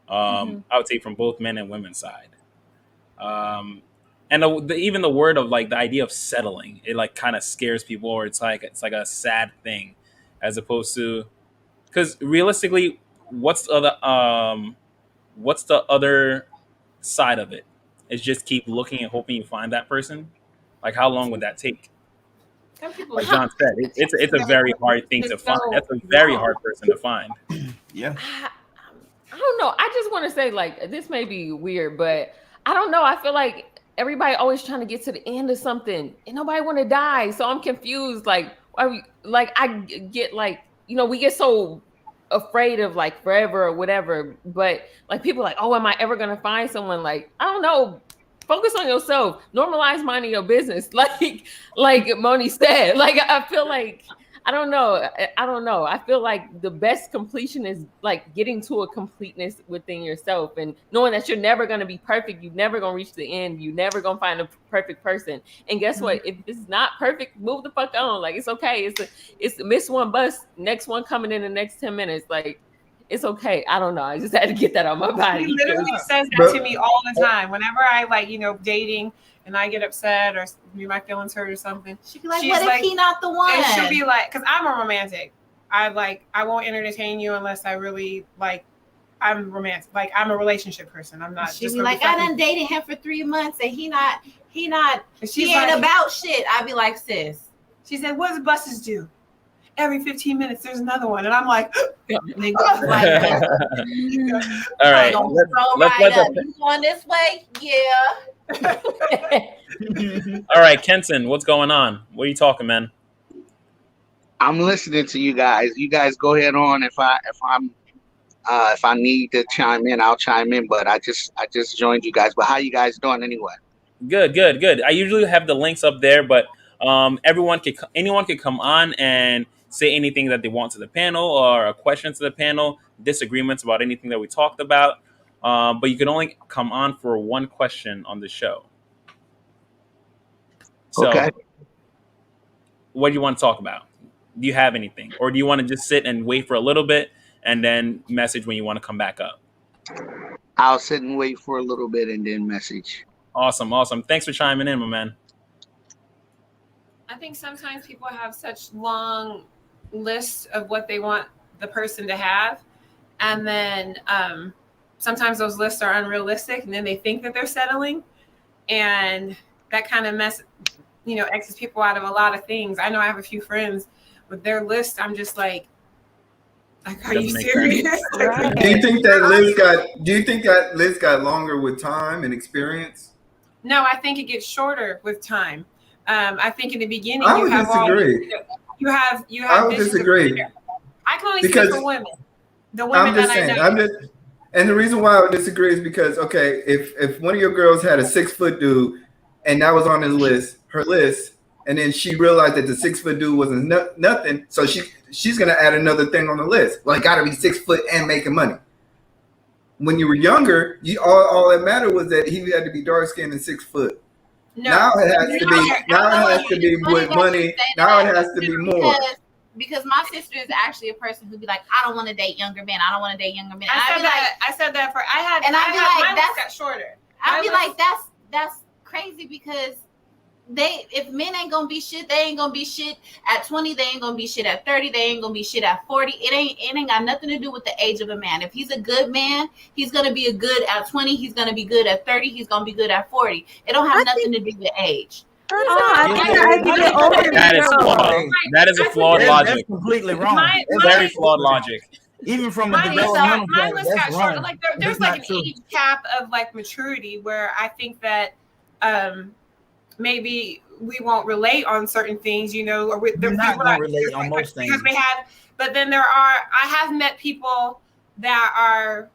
I would say from both men and women's side. And even the word of like the idea of settling, it like kind of scares people, or it's like a sad thing, as opposed to, because realistically, what's the other side of it? Is just keep looking and hoping you find that person. Like, how long would that take? Some people Like John said, it's a very hard thing to find. That's a very hard person to find. Yeah. I don't know. I just want to say, like, this may be weird, but I don't know. I feel like everybody always trying to get to the end of something, and nobody want to die. So I'm confused. Like, I get like, we get so afraid of like forever or whatever, but like people are like, oh, am I ever gonna find someone? Like, I don't know. Focus on yourself. Normalize minding your business. Like Moni said. Like, I feel like, I don't know. I feel like the best completion is like getting to a completeness within yourself and knowing that you're never going to be perfect. You're never going to reach the end. You're never going to find a perfect person. And guess what? If it's not perfect, move the fuck on. Like, it's okay. It's miss one bus, next one coming in the next 10 minutes. Like, it's okay. I don't know. I just had to get that on my body. He literally says that to me all the time. Whenever I dating and I get upset or my feelings hurt or something, she's like, what if he not the one? And she'll be like, because I'm a romantic. I won't entertain you unless I really I'm romantic. Like, I'm a relationship person. I'm not. She'd be like, I done dated him for 3 months and he ain't like, about shit. I'd be like, sis. She said, what does buses do? Every 15 minutes, there's another one. And I'm like, all right. You going this way? Yeah. All right, Kenton, what's going on? What are you talking, man? I'm listening to you guys. You guys go ahead on. If I need to chime in, I'll chime in. But I just joined you guys. But how you guys doing anyway? Good. I usually have the links up there, but anyone could come on and say anything that they want to the panel, or a question to the panel, disagreements about anything that we talked about. But you can only come on for one question on the show. So, okay. What do you want to talk about? Do you have anything? Or do you want to just sit and wait for a little bit and then message when you want to come back up? I'll sit and wait for a little bit and then message. Awesome. Thanks for chiming in, my man. I think sometimes people have such long lists of what they want the person to have. And then sometimes those lists are unrealistic, and then they think that they're settling. And that kind of exits people out of a lot of things. I know I have a few friends with their list. I'm just like, are you serious? Right. Do you think that list got longer with time and experience? No, I think it gets shorter with time. I think in the beginning I would disagree. I would disagree. I can only speak for women. The women I'm just that saying. I know. And the reason why I would disagree is because, okay, if one of your girls had a 6-foot dude and that was on her list, and then she realized that the 6-foot dude wasn't nothing, so she's gonna add another thing on the list. Well, I gotta be 6 foot and making money. When you were younger, all that mattered was that he had to be dark skinned and 6 foot. No. Now it has to be. Now it has to be It's funny with that money. you say Now it that has to be more. because my sister is actually a person who'd be like, I don't want to date younger men. I don't want to date younger men. And I said that for I'd be like, that's got shorter. I'd be like, that's crazy because if men ain't gonna be shit, they ain't gonna be shit at 20, they ain't gonna be shit at 30, they ain't gonna be shit at 40. It ain't got nothing to do with the age of a man. If he's a good man, he's gonna be a good at 20, he's gonna be good at 30, he's gonna be good at 40. It don't have nothing to do with age. That is flawed. That is a flawed logic. That's completely wrong. Very flawed logic. Even from a mine developmental was point, that's got shorter. wrong. Like there's like an age cap of like maturity where I think that maybe we won't relate on certain things, you know, or We're not gonna relate on most things because we have. But then I have met people that are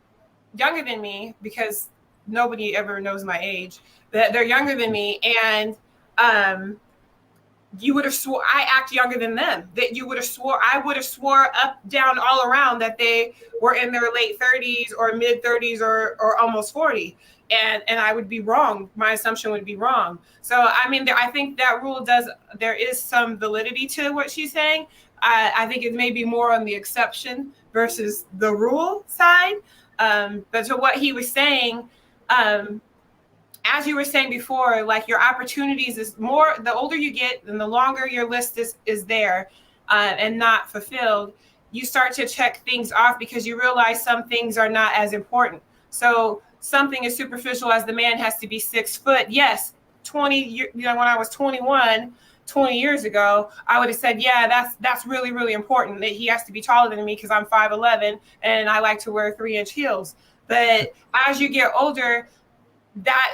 younger than me because nobody ever knows my age. That they're younger than me, and you would have swore I act younger than them. That you would have swore I would have swore up, down, all around that they were in their late 30s or mid 30s or almost 40. And I would be wrong. My assumption would be wrong. So I mean, I think that rule there is some validity to what she's saying. I think it may be more on the exception versus the rule side. But to what he was saying, as you were saying before, like your opportunities is more, the older you get and the longer your list is there and not fulfilled, you start to check things off because you realize some things are not as important. So something as superficial as the man has to be 6 foot. Yes, 20, when I was 21, 20 years ago, I would have said, yeah, that's really, really important that he has to be taller than me because I'm 5'11" and I like to wear 3-inch heels. But as you get older,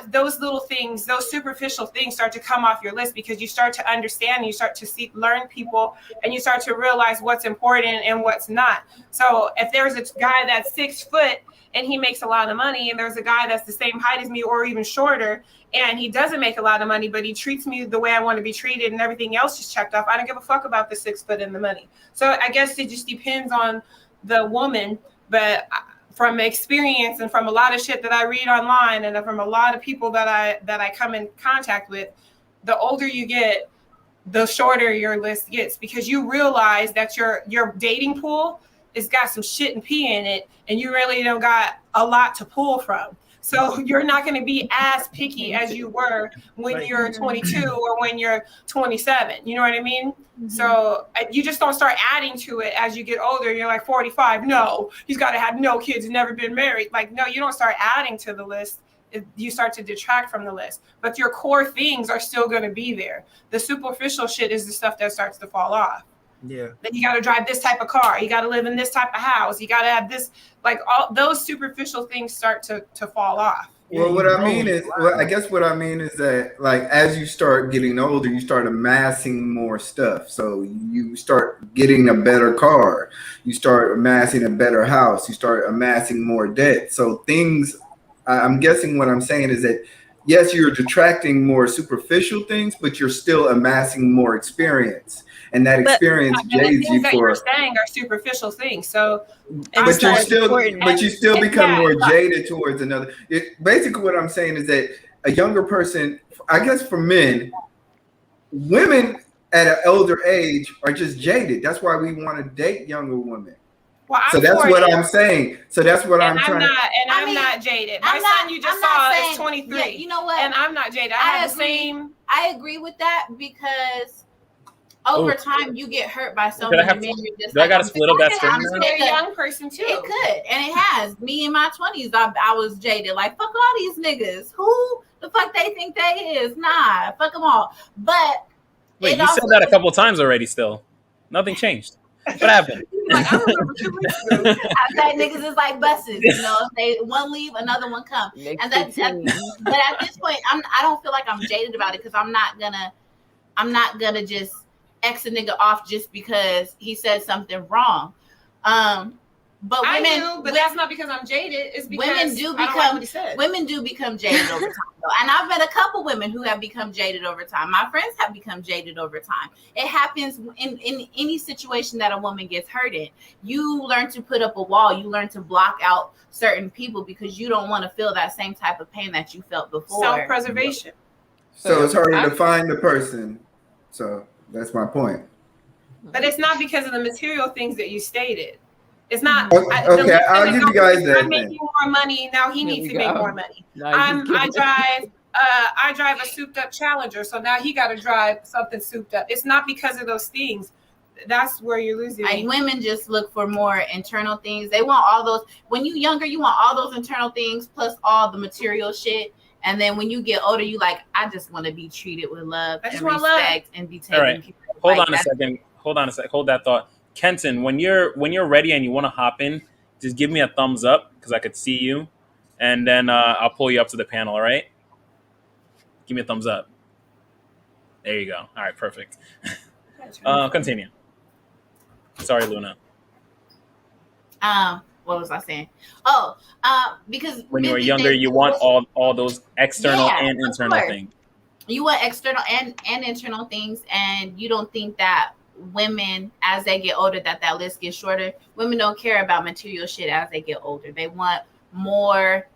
those little things, those superficial things start to come off your list because you start to understand and you start to learn people and you start to realize what's important and what's not. So if there's a guy that's 6 foot and he makes a lot of money, and there's a guy that's the same height as me or even shorter and he doesn't make a lot of money, but he treats me the way I want to be treated and everything else is checked off, I don't give a fuck about the 6 foot and the money. So I guess it just depends on the woman, but from experience and from a lot of shit that I read online and from a lot of people that I come in contact with, the older you get, the shorter your list gets because you realize that your dating pool has got some shit and pee in it and you really don't got a lot to pull from. So you're not going to be as picky as you were when you're 22 or when you're 27. You know what I mean? Mm-hmm. So you just don't start adding to it as you get older. You're like 45. No, he's got to have no kids, never been married. Like, no, you don't start adding to the list. You start to detract from the list. But your core things are still going to be there. The superficial shit is the stuff that starts to fall off. Yeah. Then you got to drive this type of car. You got to live in this type of house. You got to have this, like all those superficial things start to fall off. Well, I guess what I mean is that, like, as you start getting older, you start amassing more stuff. So you start getting a better car. You start amassing a better house. You start amassing more debt. So things, I'm guessing what I'm saying is that, yes, you're detracting more superficial things, but you're still amassing more experience. And that experience jades you that for. You're saying are superficial things. So, but you still become more jaded towards another. Basically, what I'm saying is that a younger person, I guess for men, women at an older age are just jaded. That's why we want to date younger women. Well, so that's what I'm saying. So that's what I'm trying. I'm not jaded. My son you just saw is 23. Yeah, you know what? And I'm not jaded. I agree with that because over time you get hurt by so many men. Do I got to split up that string? I'm a young person too. It could, and it has. Me in my 20s, I was jaded. Like, fuck all these niggas. Who the fuck they think they is? Nah, fuck them all. But wait, you said that a couple of times already. Still, nothing changed. What happened? Like, I remember 2 weeks ago. I said niggas is like buses, you know. If they one leave, another one come. And but at this point, I don't feel like I'm jaded about it because I'm not gonna just X a nigga off just because he said something wrong. But that's not because I'm jaded. It's because women do become jaded over time. Though. And I've met a couple women who have become jaded over time. My friends have become jaded over time. It happens in any situation that a woman gets hurt in. You learn to put up a wall. You learn to block out certain people because you don't want to feel that same type of pain that you felt before. Self-preservation. So it's harder to find the person. So that's my point. But it's not because of the material things that you stated. It's not. Okay, I'll give you guys that. I'm making more money now. He needs to make more money. I drive a souped up Challenger, so now he got to drive something souped up. It's not because of those things. That's where you're losing. Like women just look for more internal things. They want all those. When you younger, you want all those internal things plus all the material shit. And then when you get older, you like, I just want to be treated with love and respect and be taken. All right, hold on a second. Hold that thought, Kenton. When you're ready and you want to hop in, just give me a thumbs up because I could see you, and then I'll pull you up to the panel. All right. Give me a thumbs up. There you go. All right, perfect. Continue. Sorry, Luna. What was I saying? Because when you were younger, you want all those external and internal things. You want external and internal things, and you don't think that women, as they get older, that list gets shorter. Women don't care about material shit as they get older. They want more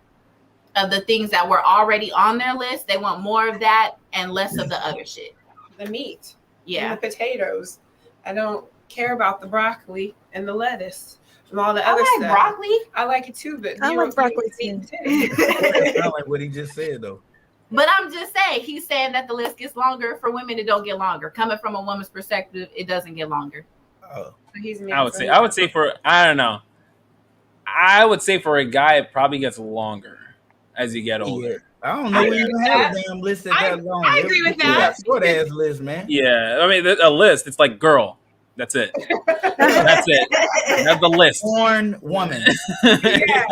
of the things that were already on their list. They want more of that and less of the other shit. The meat, yeah, and the potatoes. I don't care about the broccoli and the lettuce and all the other stuff. Broccoli. I like it too, but I like broccoli too. I like what he just said though. But I'm just saying, he's saying that the list gets longer. For women, it don't get longer. Coming from a woman's perspective, it doesn't get longer. Oh. I would say for, I don't know. I would say for a guy, it probably gets longer as you get older. Yeah. I don't know. We even have a damn list that long. I agree with that. Short ass list, man. Yeah, I mean a list. It's like girl. That's it. That's it. That's the list. Born woman. Yeah.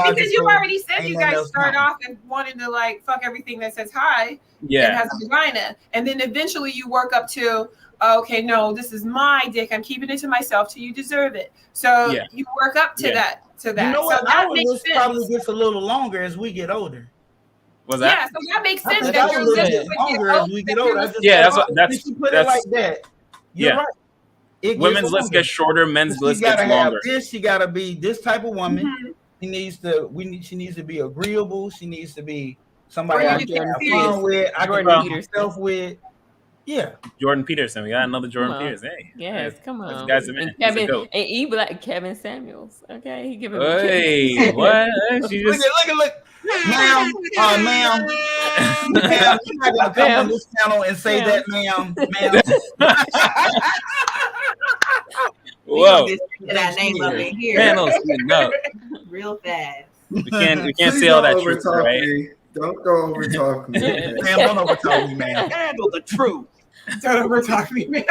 Because you already said you guys start off and wanting to like fuck everything that says hi. Yeah. And has a vagina, and then eventually you work up to, okay, no, this is my dick. I'm keeping it to myself till you deserve it. So you work up to that. To that. You know what? So that our makes list sense. probably gets a little longer as we get older. Was that? Yeah, so that makes sense. That That your list would longer get as we get older. That's you put it like that. You're right. Women's list gets shorter, men's list gets longer. She gotta be this type of woman. Mm-hmm. She needs to be agreeable. She needs to be somebody I can have fun with. I can be myself with. Yeah. Jordan Peterson. We got another Jordan Peterson. Hey. Yes, come on. This guy's a man. And Kevin Samuels. Okay. He giving me hey, what? She just... Look. Ma'am, ma'am, you're not gonna come on this channel and say that, ma'am. Whoa. That name up in here. Panels, no. Real fast. We can't say all that truth, right? Don't go over talk me. Man, don't over talk me, man. Handle the truth. Don't over talk me, man.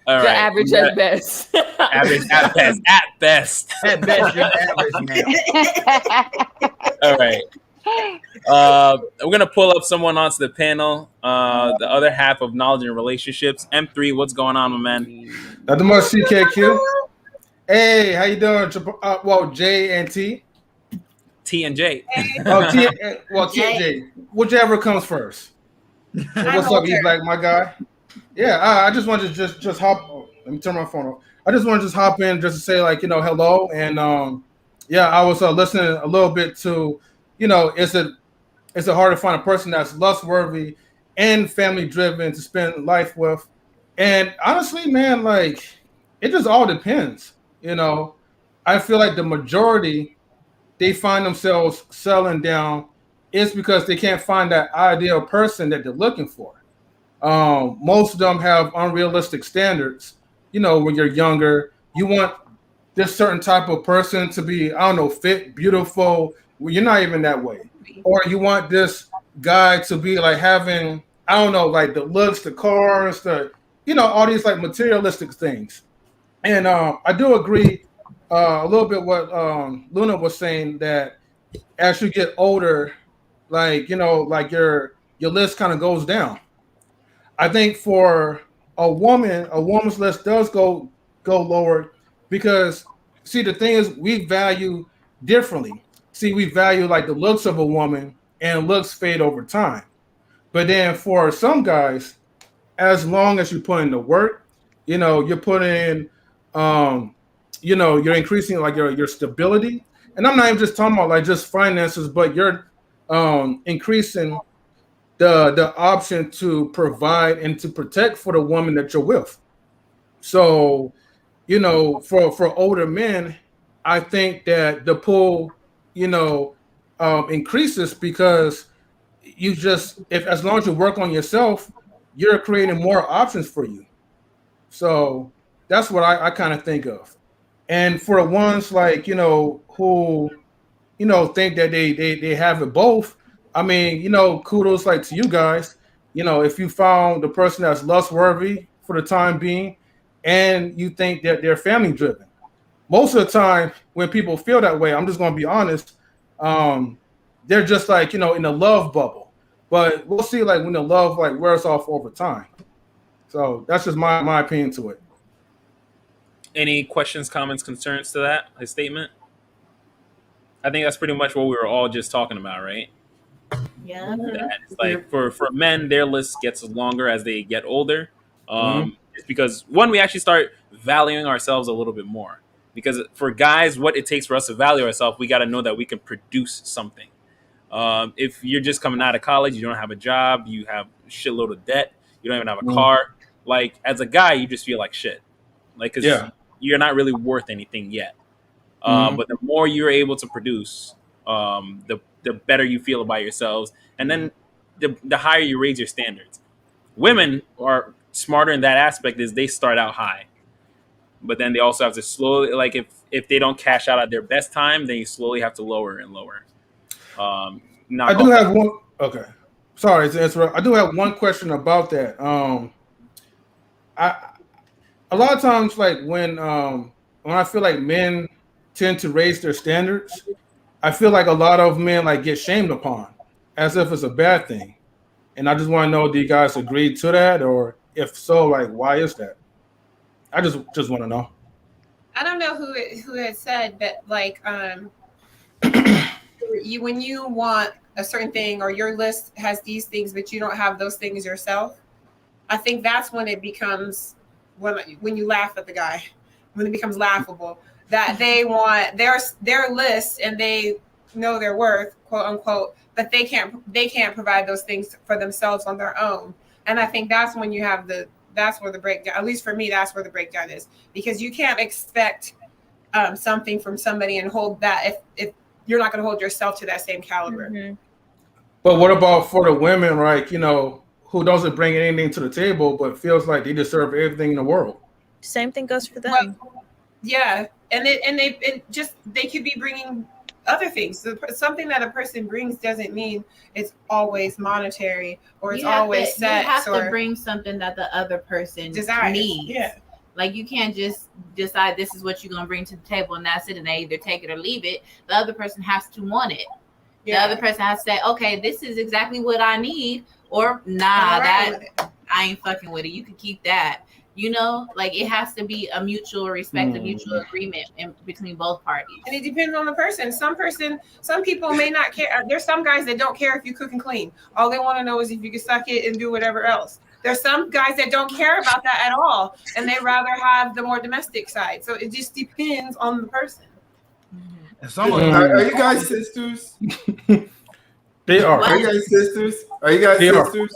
All right. Average at best. Average at best. At best. At best, you're average, man. All right. We're gonna pull up someone onto the panel. The other half of knowledge and relationships. M3, what's going on, my man? Nothing much, CKQ. Hey, how you doing? Well, J and T. T and J. Oh, T and J. Whichever comes first. What's up, you black, my guy? Yeah, I just wanted to just hop. Let me turn my phone off. I just want to just hop in just to say hello, and I was listening a little bit to, it's hard to find a person that's lust-worthy and family-driven to spend life with, and honestly, man, like it just all depends. I feel like the majority they find themselves settling down is because they can't find that ideal person that they're looking for. Most of them have unrealistic standards. When you're younger, you want this certain type of person to be, fit, beautiful. Well, you're not even that way. Or you want this guy to be like having, like the looks, the cars, all these like materialistic things. And I do agree a little bit what Luna was saying, that as you get older, like your list kind of goes down. I think for a woman's list does go lower because, see, the thing is we value differently. See, we value like the looks of a woman, and looks fade over time. But then for some guys, as long as you put in the work, you're putting in, you're increasing like your stability. And I'm not even just talking about like just finances, but you're increasing the option to provide and to protect for the woman that you're with. So, for older men, I think that the pull, increases because you just if as long as you work on yourself, you're creating more options for you. So that's what I kind of think of. And for the ones like, who, think that they have it both, I mean, kudos like to you guys. If you found the person that's lust worthy for the time being and you think that they're family driven. Most of the time when people feel that way, I'm just gonna be honest, um, they're just like, in a love bubble. But we'll see like when the love like wears off over time. So that's just my opinion to it. Any questions, comments, concerns to that his statement? I think that's pretty much what we were all just talking about, right? Yeah. That it's like for men, their list gets longer as they get older. It's because one, we actually start valuing ourselves a little bit more. Because for guys, what it takes for us to value ourselves, we got to know that we can produce something. If you're just coming out of college, you don't have a job, you have a shitload of debt, you don't even have a car. Like as a guy, you just feel like shit, like because you're not really worth anything yet. But the more you're able to produce, the better you feel about yourselves, and then the higher you raise your standards. Women are smarter in that aspect; is they start out high, but then they also have to slowly, like if they don't cash out at their best time, then you slowly have to lower and lower. I do have one. Okay, sorry to interrupt. I do have one question about that. I a lot of times, like when I feel like men tend to raise their standards, I feel like a lot of men like get shamed upon, as if it's a bad thing. And I just want to know, do you guys agree to that, or if so, like why is that? I just want to know. I don't know who had said that, like, you when you want a certain thing or your list has these things, but you don't have those things yourself. I think that's when it becomes when you laugh at the guy, when it becomes laughable that they want their list and they know their worth, quote unquote, but they can't provide those things for themselves on their own. And I think that's when you have that's where the breakdown, at least for me, that's where the breakdown is, because you can't expect something from somebody and hold that if you're not going to hold yourself to that same caliber. But what about for the women, right? Who doesn't bring anything to the table, but feels like they deserve everything in the world? Same thing goes for them. Yeah, and they could be bringing other things. So something that a person brings doesn't mean it's always monetary or it's always sex. You have to bring something that the other person needs. Yeah. Like you can't just decide this is what you're gonna bring to the table and that's it, and they either take it or leave it. The other person has to want it. Yeah. The other person has to say, okay, this is exactly what I need, or nah, I ain't fucking with it. You can keep that. Like it has to be a mutual respect, a mutual agreement between both parties. And it depends on the person. Some people may not care. There's some guys that don't care if you cook and clean. All they want to know is if you can suck it and do whatever else. There's some guys that don't care about that at all, and they rather have the more domestic side. So it just depends on the person. Are you guys sisters? They are. Are you guys sisters? Are you guys sisters?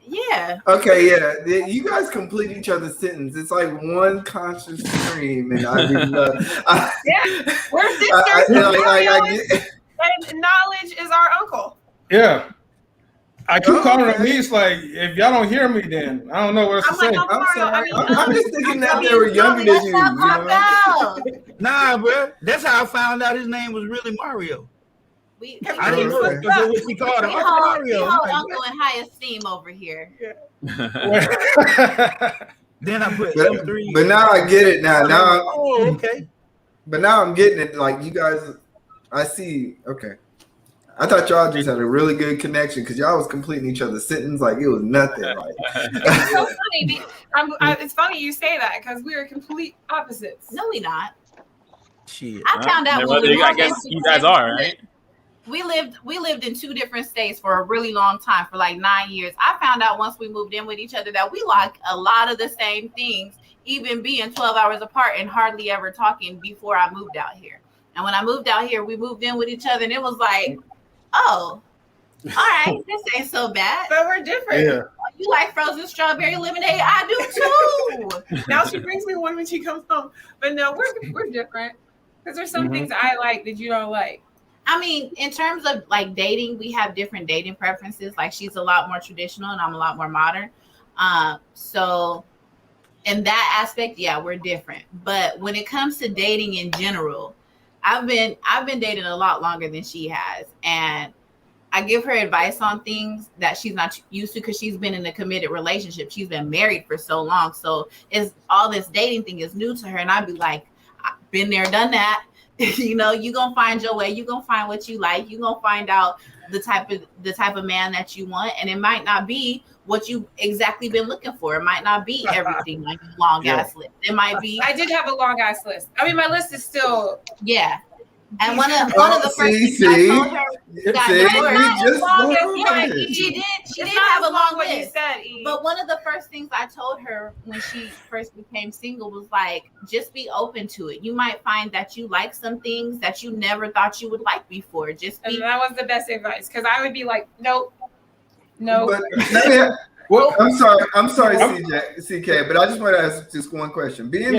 Yeah. Okay, yeah. You guys complete each other's sentence. It's like one conscious stream, and I mean, yeah, we're sisters. And knowledge is our uncle. Yeah. I keep calling them me. It's like, if y'all don't hear me, then I don't know what else to say. I'm sorry. I'm just thinking that they were younger than you. Nah, bro. That's how I found out his name was really Mario. I don't know. That's what we called him. Mario. We hold uncle in high esteem over here. Then I put M3. But now I get it now. Okay. But now I'm getting it. Like you guys, I see. Okay. I thought y'all just had a really good connection because y'all was completing each other's sentence like it was nothing. Like it's so funny. It's funny you say that because we are complete opposites. No, we not. Shit. I found out when we I guess you guys are, right? We lived in 2 different states for a really long time, for like 9 years. I found out once we moved in with each other that we like a lot of the same things, even being 12 hours apart and hardly ever talking before I moved out here. And when I moved out here, we moved in with each other and it was like, oh, All right, this ain't so bad. But we're different. Yeah. You like frozen strawberry lemonade? I do too. Now she brings me one when she comes home. But no, we're different. Because there's some things I like that you don't like. I mean, in terms of like dating, we have different dating preferences. Like she's a lot more traditional and I'm a lot more modern. So in that aspect, yeah, we're different. But when it comes to dating in general, I've been dating a lot longer than she has. And I give her advice on things that she's not used to because she's been in a committed relationship. She's been married for so long. So it's all this dating thing is new to her. And I'd be like, I've been there, done that. You know, you're gonna find your way, you're gonna find what you like, you're gonna find out the type of man that you want, and it might not be what you exactly been looking for. It might not be everything like a long ass list. It might be. I did have a long ass list. I mean, my list is still And one of the first things I told her, she did have a long list. You said, but one of the first things I told her when she first became single was like, just be open to it. You might find that you like some things that you never thought you would like before. Just be. And that was the best advice because I would be like, nope. But, well, I'm sorry, CK, but I just want to ask just one question. Being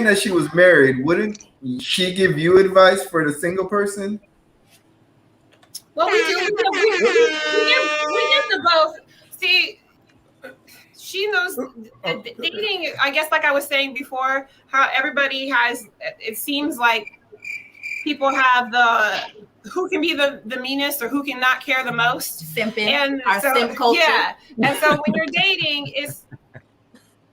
that she was married, wouldn't she give you advice for the single person? Well, we do. We give them both. See, she knows dating. I guess, like I was saying before, how everybody has. It seems like people have who can be the meanest or who can not care the most. Simping. And our simp culture. Yeah. And so when you're dating, it's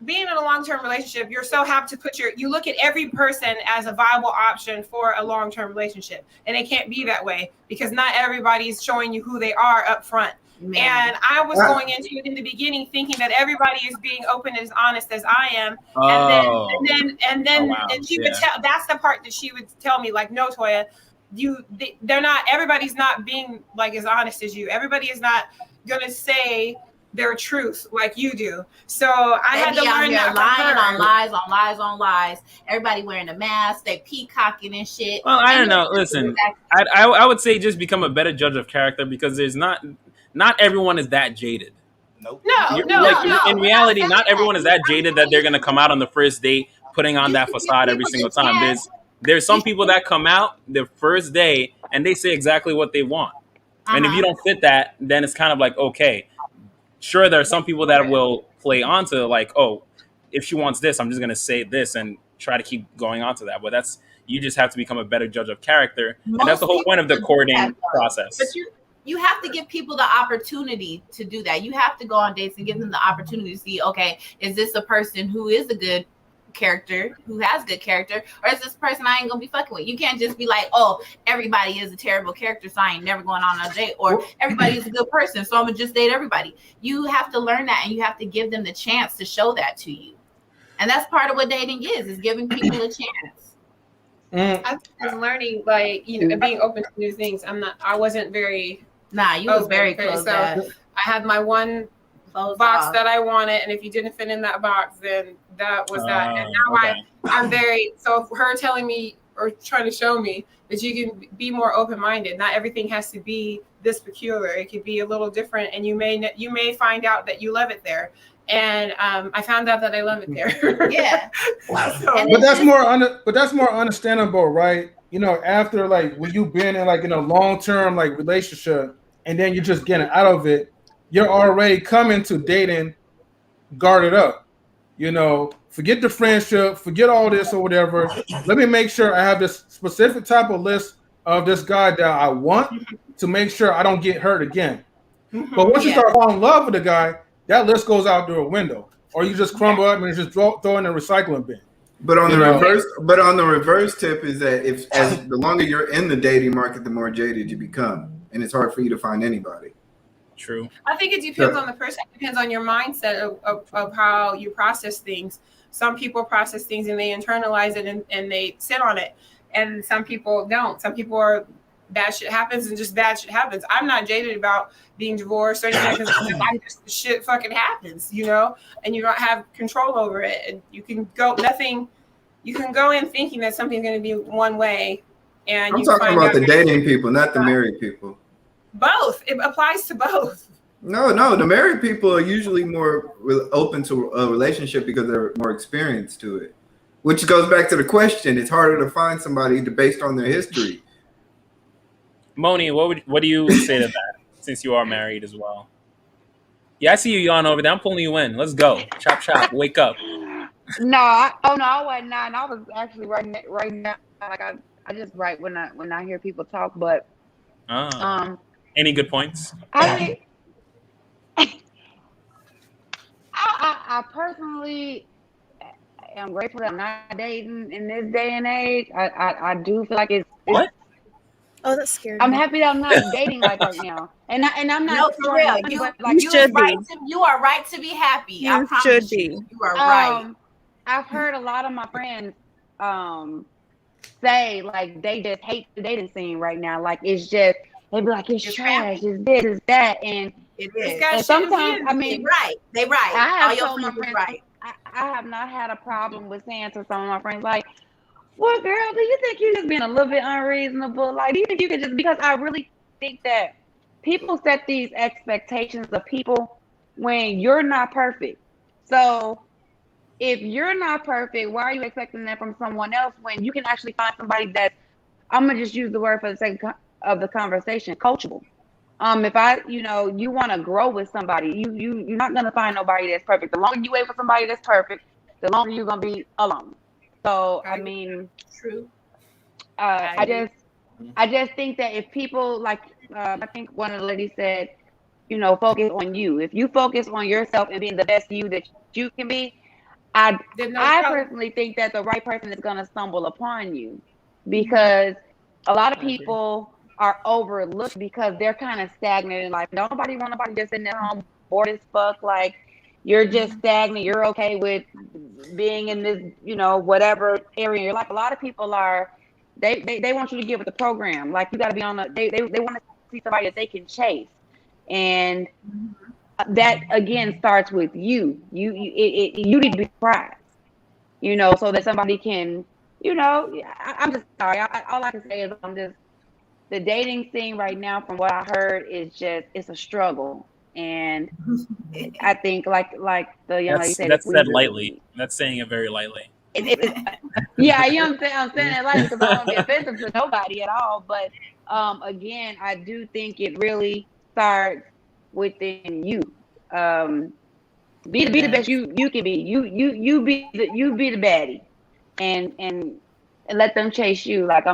being in a long-term relationship, you're so happy to you look at every person as a viable option for a long-term relationship. And it can't be that way because not everybody's showing you who they are up front. Man. And I was going into it in the beginning thinking that everybody is being open and as honest as I am. And then she would tell, that's the part that she would tell me, like, no, Toya, they're not, everybody's not being like as honest as you. Everybody is not gonna say their truth like you do. So I had to learn that lying on lies. Everybody wearing a mask, they peacocking and shit. Well, I don't know. Listen, I would say just become a better judge of character because there's not everyone is that jaded. Nope. In reality, not everyone is that jaded that they're gonna come out on the first date putting on that facade every single time. There's some people that come out the first day and they say exactly what they want. And if you don't fit that, then it's kind of like, okay. Sure, there are some people that will play onto like, oh, if she wants this, I'm just going to say this and try to keep going on to that. But you just have to become a better judge of character. And that's the whole point of the courting process. But you have to give people the opportunity to do that. You have to go on dates and give them the opportunity to see, okay, is this a person who is a good character, who has good character, or is this person I ain't gonna be fucking with? You can't just be like, oh, everybody is a terrible character, so I ain't never going on a date, or everybody is a good person, so I'm gonna just date everybody. You have to learn that, and you have to give them the chance to show that to you. And that's part of what dating is giving people a chance. I was learning, like, being open to new things. I wasn't very. You was very close. So I had my one box that I wanted, and if you didn't fit in that box, then that was that. And now I'm very, so her telling me or trying to show me that you can be more open-minded. Not everything has to be this peculiar. It could be a little different, and you may find out that you love it there. And I found out that I love it there. Yeah. But that's more understandable, right? After like when you've been in like in a long-term like relationship and then you're just getting out of it, you're already coming to dating guarded up. Forget the friendship, forget all this or whatever. Let me make sure I have this specific type of list of this guy that I want to make sure I don't get hurt again. But once you start falling in love with the guy, that list goes out through a window, or you just crumble up and just throw in the recycling bin. But on the reverse tip is that as the longer you're in the dating market, the more jaded you become, and it's hard for you to find anybody. True. I think it depends on the person. It depends on your mindset of how you process things. Some people process things and they internalize it and they sit on it, and some people don't. Some people are bad shit happens and just bad shit happens. I'm not jaded about being divorced or anything because shit fucking happens, and you don't have control over it. And you can go in thinking that something's going to be one way, and I'm talking about the dating people, not the married people. Both. It applies to both. No, the married people are usually more open to a relationship because they're more experienced to it. Which goes back to the question: it's harder to find somebody based on their history. Moni, what do you say to that? Since you are married as well. Yeah, I see you yawn over there. I'm pulling you in. Let's go. Chop chop. Wake up. No, I wasn't. Not. I was actually right now. Like I just write when I hear people talk. But um, Any good points? I think I personally am grateful that I'm not dating in this day and age. I do feel like it's What? Oh, that scared I'm me. happy that I'm not dating like right now, and I'm No, not for real. but You like should be. you are right to be happy. I You promise should you. be. You are right. I've heard a lot of my friends say like they just hate the dating scene right now. Like it's just they be like it's trash, crappy. it's this, it's that, and It This is. guy and shouldn't be sometimes in I the mean They right. I All have your told my friends is friends right. I have not had a problem with saying to some of my friends like, well, girl, do you think you're just being a little bit unreasonable? Like, do you think you could just because I really think that people set these expectations of people when you're not perfect. So if you're not perfect, why are you expecting that from someone else when you can actually find somebody that's I'm gonna just use the word for the sake of the conversation, coachable. If you want to grow with somebody, you're not gonna find nobody that's perfect. The longer you wait for somebody that's perfect, the longer you're gonna be alone. So I mean, True. I just think that if people like, I think one of the ladies said, focus on you. If you focus on yourself and being the best you that you can be, I Then no I problem. personally think that the right person is gonna stumble upon you because a lot of I agree. people are overlooked because they're kind of stagnant in life. Nobody want nobody just sitting at home bored as fuck. Like you're just stagnant. You're okay with being in this, whatever area in your life. A lot of people are. They want you to get with the program. Like you got to be on the. They want to see somebody that they can chase, and that again starts with you. You need to be surprised. So that somebody can. I'm just sorry. All I can say is I'm just the dating scene right now, from what I heard, is just it's a struggle, and I think like the young lady said, if That's said we, lightly. That's saying it very lightly. yeah, I'm saying it lightly because I don't want to be offensive to nobody at all. But again, I do think it really starts within you. Um, be the best you can be. You be the baddie, and let them chase you. Like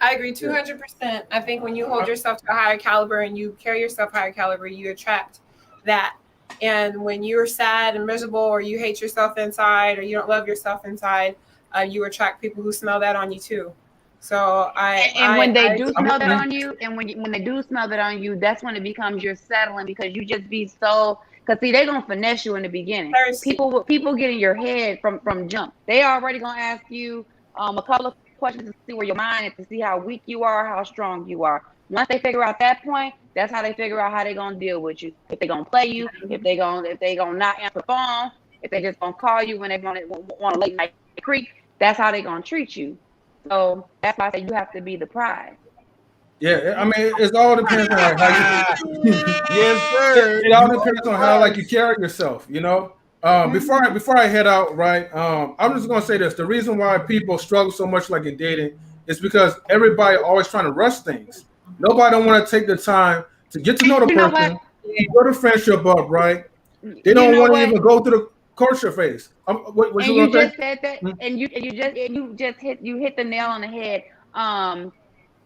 I agree 200%. I think when you hold yourself to a higher caliber and you carry yourself higher caliber, you attract that. And when you're sad and miserable, or you hate yourself inside, or you don't love yourself inside, you attract people who smell that on you too. So when they do I smell that on you, and when they do smell that on you, that's when it becomes you're settling because you just be so. Because see, they're gonna finesse you in the beginning. thirsty. People get in your head from jump. They already gonna ask you a couple of questions to see where your mind is, to see how weak you are, how strong you are. Once they figure out that point, that's how they figure out how they're gonna deal with you. If they're gonna play you, if they gonna not answer the phone, if they just gonna call you when they want a late night creep, that's how they're gonna treat you. So that's why I say you have to be the prize. Yeah, I mean, it all depends on like how you. Yes, sir. It all depends on how like you carry yourself. Before I head out, right? I'm just gonna say this: the reason why people struggle so much like in dating is because everybody always trying to rush things. Nobody don't want to take the time to get to know the You know person, what? build a friendship up, right? They You don't know want to what? even go through the courtship phase. What And you you gonna just said that, say? and you just hit the nail on the head.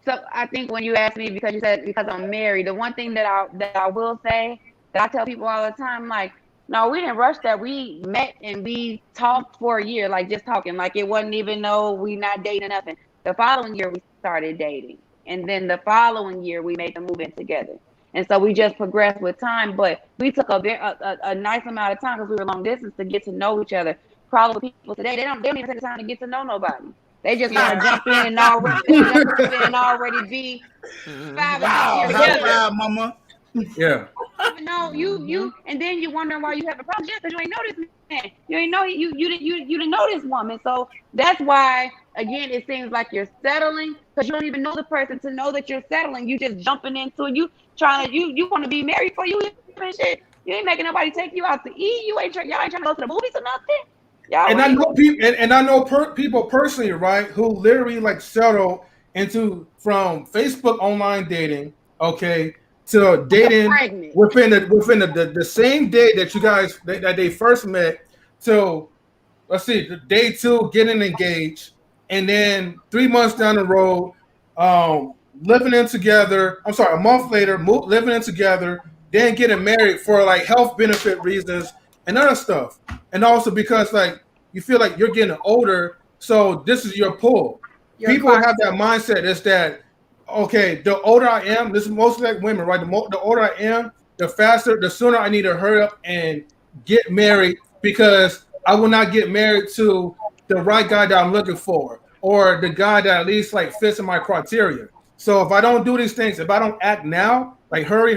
So I think when you asked me because I'm married, the one thing that I will say that I tell people all the time, like, no, we didn't rush that. We met and we talked for a year, like just talking, like it wasn't even no we not dating nothing. The following year we started dating, and then the following year we made the move in together. And so we just progressed with time, but we took a nice amount of time because we were long distance to get to know each other. Problem with people today, they don't even take the time to get to know nobody. They just want to jump in and already be 5 and 6 Wow, years high together. five, mama. Yeah. Even though you and then you wondering why you have a problem. Yeah, because you ain't know this man. You ain't know you didn't know this woman. So that's why again it seems like you're settling because you don't even know the person to know that you're settling. You just jumping into it. You want to be married for you and shit. You ain't making nobody take you out to eat. Y'all ain't trying to go to the movies or nothing. Y'all And I ain't. know people, and I know people personally, right, who literally like settle into from Facebook online dating, okay, to dating Pregnant. within the same day that you guys that they first met, to let's see, day 2 getting engaged, and then 3 months down the road, living in together. I'm sorry, a month later, living in together, then getting married for like health benefit reasons and other stuff, and also because like you feel like you're getting older, so this is your pull. People have that mindset. Is that okay? The older I am, this is mostly like women, right? The older I am, the faster, the sooner I need to hurry up and get married because I will not get married to the right guy that I'm looking for or the guy that at least like fits in my criteria. So if I don't do these things, if I don't act now, like hurry,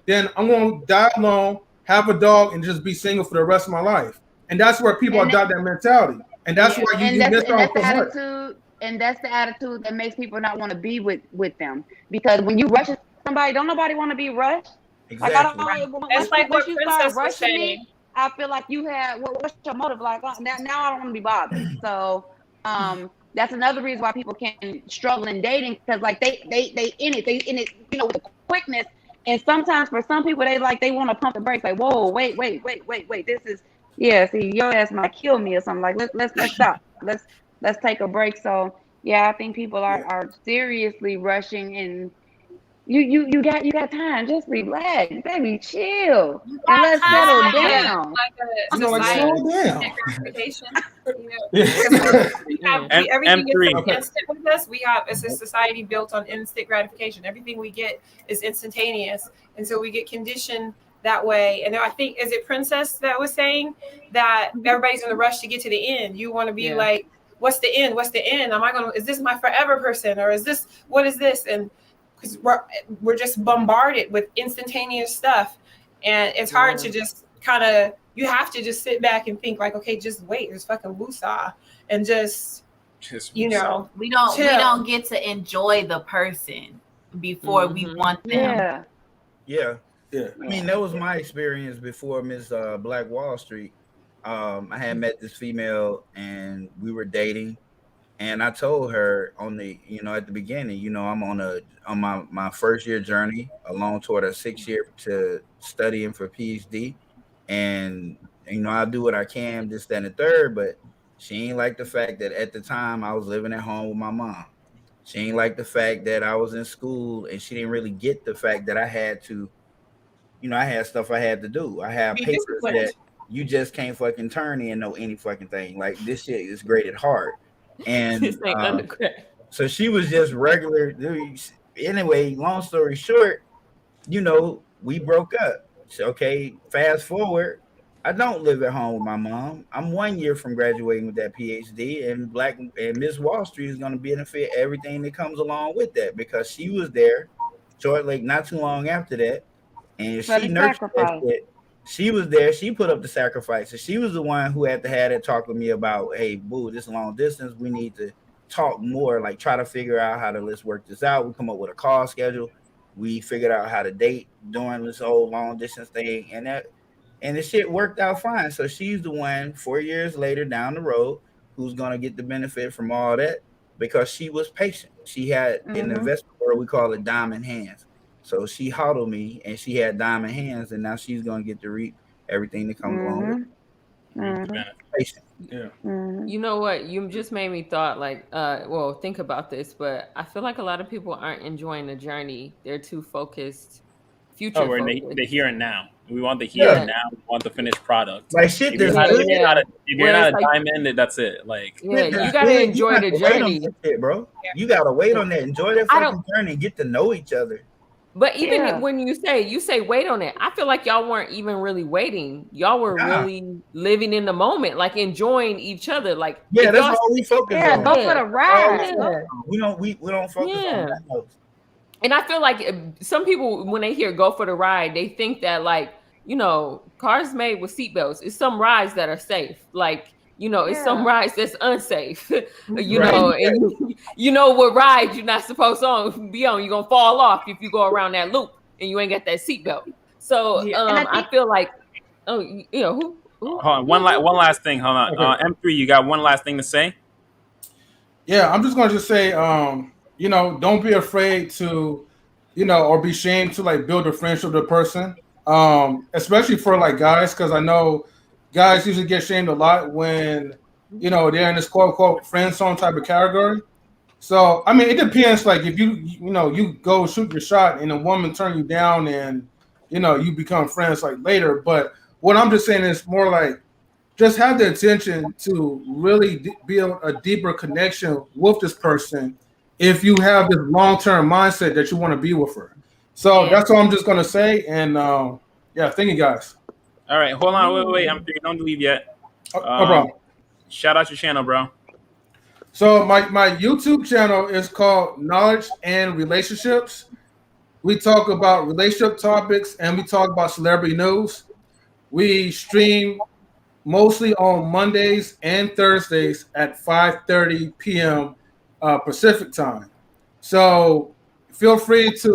then I'm going to die alone, have a dog, and just be single for the rest of my life. And that's where people And adopt that mentality. And that's yeah, why and you miss out that's so the much. attitude, and that's the attitude that makes people not want to be with them. Because when you rush somebody, don't nobody want to be rushed. Like I Exactly. don't. That's like Once what you start Princess was rushing saying. me, I feel like you had what's your motive? Like now I don't want to be bothered. So that's another reason why people can struggle in dating because like they in it with the quickness. And sometimes for some people they want to pump the brakes like whoa wait this is see your ass might kill me or something like let's stop let's take a break. So yeah, I think people are seriously rushing and you got time. Just relax, baby, chill, You and got let's time, settle like down. a Like society slow down. gratification. You know, Yeah. everything is M3. so instant with us. We have it's a society built on instant gratification. Everything we get is instantaneous, and so we get conditioned that way. And I think is it Princess that was saying that everybody's in a rush to get to the end. You want to be like, what's the end? What's the end? Am I gonna? Is this my forever person, or is this what is this? And because we're just bombarded with instantaneous stuff, and it's hard to just kind of you have to just sit back and think like, okay, just wait, there's fucking woosah, and just you know We don't chill. get to enjoy the person before we want them. Yeah. Yeah. I mean, that was my experience before Miss Black Wall Street. I had met this female and we were dating, and I told her at the beginning, I'm on my first year journey along toward a 6 year to studying for PhD, and I'll do what I can, this, that, and the third, but she ain't like the fact that at the time I was living at home with my mom. She ain't like the fact that I was in school, and she didn't really get the fact that I had to, I had stuff I had to do. I have Be papers disciplined. that you just can't fucking turn in know any fucking thing. Like this shit is graded hard. And This ain't undergrad. so she was just regular. Anyway, long story short, we broke up. So, okay, fast forward. I don't live at home with my mom. I'm 1 year from graduating with that PhD, and Miss Wall Street is going to benefit everything that comes along with that because she was there shortly, not too long after that, and For she the nurtured that sacrifice. shit. She was there. She put up the sacrifices. She was the one who had to have that talk with me about, hey, boo, this long distance. We need to talk more, like try to figure out how to let's work this out. We come up with a call schedule. We figured out how to date during this whole long distance thing, and the shit worked out fine. So she's the one 4 years later down the road who's gonna get the benefit from all that because she was patient. She had in the investment world we call it diamond hands. So she hodled me and she had diamond hands, and now she's gonna get to reap everything that comes along with it. Patient. Yeah. You know what? You just made me thought think about this, but I feel like a lot of people aren't enjoying the journey. They're too focused, Oh, future we're in focused. the here and now. We want the here Yeah. and now. We want the finished product. Like shit, If you're this not, good. if you're not a, if you're Where not it's a like- diamond, then that's it. Like Yeah, Shit you that's gotta good. enjoy You the have to wait on journey. that shit, bro. You gotta wait on that. Enjoy that I fucking journey and get to know each other. But even Yeah. when you say wait on it, I feel like y'all weren't even really waiting. Y'all were Nah. really living in the moment, like enjoying each other. Like Yeah, if that's y'all all we focus Yeah, on. go for Yeah. the All we ride. Yeah. focus on. We don't focus on Yeah. that else. And I feel like some people, when they hear "go for the ride," they think that cars made with seatbelts. It's some rides that are safe. Like It's some Yeah. rides that's unsafe, Right. and you know what ride you're not supposed to be on. You're gonna fall off if you go around that loop and you ain't got that seatbelt. So Yeah. And I I think feel like, oh, who Hold on, one last thing. Hold on, Okay. M3, you got one last thing to say? Yeah, I'm just going to just say, don't be afraid to, or be ashamed to like build a friendship with a person, especially for like guys, because I know guys usually get shamed a lot when, they're in this quote unquote friend zone type of category. So I mean, it depends. Like if you go shoot your shot and a woman turn you down and you become friends like later. But what I'm just saying is more like just have the intention to really build a deeper connection with this person if you have this long-term mindset that you want to be with her. So and that's all I'm just gonna say. And yeah, thank you guys. All right, hold on, wait, M3, don't leave yet. No problem. Shout out your channel, bro. So my YouTube channel is called Knowledge and Relationships. We talk about relationship topics and we talk about celebrity news. We stream mostly on Mondays and Thursdays at 5:30 p.m. Pacific time. So feel free to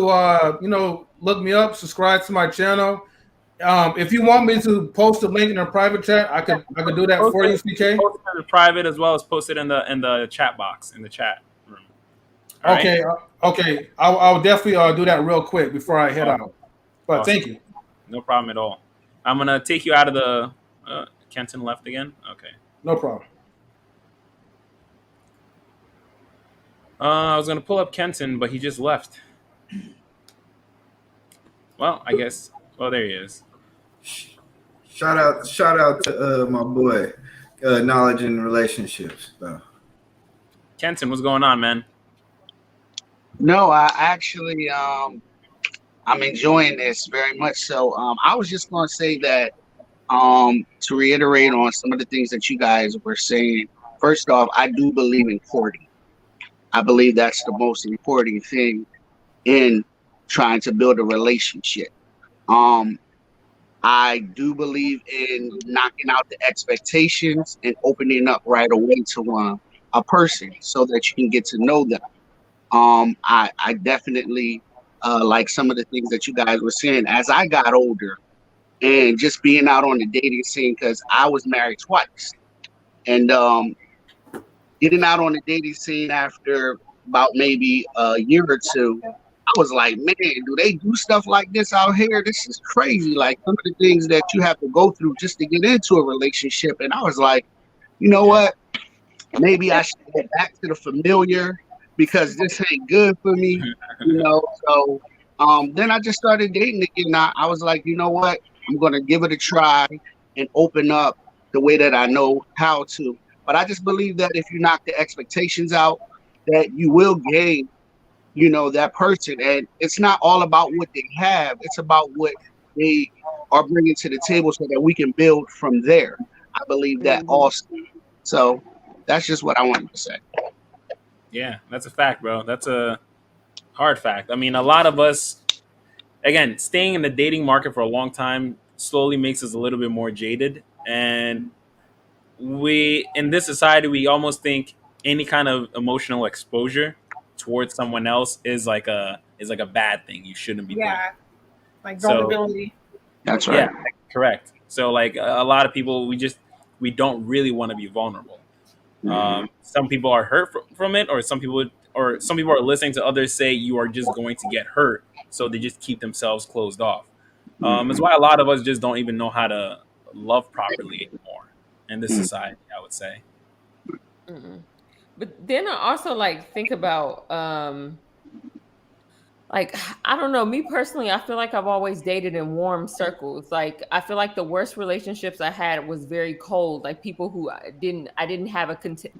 look me up, subscribe to my channel. If you want me to post a link in a private chat, I could do that Post for you, it, CK. post it in the private as well as post it in the chat box in the chat room. All right? Okay. I'll definitely do that real quick before I head out. But Awesome. thank you. No problem at all. I'm gonna take you out of the. Kenton left again. Okay. No problem. I was gonna pull up Kenton, but he just left. Well, I guess. Well, there he is. Shout out to my boy, Knowledge and Relationships. Though. Kenton, what's going on, man? No, I actually I'm enjoying this very much. So I was just going to say that to reiterate on some of the things that you guys were saying. First off, I do believe in courting. I believe that's the most important thing in trying to build a relationship. Um, I do believe in knocking out the expectations and opening up right away to a person so that you can get to know them. I definitely like some of the things that you guys were saying as I got older and just being out on the dating scene because I was married twice and getting out on the dating scene after about maybe a year or two. I was like, man, do they do stuff like this out here? This is crazy. Like some of the things that you have to go through just to get into a relationship. And I was like, you know what? Maybe I should get back to the familiar because this ain't good for me, So then I just started dating again. I was like, you know what? I'm gonna give it a try and open up the way that I know how to. But I just believe that if you knock the expectations out, that you will gain, that person. And it's not all about what they have; it's about what they are bringing to the table, so that we can build from there. I believe that also. So that's just what I wanted to say. Yeah, that's a fact, bro. That's a hard fact. I mean, a lot of us, again, staying in the dating market for a long time slowly makes us a little bit more jaded. And we, in this society, we almost think any kind of emotional exposure towards someone else is like a bad thing. You shouldn't be doing. Yeah. Like So, vulnerability. That's right. yeah, correct. So like a lot of people, we don't really want to be vulnerable. Some people are hurt from it, or some people are listening to others say you are just going to get hurt, so they just keep themselves closed off. It's why a lot of us just don't even know how to love properly anymore in this society, I would say. But then I also like think about like, I don't know, me personally, I feel like I've always dated in warm circles. Like I feel like the worst relationships I had was very cold, like people who I didn't have a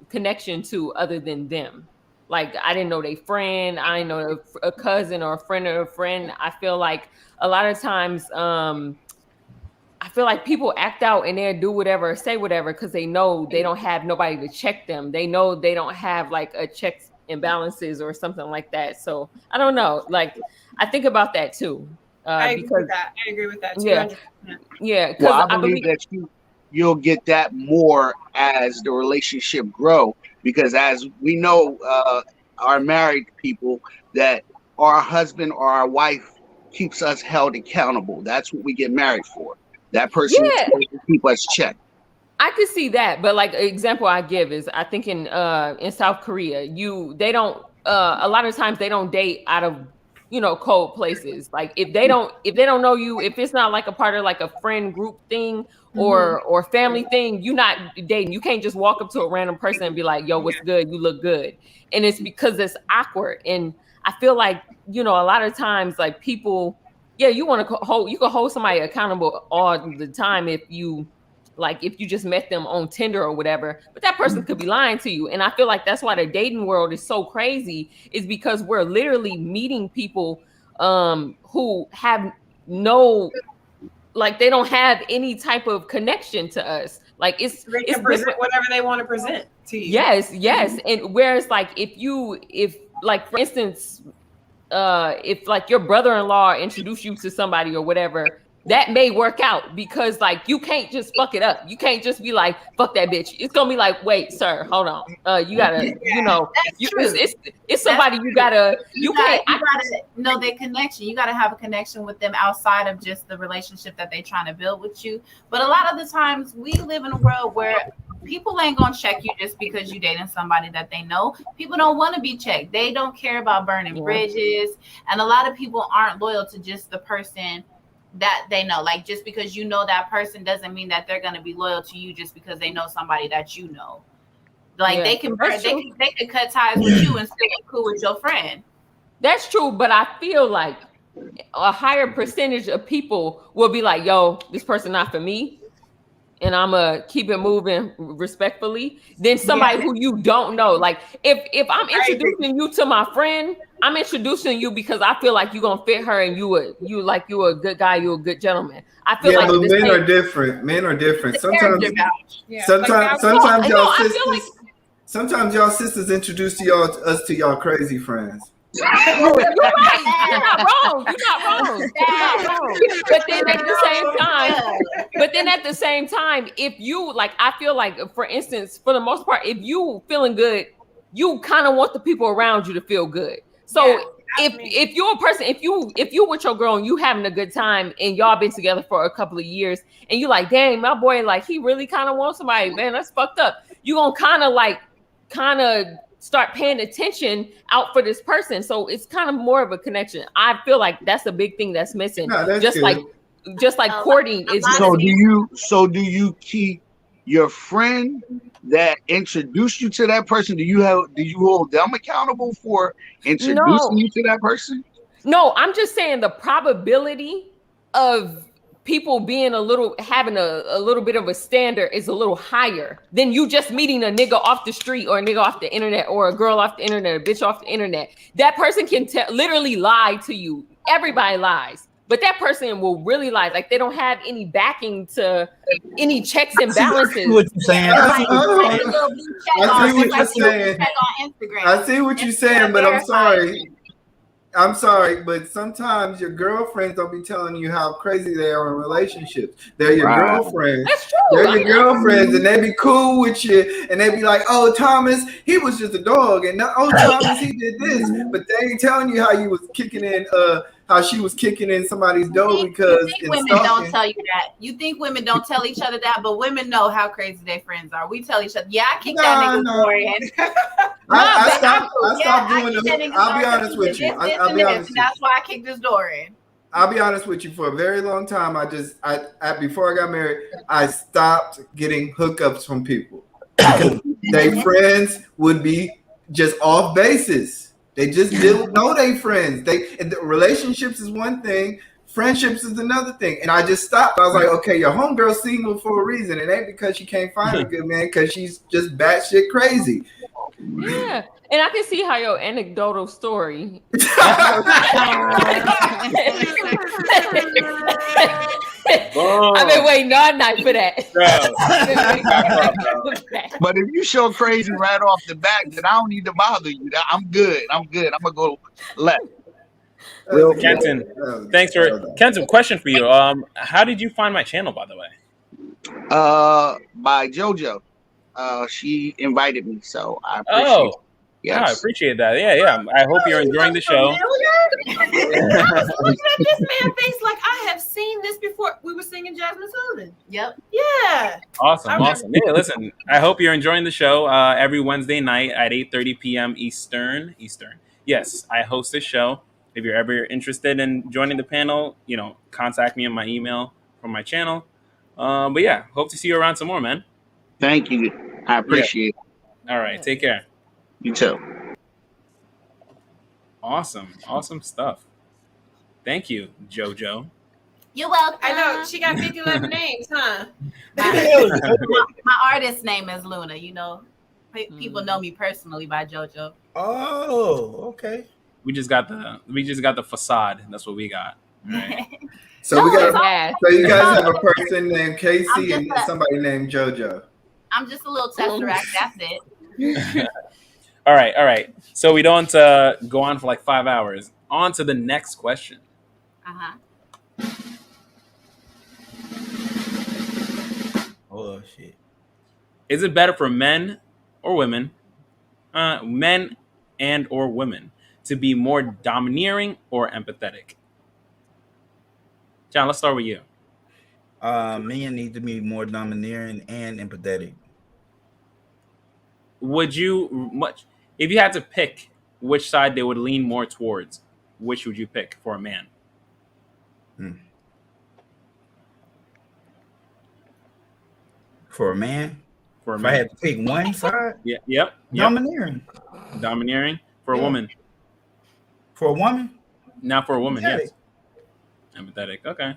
connection to other than them. Like I didn't know their friend, I didn't know a cousin or a friend of a friend. I feel like a lot of times I feel like people act out and they'll do whatever, say whatever, because they know they don't have nobody to check them. They know they don't have like a checks and balances or something like that. So I don't know. Like I think about that too. I agree with that. I agree with that. 200%. Yeah. Well, I believe that you'll get that more as the relationship grow, because as we know, our married people, that our husband or our wife keeps us held accountable. That's what we get married for. That person is Yeah. supposed to keep us checked. I could see that, but like an example I give is I think in South Korea, they don't a lot of times they don't date out of cold places. Like if they don't know you, if it's not like a part of like a friend group thing or family thing, you're not dating. You can't just walk up to a random person and be like, "Yo, what's good? You look good." And it's because it's awkward. And I feel like a lot of times like people, yeah, you want to you can hold somebody accountable all the time if you just met them on Tinder or whatever, but that person could be lying to you. And I feel like that's why the dating world is so crazy, is because we're literally meeting people who have they don't have any type of connection to us. Like so they can present whatever they want to present to you. Yes. And whereas like if like for instance, if like your brother-in-law introduced you to somebody or whatever, that may work out, because like you can't just fuck it up. You can't just be like, fuck that bitch. It's gonna be like, wait, sir, hold on. You gotta, it's somebody you gotta know their connection. You gotta have a connection with them outside of just the relationship that they're trying to build with you. But a lot of the times we live in a world where people ain't gonna check you just because you dating somebody that they know. People don't want to be checked. They don't care about burning bridges, and a lot of people aren't loyal to just the person that they know. Like just because you know that person doesn't mean that they're gonna be loyal to you just because they know somebody that you know. Like they can cut ties with you and still be cool with your friend. That's true, but I feel like a higher percentage of people will be like, yo, this person not for me, and I'm gonna keep it moving respectfully, than somebody who you don't know. Like if I'm introducing you to my friend, I'm introducing you because I feel like you're gonna fit her, and you're a good guy, you're a good gentleman. I feel like but men are different. Men are different. Sometimes sometimes y'all sisters introduce us to y'all crazy friends. You're right. You're not wrong. But then at the same time, if you like, I feel like, for instance, for the most part, if you feeling good, you kind of want the people around you to feel good. So if you're a person, if you with your girl and you having a good time and y'all been together for a couple of years and you like, dang, my boy, like he really kind of wants somebody, man, that's fucked up. You gonna kind of start paying attention out for this person. So it's kind of more of a connection. I feel like that's a big thing that's missing. Just like courting is missing. So do you keep your friend that introduced you to that person? Do you hold them accountable for introducing you to that person? No, I'm just saying the probability of people being having a little bit of a standard is a little higher than you just meeting a nigga off the street or a nigga off the internet or a girl off the internet, a bitch off the internet. That person can literally lie to you. Everybody lies, but that person will really lie. Like they don't have any backing to any checks and balances. I see what you're saying. I see what you're saying, but I'm sorry, but sometimes your girlfriends don't be telling you how crazy they are in relationships. They're your girlfriends. That's true. They're your girlfriends, and they be cool with you, and they be like, "Oh, Thomas, he was just a dog," and "Oh, Thomas, he did this," but they ain't telling you how you was kicking in, how she was kicking in somebody's dough because you think women don't tell you that. You think women don't tell each other that, but women know how crazy their friends are. We tell each other, yeah, I kicked that nigga's door in. I stopped doing it. I'll be honest with you. I'll be honest. That's why I kicked this door in. I'll be honest with you. For a very long time, before I got married, I stopped getting hookups from people because their friends would be just off basis. They just didn't know they friends. Relationships is one thing, friendships is another thing. And I just stopped. I was like, okay, your homegirl's single for a reason. It ain't because she can't find a good man, because she's just batshit crazy. Yeah. And I can see how your anecdotal story. I've been waiting all night for that. But if you show crazy right off the bat, then I don't need to bother you. I'm good. I'm gonna go left. Kenton, thanks for Kenton. Question for you. How did you find my channel, by the way? By JoJo. She invited me, so I appreciate it. Oh, I Yes. appreciate that. Yeah. I hope you're enjoying the show. I was looking at this man's face like I have seen this before. We were singing Jasmine Sullivan. Yep. Yeah. Awesome. Yeah, listen, I hope you're enjoying the show every Wednesday night at 8:30 p.m. Eastern. Yes, I host this show. If you're ever interested in joining the panel, contact me on my email from my channel. But yeah, hope to see you around some more, man. Thank you. I Yeah. appreciate it. All right. Take care. You too. Awesome stuff. Thank you, JoJo. You're welcome. I know she got 51 names, huh? My artist name is Luna. People know me personally by JoJo. Oh, okay. We just got the facade. That's what we got. Right. So we got. Yeah. So you guys have a person named Casey and somebody named JoJo. I'm just a little tesseract. That's it. All right. So we don't go on for like 5 hours. On to the next question. Oh shit. Is it better for men or women, men and or women, to be more domineering or empathetic? John, let's start with you. Men need to be more domineering and empathetic. Would you if you had to pick which side they would lean more towards, which would you pick for a man? For a man? For a if man. I had to pick one side? Yep. Domineering. Domineering for a woman. For a woman? Not for a woman, empathetic. Yes. Empathetic. Okay.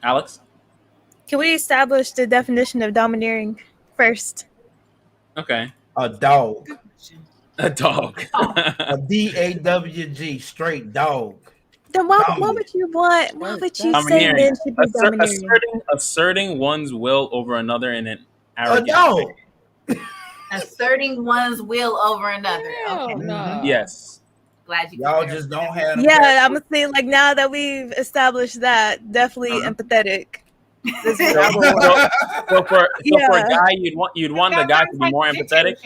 Alex? Can we establish the definition of domineering first? Okay. A dog. A dog. A DAWG, straight dog. Then why would you say men should be domineering? Asserting one's will over another in an arrogant way. Asserting one's will over another. Okay. No. Yes. Glad you Y'all just don't have. Yeah, I'm gonna say like now that we've established that, definitely empathetic. So for a guy, you'd want the guy to be more empathetic.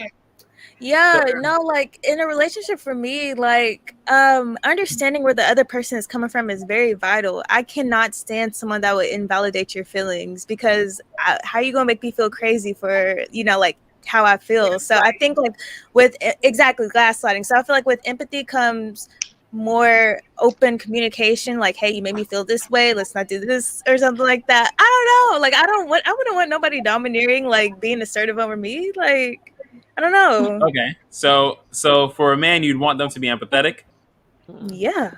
Yeah, no, like in a relationship for me, like understanding where the other person is coming from is very vital. I cannot stand someone that would invalidate your feelings because how are you gonna make me feel crazy for like how I feel? So I think like with exactly gaslighting. So I feel like with empathy comes more open communication, like, hey, you made me feel this way, let's not do this or something like that. I don't know. Like I wouldn't want nobody domineering, like being assertive over me. Like I don't know. Okay. So for a man, you'd want them to be empathetic? Yeah.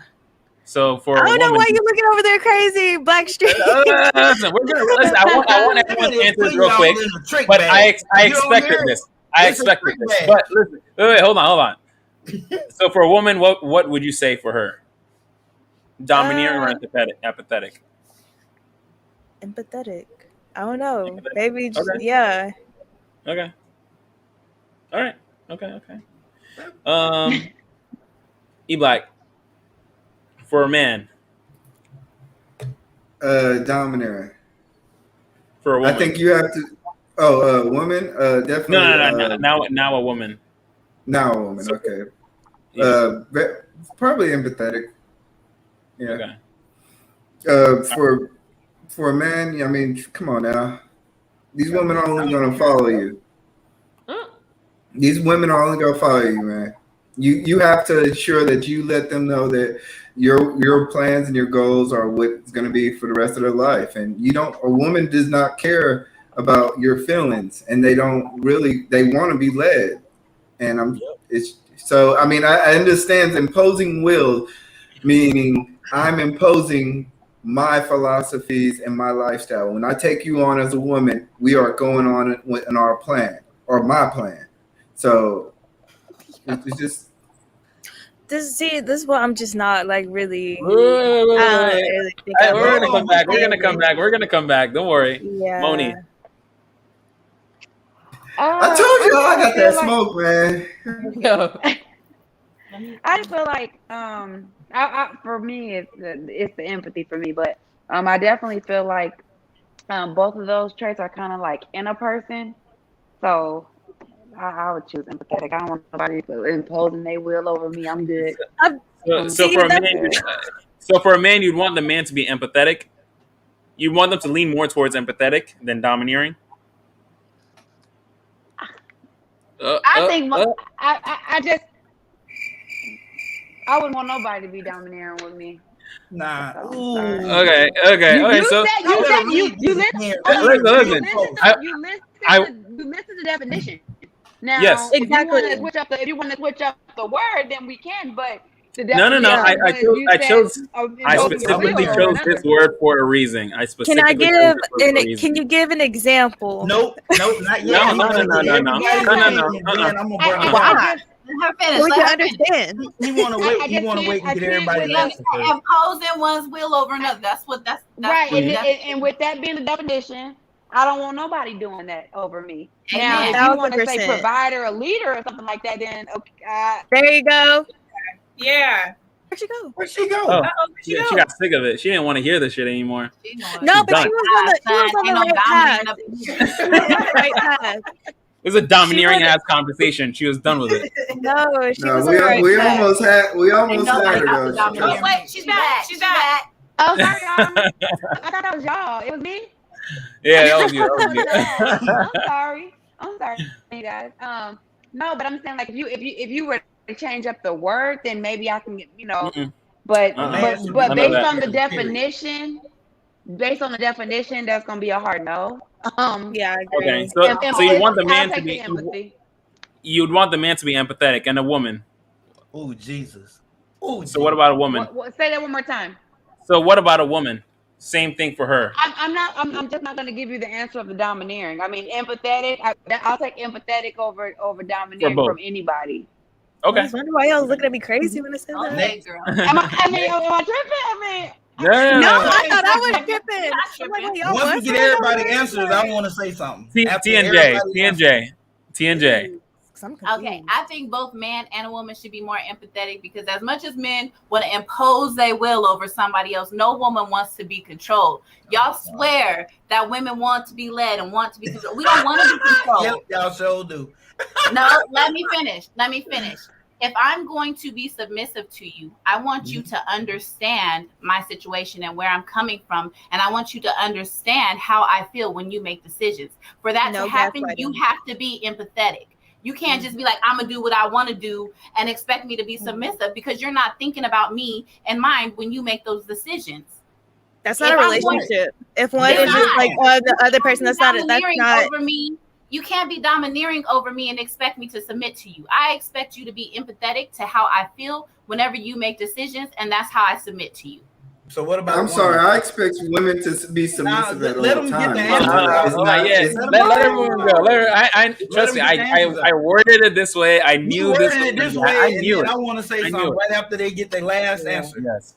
So for I don't a know woman, why you're looking over there crazy, Blackstreet. Listen, I want everyone to answer this real quick, but I expected this. But listen, wait, hold on. So for a woman, what would you say for her? Domineering or empathetic? Empathetic. I don't know. Empathetic. Maybe just, Okay. yeah. Okay. All right. Okay. E-Black, for a man. Domineering. For a woman. I think you have to. Oh, woman. Definitely. No. Now a woman. Now a woman. Okay. Yeah. Probably empathetic. Yeah. Okay. For a man, I mean, come on now. These women are only going to follow you. These women are only going to follow you, man. You have to ensure that you let them know that your plans and your goals are what's going to be for the rest of their life. And a woman does not care about your feelings, and they want to be led. And I understand imposing will, meaning I'm imposing my philosophies and my lifestyle. When I take you on as a woman, we are going on in our plan or my plan. So it's just. This is what I'm just not like really. Wait. Really We're gonna come back. We're gonna come back. Don't worry. Yeah. Moni. I told you I got that smoke, man. I just feel like for me it's the empathy for me, but I definitely feel like both of those traits are kind of like in a person. So I would choose empathetic. I don't want nobody imposing their will over me. I'm good. So for a man, you'd want the man to be empathetic. You want them to lean more towards empathetic than domineering. I think I just I wouldn't want nobody to be domineering with me. Nah. Okay. You So said you listen. listen. You listen to the definition. Now, Yes. if you want to switch up the word, then we can. But the No. definition. I specifically chose this word for a reason. Can you give an example? Nope, not yet. No. I'm gonna finish. We can understand. You want to wait. You want to wait and get everybody's answer first. Imposing one's will over another. That's right. And with that being the definition, I don't want nobody doing that over me. Now, if you want to say provider or leader or something like that, then okay. There you go. Yeah. Where'd she go? Oh, she got sick of it. She didn't want to hear this shit anymore. No, but she was on the right path. It was a domineering ass conversation. She was done with it. No, she was we almost had her though. Oh wait, she's back. She's back. Oh, sorry, y'all. I thought that was y'all. It was me. Yeah, that was you. I'm sorry, you guys. No, but I'm saying like if you were to change up the word, then maybe I can get But based on the definition, that's gonna be a hard no. Yeah. I agree. Okay, so you want the man to be you'd want the man to be empathetic and a woman. Oh Jesus. So what about a woman? Say that one more time. So what about a woman? Same thing for her. I'm just not going to give you the answer of the domineering. I mean, empathetic. I'll take empathetic over domineering from anybody. Okay. I was wondering why y'all was looking at me crazy when I said that. Okay, girl. Am I tripping? No, I thought I was tripping. I'm like, y'all once we get everybody answers, I want to say something. TNJ. Okay, I think both man and a woman should be more empathetic because as much as men want to impose their will over somebody else, no woman wants to be controlled. Y'all swear that women want to be led and want to be controlled. We don't want to be controlled. Yep, y'all sure do. No, let me finish. If I'm going to be submissive to you, I want you to understand my situation and where I'm coming from. And I want you to understand how I feel when you make decisions. For that to happen, you have to be empathetic. You can't just be like, I'm going to do what I want to do and expect me to be submissive because you're not thinking about me in mind when you make those decisions. That's not a relationship. If one is just like the other person, that's not over me. You can't be domineering over me and expect me to submit to you. I expect you to be empathetic to how I feel whenever you make decisions, and that's how I submit to you. So what about? I'm sorry. I expect women to be submissive at all times. Let everyone go. Trust me. I worded it this way. I knew this. I knew it. I want to say something right after they get their last answer. Yes.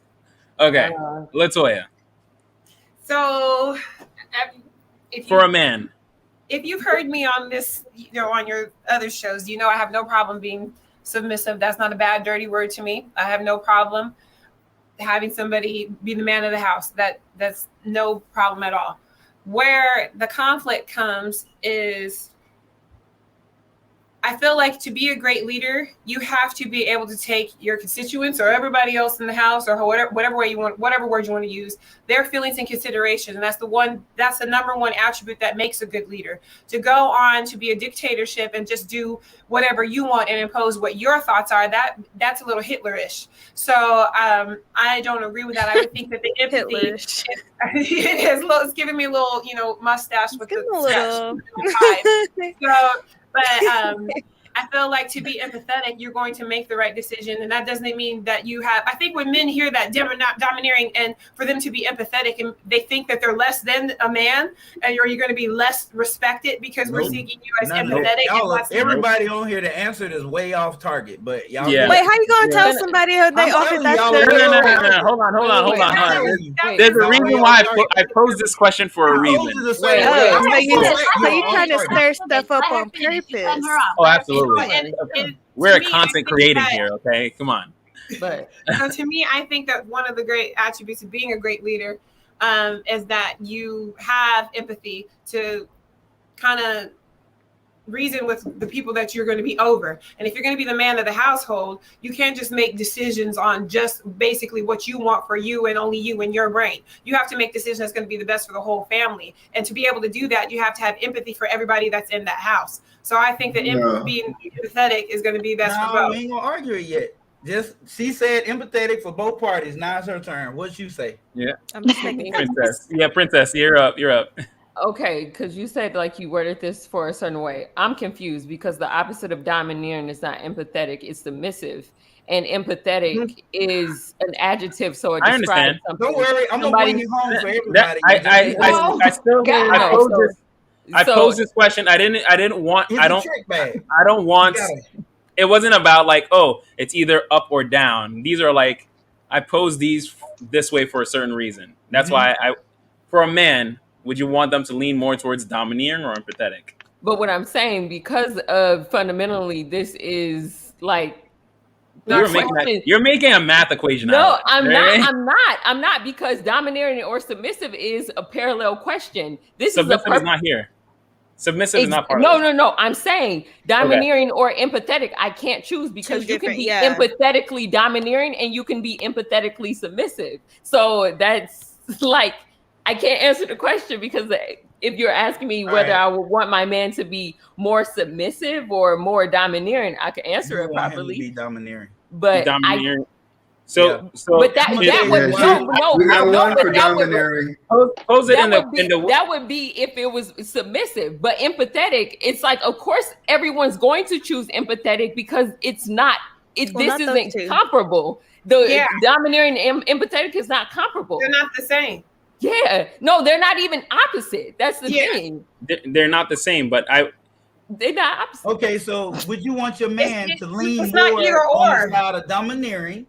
Okay, Latoya. So, for a man, if you've heard me on this, on your other shows, I have no problem being submissive. That's not a bad, dirty word to me. I have no problem having somebody be the man of the house. That's no problem at all. Where the conflict comes is I feel like to be a great leader, you have to be able to take your constituents or everybody else in the house or whatever word you want to use, their feelings in consideration. And that's the number one attribute that makes a good leader. To go on to be a dictatorship and just do whatever you want and impose what your thoughts are, that's a little Hitler-ish. So I don't agree with that. I would think that the empathy it's giving me a little, mustache with the so. But I feel like to be empathetic, you're going to make the right decision. And that doesn't mean that I think when men hear that domineering and for them to be empathetic and they think that they're less than a man and you're going to be less respected because we're seeing you as empathetic. Everybody on here that answered is way off target, but y'all. Yeah. Wait, how you going to tell somebody they offered that? Hold on. There's a reason why I posed this question for a reason. So you trying to stir stuff up on purpose. Oh, absolutely. We're a content creating here, okay? Come on. But to me, I think that one of the great attributes of being a great leader is that you have empathy to kind of reason with the people that you're going to be over. And if you're going to be the man of the household, you can't just make decisions on just basically what you want for you and only you and your brain. You have to make decisions that's going to be the best for the whole family. And to be able to do that, you have to have empathy for everybody that's in that house. So I think that being empathetic is going to be best for both. We ain't gonna argue it yet. Just she said empathetic for both parties. Now it's her turn. What you say? Yeah, I'm just making Princess. Yeah, Princess, you're up. You're up. Okay, because you said like you worded this for a certain way. I'm confused because the opposite of domineering is not empathetic, it's submissive. And empathetic is an adjective, so it I describes understand. something. Don't worry, I'm gonna bring you home for everybody. I posed this question. I don't want. It wasn't about like, oh, it's either up or down. These are like, I pose these this way for a certain reason. That's why for a man, would you want them to lean more towards domineering or empathetic? But what I'm saying, because of fundamentally, this is like you're making a math equation. No, I'm not. I'm not because domineering or submissive is a parallel question. This submissive is not here. Submissive is not part no, of it. No. I'm saying domineering or empathetic. I can't choose because you can be empathetically domineering and you can be empathetically submissive. So that's like, I can't answer the question because if you're asking me whether I would want my man to be more submissive or more domineering, I can answer it properly. Be domineering. But domineering. But that would be if it was submissive. But empathetic, it's like, of course, everyone's going to choose empathetic because it's not. This isn't comparable. The domineering and empathetic is not comparable. They're not the same. Yeah, no, they're not even opposite. That's the thing. They're not the same, but they're not opposite. Okay, so would you want your man to lean more on the side of domineering,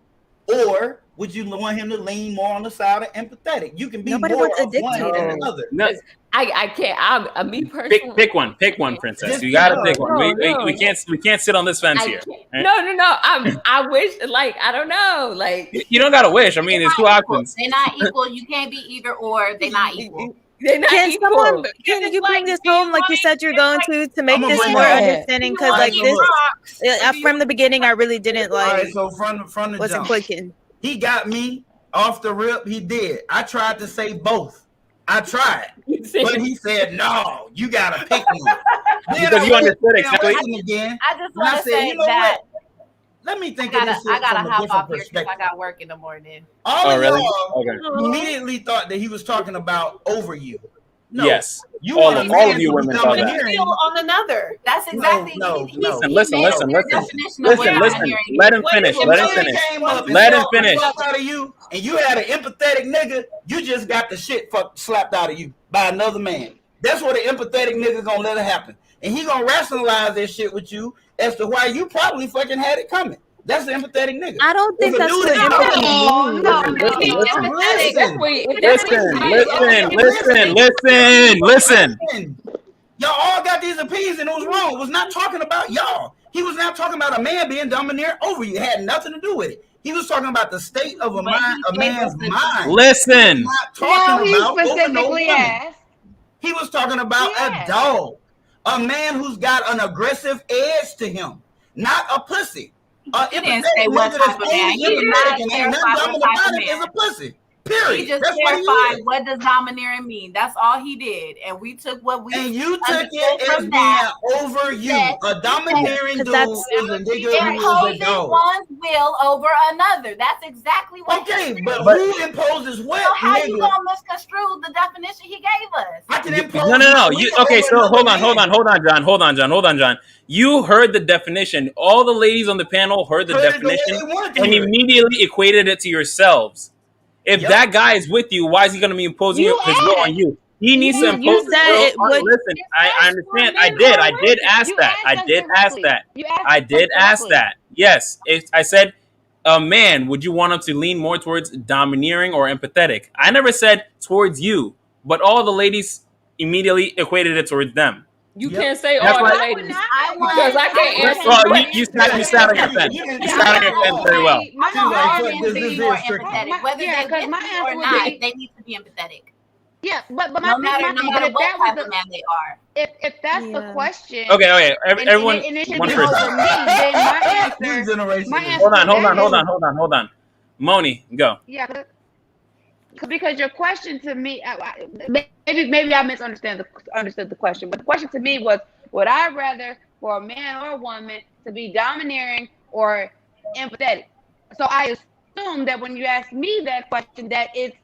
or would you want him to lean more on the side of empathetic? You can be more of one than another. No, I can't. I'm me personally. Pick one, Princess. You gotta pick one. We can't sit on this fence here. Right? No. I wish, like, I don't know, like you don't gotta wish. I mean, there's two options. They're not equal. You can't be either or. They're not equal. Can you bring this home like you said you're going to make this more understanding? Because like this, from the beginning, I really didn't like. All right, so from the wasn't jump, clicking. He got me off the rip. He did. I tried to say both. I tried, but he said no. You gotta pick one. Because you understood exactly. Again, I just want to say that. Let me think of this I gotta from a hop different off here because perspective. I got work in the morning. All of really? y'all immediately thought that he was talking about over you. No. Yes. You all of you women thought that. On another. That's exactly. No. Listen. Let him finish. Let him finish. Out of you, and you had an empathetic nigga. You just got the shit slapped out of you by another man. That's what an empathetic nigga gonna let it happen, and he gonna rationalize that shit with you as to why you probably fucking had it coming. That's the empathetic nigga. I don't think that's what Listen. Y'all all got these opinions and it was wrong. It was not talking about y'all. He was not talking about a man being domineering over you. It had nothing to do with it. He was talking about the state of a man's mind. Listen. He was not talking about specifically asked. He was talking about a dog. A man who's got an aggressive edge to him. Not a pussy. He didn't say what type of man. He did not clarify what type of man. Is a pussy. Period. He just clarified what does domineering mean. That's all he did, and we took what we and you took it as being over you. A domineering dude is a nigga who is a dog. One's will over another. That's exactly what. Okay, but who imposes what? So how you gonna misconstrue the definition he gave us? I can impose. No. Okay, so hold on, John. You heard the definition. All the ladies on the panel heard the definition and immediately equated it to yourselves. If that guy is with you, why is he going to be imposing his will on you? He needs to impose his will. Listen, I understand. I did ask that. Yes, I said, a man, would you want him to lean more towards domineering or empathetic? I never said towards you, but all the ladies immediately equated it towards them. You Yep. can't say That's all why- the I would ladies not. I want- because I can't I answer. Well, wouldn't you say- sat on your fence. Yeah, You sat on your fence very well. My She's like, answer "Fuck would this, be this more is tricky." empathetic. Whether yeah, they because with my me answer or would not, be they need to be empathetic. yeah, but my No matter thing, but if what that was type of the man they are. if that's the Yeah. question, Okay. and Everyone, it should one be person. over me, then my New answer, generation my is- answer to that is Hold on. Moni, go. yeah, because your question to me, maybe I understood the question, but the question to me was, would I rather for a man or a woman to be domineering or empathetic? So I assume that when you ask me that question, that it's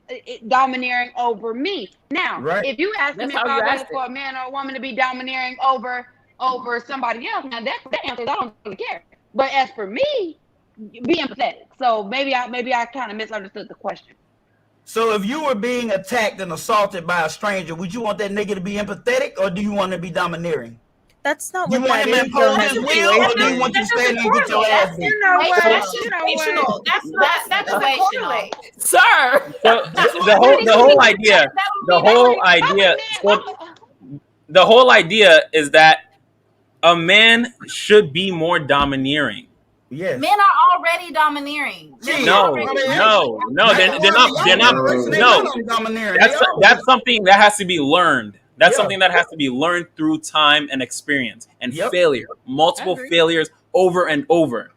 domineering over me. Now, Right. if you ask That's me if how you I rather asked for it. a man or a woman to be domineering over somebody else, now that answer is I don't really care. But as for me, be empathetic. So maybe I kind of misunderstood the question. So if you were being attacked and assaulted by a stranger, would you want that nigga to be empathetic or do you want to be dominating? That's not You what want that him to is though impose in his that will or do you situation. want you to stand there and get your ass beat? You know what? That's You know what? situational. That doesn't correlate. Sir. So the whole idea, the whole idea is that a man should be more domineering. Yes. Men are already domineering. Men No, are already they're not. No, that's something that has to be learned. That's something that has to be learned through time and experience and failure, multiple failures over and over.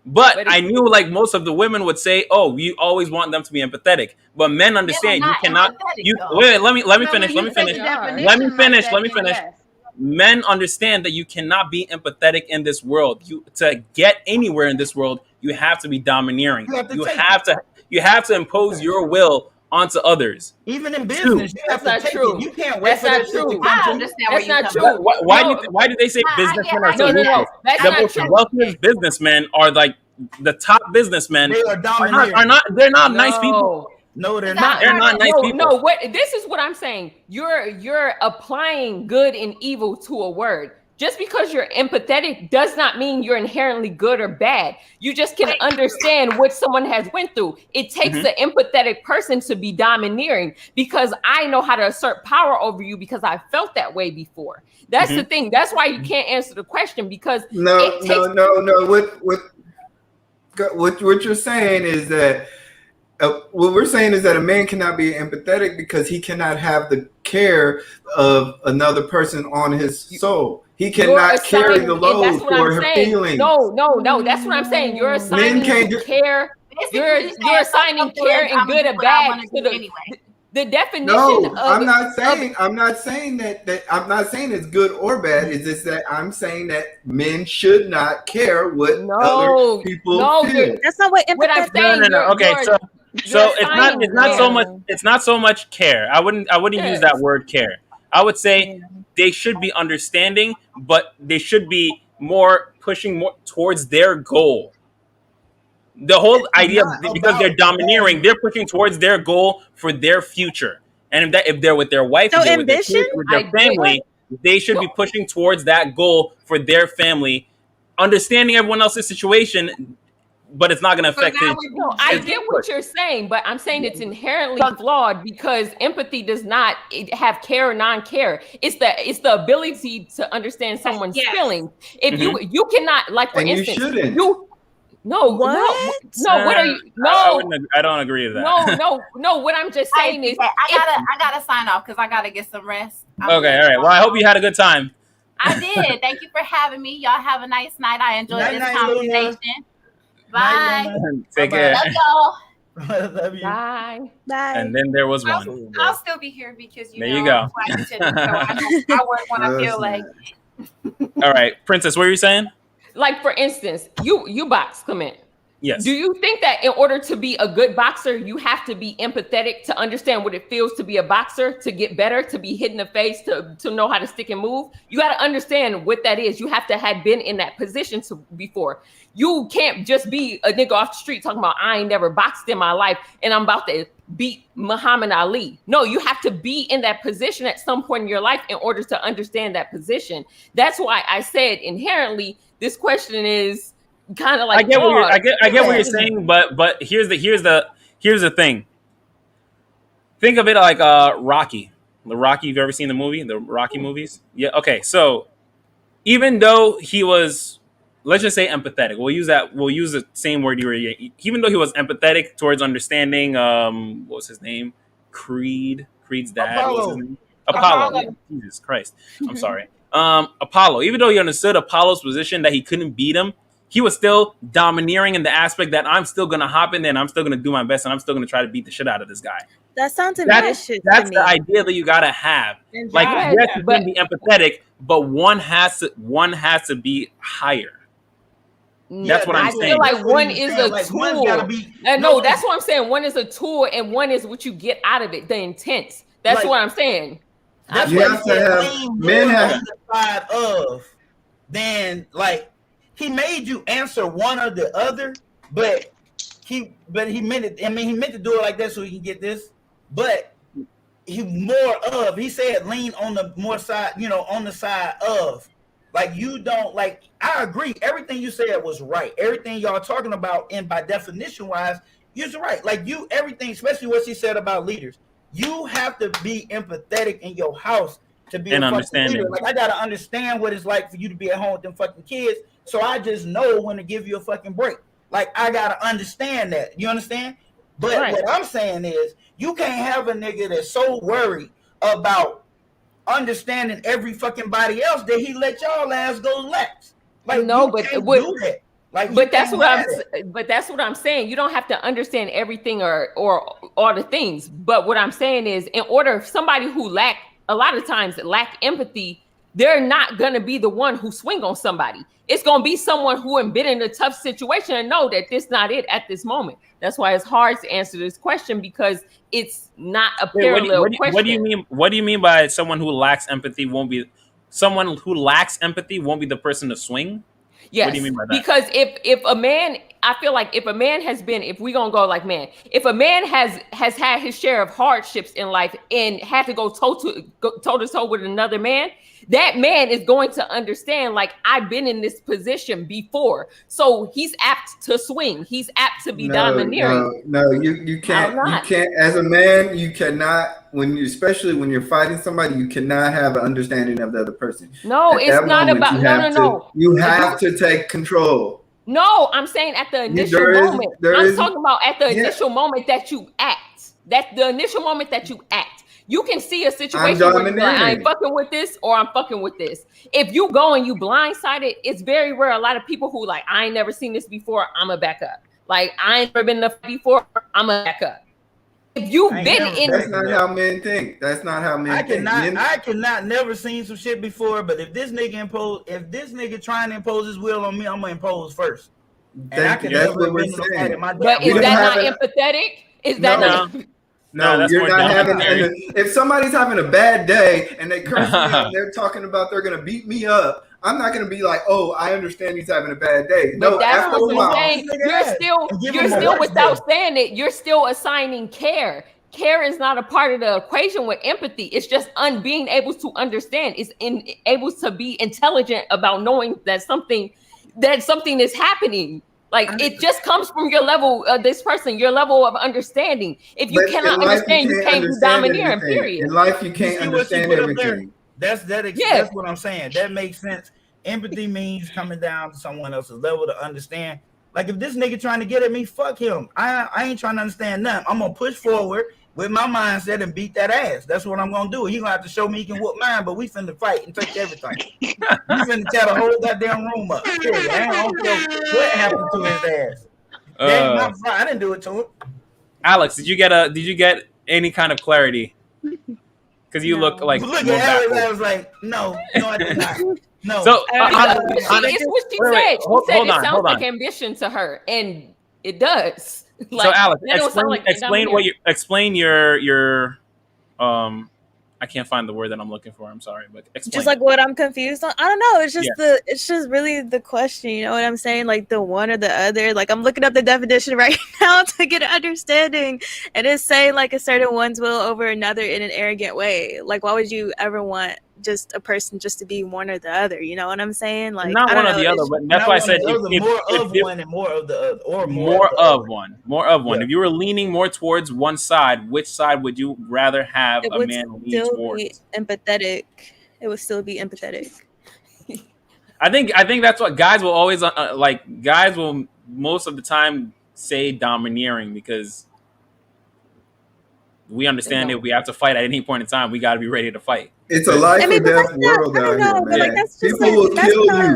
But I knew like most of the women would say, "Oh, we always want them to be empathetic." But men understand you cannot. Wait, let me finish. Men understand that you cannot be empathetic in this world. To get anywhere in this world, you have to be domineering. You have to impose your will onto others. Even in business, you have to take it. You can't wait for that shit to come I to you. understand where That's you not come true. from. Why do they say businessmen are so No. ruthless? That's The not most true. wealthiest businessmen are like the top businessmen. They are domineering. They're not nice people. No, they're not. They're not nice people. No, what this is what I'm saying. You're applying good and evil to a word. Just because you're empathetic does not mean you're inherently good or bad. You just can understand what someone has went through. It takes an empathetic person to be domineering because I know how to assert power over you because I felt that way before. That's the thing. That's why you can't answer the question because No. What you're saying is that what we're saying is that a man cannot be empathetic because he cannot have the care of another person on his soul. He cannot carry the load for her feelings. No. That's what I'm saying. You're assigning care. You're assigning care and good or bad to the definition. No, of I'm not saying that. I'm not saying it's good or bad. It's just that I'm saying that men should not care what other people feel. That's not what empathetic. I'm saying. No. Okay, so it's not so much care. I wouldn't use that word care. I would say they should be understanding, but they should be pushing more towards their goal. The whole idea, because they're domineering, they're pushing towards their goal for their future. And if they're with their wife, So if they're ambition? with their family, they should be pushing towards that goal for their family, understanding everyone else's situation, but it's not going to affect it. No, I get what you're saying, but I'm saying it's inherently flawed because empathy does not have care or non-care. It's the ability to understand someone's feelings. If you cannot, like for instance, what are you? I don't agree with that. No. What I'm just saying is, I gotta sign off because I gotta get some rest. Okay, all right. Well, I hope you had a good time. I did. Thank you for having me. Y'all have a nice night. I enjoyed this conversation. Bye. Take care. Love y'all. Love you. Bye. And then there was one. I'll still be here because there you go. I work when I feel like. All right, Princess, what were you saying? Like for instance, you box, Clement. Yes. Do you think that in order to be a good boxer, you have to be empathetic to understand what it feels to be a boxer, to get better, to be hit in the face, to know how to stick and move? You got to understand what that is. You have to have been in that position before. You can't just be a nigga off the street talking about I ain't never boxed in my life and I'm about to beat Muhammad Ali. No, you have to be in that position at some point in your life in order to understand that position. That's why I said inherently this question is kind of like I get what you're saying, but here's the thing. Think of it like Rocky. The Rocky. You've ever seen the movie? The Rocky movies? Yeah. Okay. So even though he was, let's just say empathetic. We'll use that. We'll use the same word you were. Even though he was empathetic towards understanding, what was his name? Creed's dad. What was his Apollo. name? Apollo. Yeah, Jesus Christ. I'm sorry. Apollo. Even though he understood Apollo's position that he couldn't beat him, he was still domineering in the aspect that I'm still gonna hop in there and I'm still gonna do my best and I'm still gonna try to beat the shit out of this guy. That sounds ambitious. That's to the me. idea that you gotta have. And Like, drive. yes, you can be empathetic, but one has to be higher. That's what I'm I saying. feel like That's what one he was is saying. a Like, tool. one's gotta be- No, that's what I'm saying. One is a tool, and one is what you get out of it, the intent. That's Like- what I'm saying. That's You what have he to said. have- Lean men more have- on the side of than like he made you answer one or the other, but he meant it. I mean, he meant to do it like that so he can get this, but he said lean on the more side, on the side of. Like, you don't, like, I agree. Everything you said was right. Everything y'all talking about, and by definition wise, you're right. Like, everything, especially what she said about leaders, you have to be empathetic in your house to be And a fucking understanding. leader. Like, I gotta understand what it's like for you to be at home with them fucking kids, so I just know when to give you a fucking break. Like, I gotta understand that. You understand? But Right. what I'm saying is, you can't have a nigga that's so worried about understanding every fucking body else that he let y'all ass go lax. Like, No, you but can't what- do that. Like, you But that's can't what have but that's what I'm saying. You don't have to understand everything or all the things. But what I'm saying is, in order somebody who a lot of times lack empathy, they're not gonna be the one who swing on somebody. It's gonna be someone who has been in a tough situation and know that this not it at this moment. That's why it's hard to answer this question, because it's not a parallel question. What do you mean? What do you mean by someone who lacks empathy won't be the person to swing? Yes. What do you mean by that? Because if a man, I feel like if a man has been, if we gonna go like man, if a man has had his share of hardships in life and had to go toe to toe with another man, that man is going to understand, like, I've been in this position before, so he's apt to swing. He's apt to be domineering. No, you can't. How You not? can't. As a man, you cannot. Especially when you're fighting somebody, you cannot have an understanding of the other person. No, At it's that not moment, about you no. have to- You have to take control. No, I'm saying at the initial moment. I'm talking about at the initial moment that you act. That's the initial moment that you act. You can see a situation where you're like, I ain't fucking with this, or I'm fucking with this. If you go and you blindsided, it's very rare. A lot of people who like, I ain't never seen this before, I'ma back up. Like, I ain't never been in a fight before, I'ma back up. If you've been in, that's not how men think. That's not how men think. I cannot never seen some shit before, but if this nigga trying to impose his will on me, I'm gonna impose first. That's what we're saying. but is that not empathetic? Is that not? No, that's you're more not having. dominatory. If somebody's having a bad day and they curse me and they're talking about they're gonna beat me up, I'm not gonna be like, "Oh, I understand he's having a bad day." But No, that's after a what while, I'm saying. You're still without saying it, you're still assigning care. Care is not a part of the equation with empathy. It's just being able to understand. It's able to be intelligent about knowing that something is happening. Like, it just comes from your level of this person, your level of understanding. If you cannot understand, you can't be domineering, period. In life, you can't understand everything. That's what I'm saying. That makes sense. Empathy means coming down to someone else's level to understand. Like, if this nigga trying to get at me, fuck him. I ain't trying to understand nothing. I'm gonna push forward with my mindset and beat that ass. That's what I'm gonna do. He gonna have to show me he can whoop mine, but we finna fight and take everything. We finna tear the whole goddamn room up. Period. I don't care what happened to his ass. That ain't my fault. I didn't do it to him. Alex, did you get any kind of clarity? Because you look like Look more at Alex. baffled. I was like, no, I did not. No. So It's what she said. She said it sounds hold like on. ambition to her, and it does. Like, So Alex, that don't sound like explain your I can't find the word that I'm looking for. I'm sorry, but explain. Just like what I'm confused on. I don't know. It's just it's just really the question. You know what I'm saying? Like the one or the other. Like, I'm looking up the definition right now to get an understanding, and it's saying like a certain one's will over another in an arrogant way. Like, why would you ever want just a person just to be one or the other. You know what I'm saying? Like, Not I don't one or know. the other, but that's why I said more of one and more of the other, or more of the other. More of one. Yeah. If you were leaning more towards one side, which side would you rather have It a would man lean still towards? be empathetic. It would still be empathetic. I think that's what guys will always like. Guys will most of the time say domineering because we understand if we have to fight at any point in time, we got to be ready to fight. It's a life I mean, or but death that's not, world I don't out here, know, but man. like that's just People will that's kill not.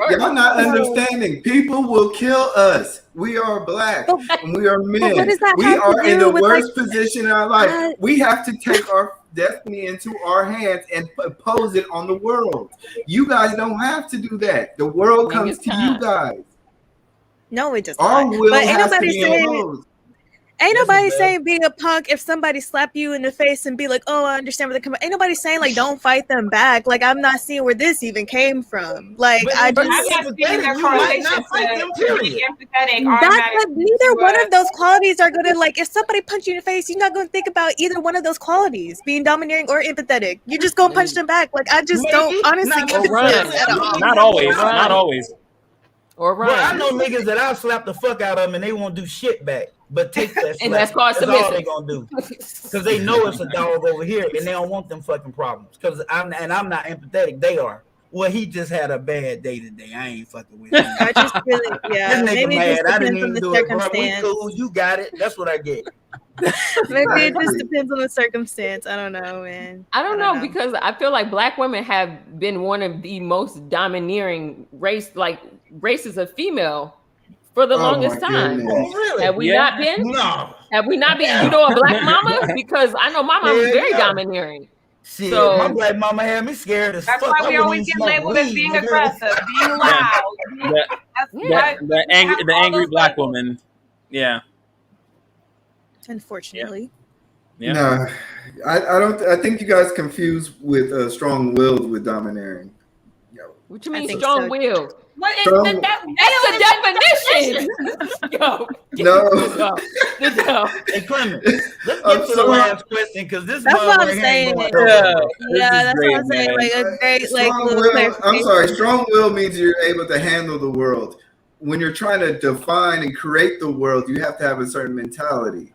you. Y'all not understanding. People will kill us. We are black and we are men. But what does that We have to are in do the with, worst like, position in our life. We have to take our destiny into our hands and impose it on the world. You guys don't have to do that. The world comes to you guys. No, it does Our not. will But ain't has to nobody be saying. imposed. Ain't Yes, nobody it does. saying being a punk if somebody slap you in the face and be like, "Oh, I understand where they come." Ain't nobody saying like don't fight them back. Like I'm not seeing where this even came from. Like But I if just you're I'm not seeing empathetic, their you might correlation not fight them, to being period. empathetic that's automatically. but neither one of those qualities are gonna like if somebody punch you in the face, you're not gonna think about either one of those qualities, being domineering or empathetic. You're just gonna punch them back. Like I just don't Maybe honestly not get the run. sense at all. Not always. Not always. Or Bro, I run. know niggas that I'll slap the fuck out of them and they won't do shit back, but take that slap. And that's called That's all they submissive. gonna do, because they know it's a dog over here and they don't want them fucking problems. Because I'm not empathetic. They are. Well, he just had a bad day today. I ain't fucking with him. I just really, yeah, This nigga maybe it mad. just I didn't depends on even the do it, bro. We circumstance. cool. You got it. That's what I get. Maybe it just depends on the circumstance. I don't know, man. I don't know because I feel like black women have been one of the most domineering races of female for the longest time. goodness. Really? Have we not been? No. Have we not been? You know, a black mama? Because I know my mama was Hell very yeah. domineering. Shit, So- my black mama had me scared as That's fuck. why I we wouldn't always even get smoke labeled as weed, being nigga. aggressive, being loud. The angry black woman. Yeah. Unfortunately. Yeah. No, I don't. I think you guys confuse with strong-willed with domineering. What you mean think strong so. willed? What is Strong- That's the definition. Yo, No. Hey, Clement, let's I'm get to the sorry. last question because this That's what I'm motherfucker ain't saying. going Yeah. nowhere. Yeah, is that's great, what I'm saying. man. Like a great, like Strong little will. I'm clarification. sorry. Strong will means you're able to handle the world. When you're trying to define and create the world, you have to have a certain mentality.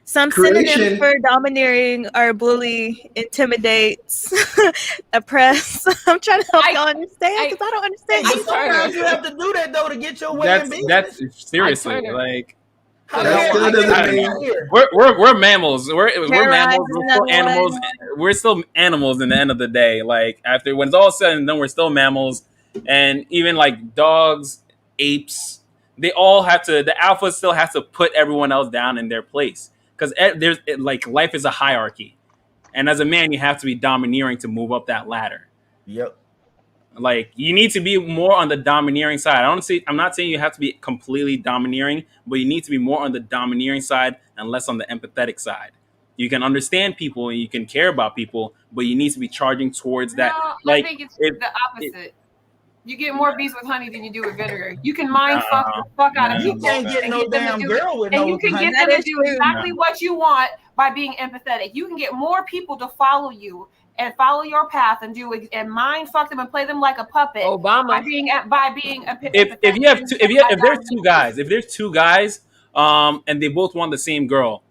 Some Creation- synonyms for domineering are bully, intimidates, oppress. I'm trying to help y'all understand because I don't understand. But I- sometimes you have to do that though to get your way in business. That's seriously Turner. like How That the hell still I doesn't get mean- out here? we're mammals. We're Terrorize mammals. We're another still animals. one. We're still animals in the end of the day. Like after when it's all said and done, we're still mammals. And even like dogs, apes, they all have to. The alpha still has to put everyone else down in their place because there's like life is a hierarchy, and as a man, you have to be domineering to move up that ladder. Yep. Like you need to be more on the domineering side. I'm not saying you have to be completely domineering, but you need to be more on the domineering side and less on the empathetic side. You can understand people and you can care about people, but you need to be charging towards that. No, Like I think it's if- the opposite. You get more bees with honey than you do with vinegar. You can mind fuck the fuck out of You people. can't get and no them to damn do- girl with And no you can honey. get them That to is do true. exactly what you want by being empathetic. You can get more people to follow you and follow your path and do it and mind fuck them and play them like a puppet Obama. by being if you have two, if there's two guys, and they both want the same girl.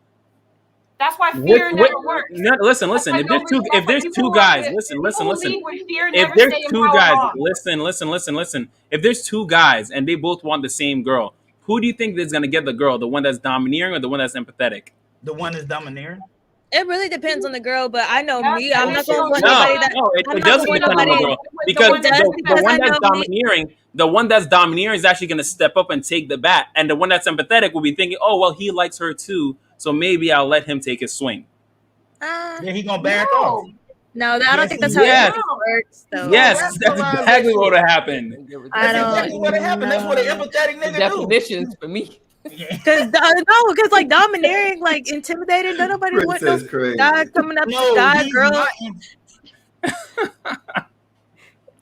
That's why fear never works. No, listen. That's why If there's two, nobody- if there's people two who guys, are- listen. people who lead with fear If never there's stay in two power guys, long. listen. If there's two guys and they both want the same girl, who do you think is gonna get the girl? The one that's domineering or the one that's empathetic? The one is domineering. It really depends on the girl, but I know That's me. I'm not the going to issue. put nobody that. It I'm not doesn't going depend on the nobody- girl The because one that's- the because one I that's know me- domineering is actually gonna step up and take the bat, and the one that's empathetic will be thinking, oh well, he likes her too, so maybe I'll let him take his swing. Then he gonna back off. No, I don't think that's how Yes. it works. Though. Yes, that's exactly what would have happened. I That's exactly what happened. That's what an empathetic nigga do. Definitions for me. Because like domineering, like intimidating. Don't nobody want no Princess crazy. guy coming up No, to guy, he's girl. not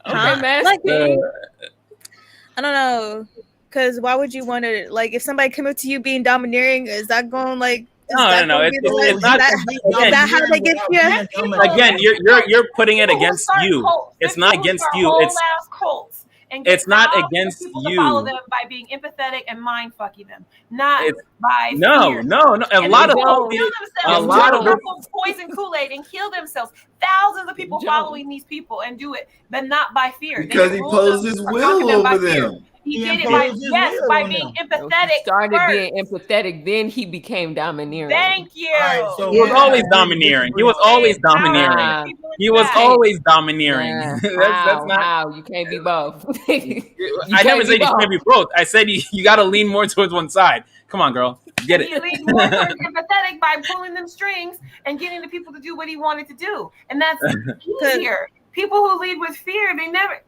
Huh? Okay, man. Like, I don't know. Because why would you want to, like, if somebody come up to you being domineering, is that going, like, No. It's not. Is that how they get you? Again, you're putting it against you. It's not against you. Whole ass cults. And it's not thousands of against people to you. follow them by being empathetic and mind fucking them, not by no. fear. A And lot of poison Kool-Aid and kill themselves. Thousands of people following these people and do it, but not by fear. Because he posed his will over them. He did it by being empathetic. He started first. being empathetic, then he became domineering. Thank you. Right, so he was always domineering. He was always domineering. He was always domineering. That's not how you can't be both. I never said you can't be both. I said you got to lean more towards one side. Come on, girl, get it. He leaned more towards empathetic by pulling them strings and getting the people to do what he wanted to do, and that's easier. People who lead with fear, they never.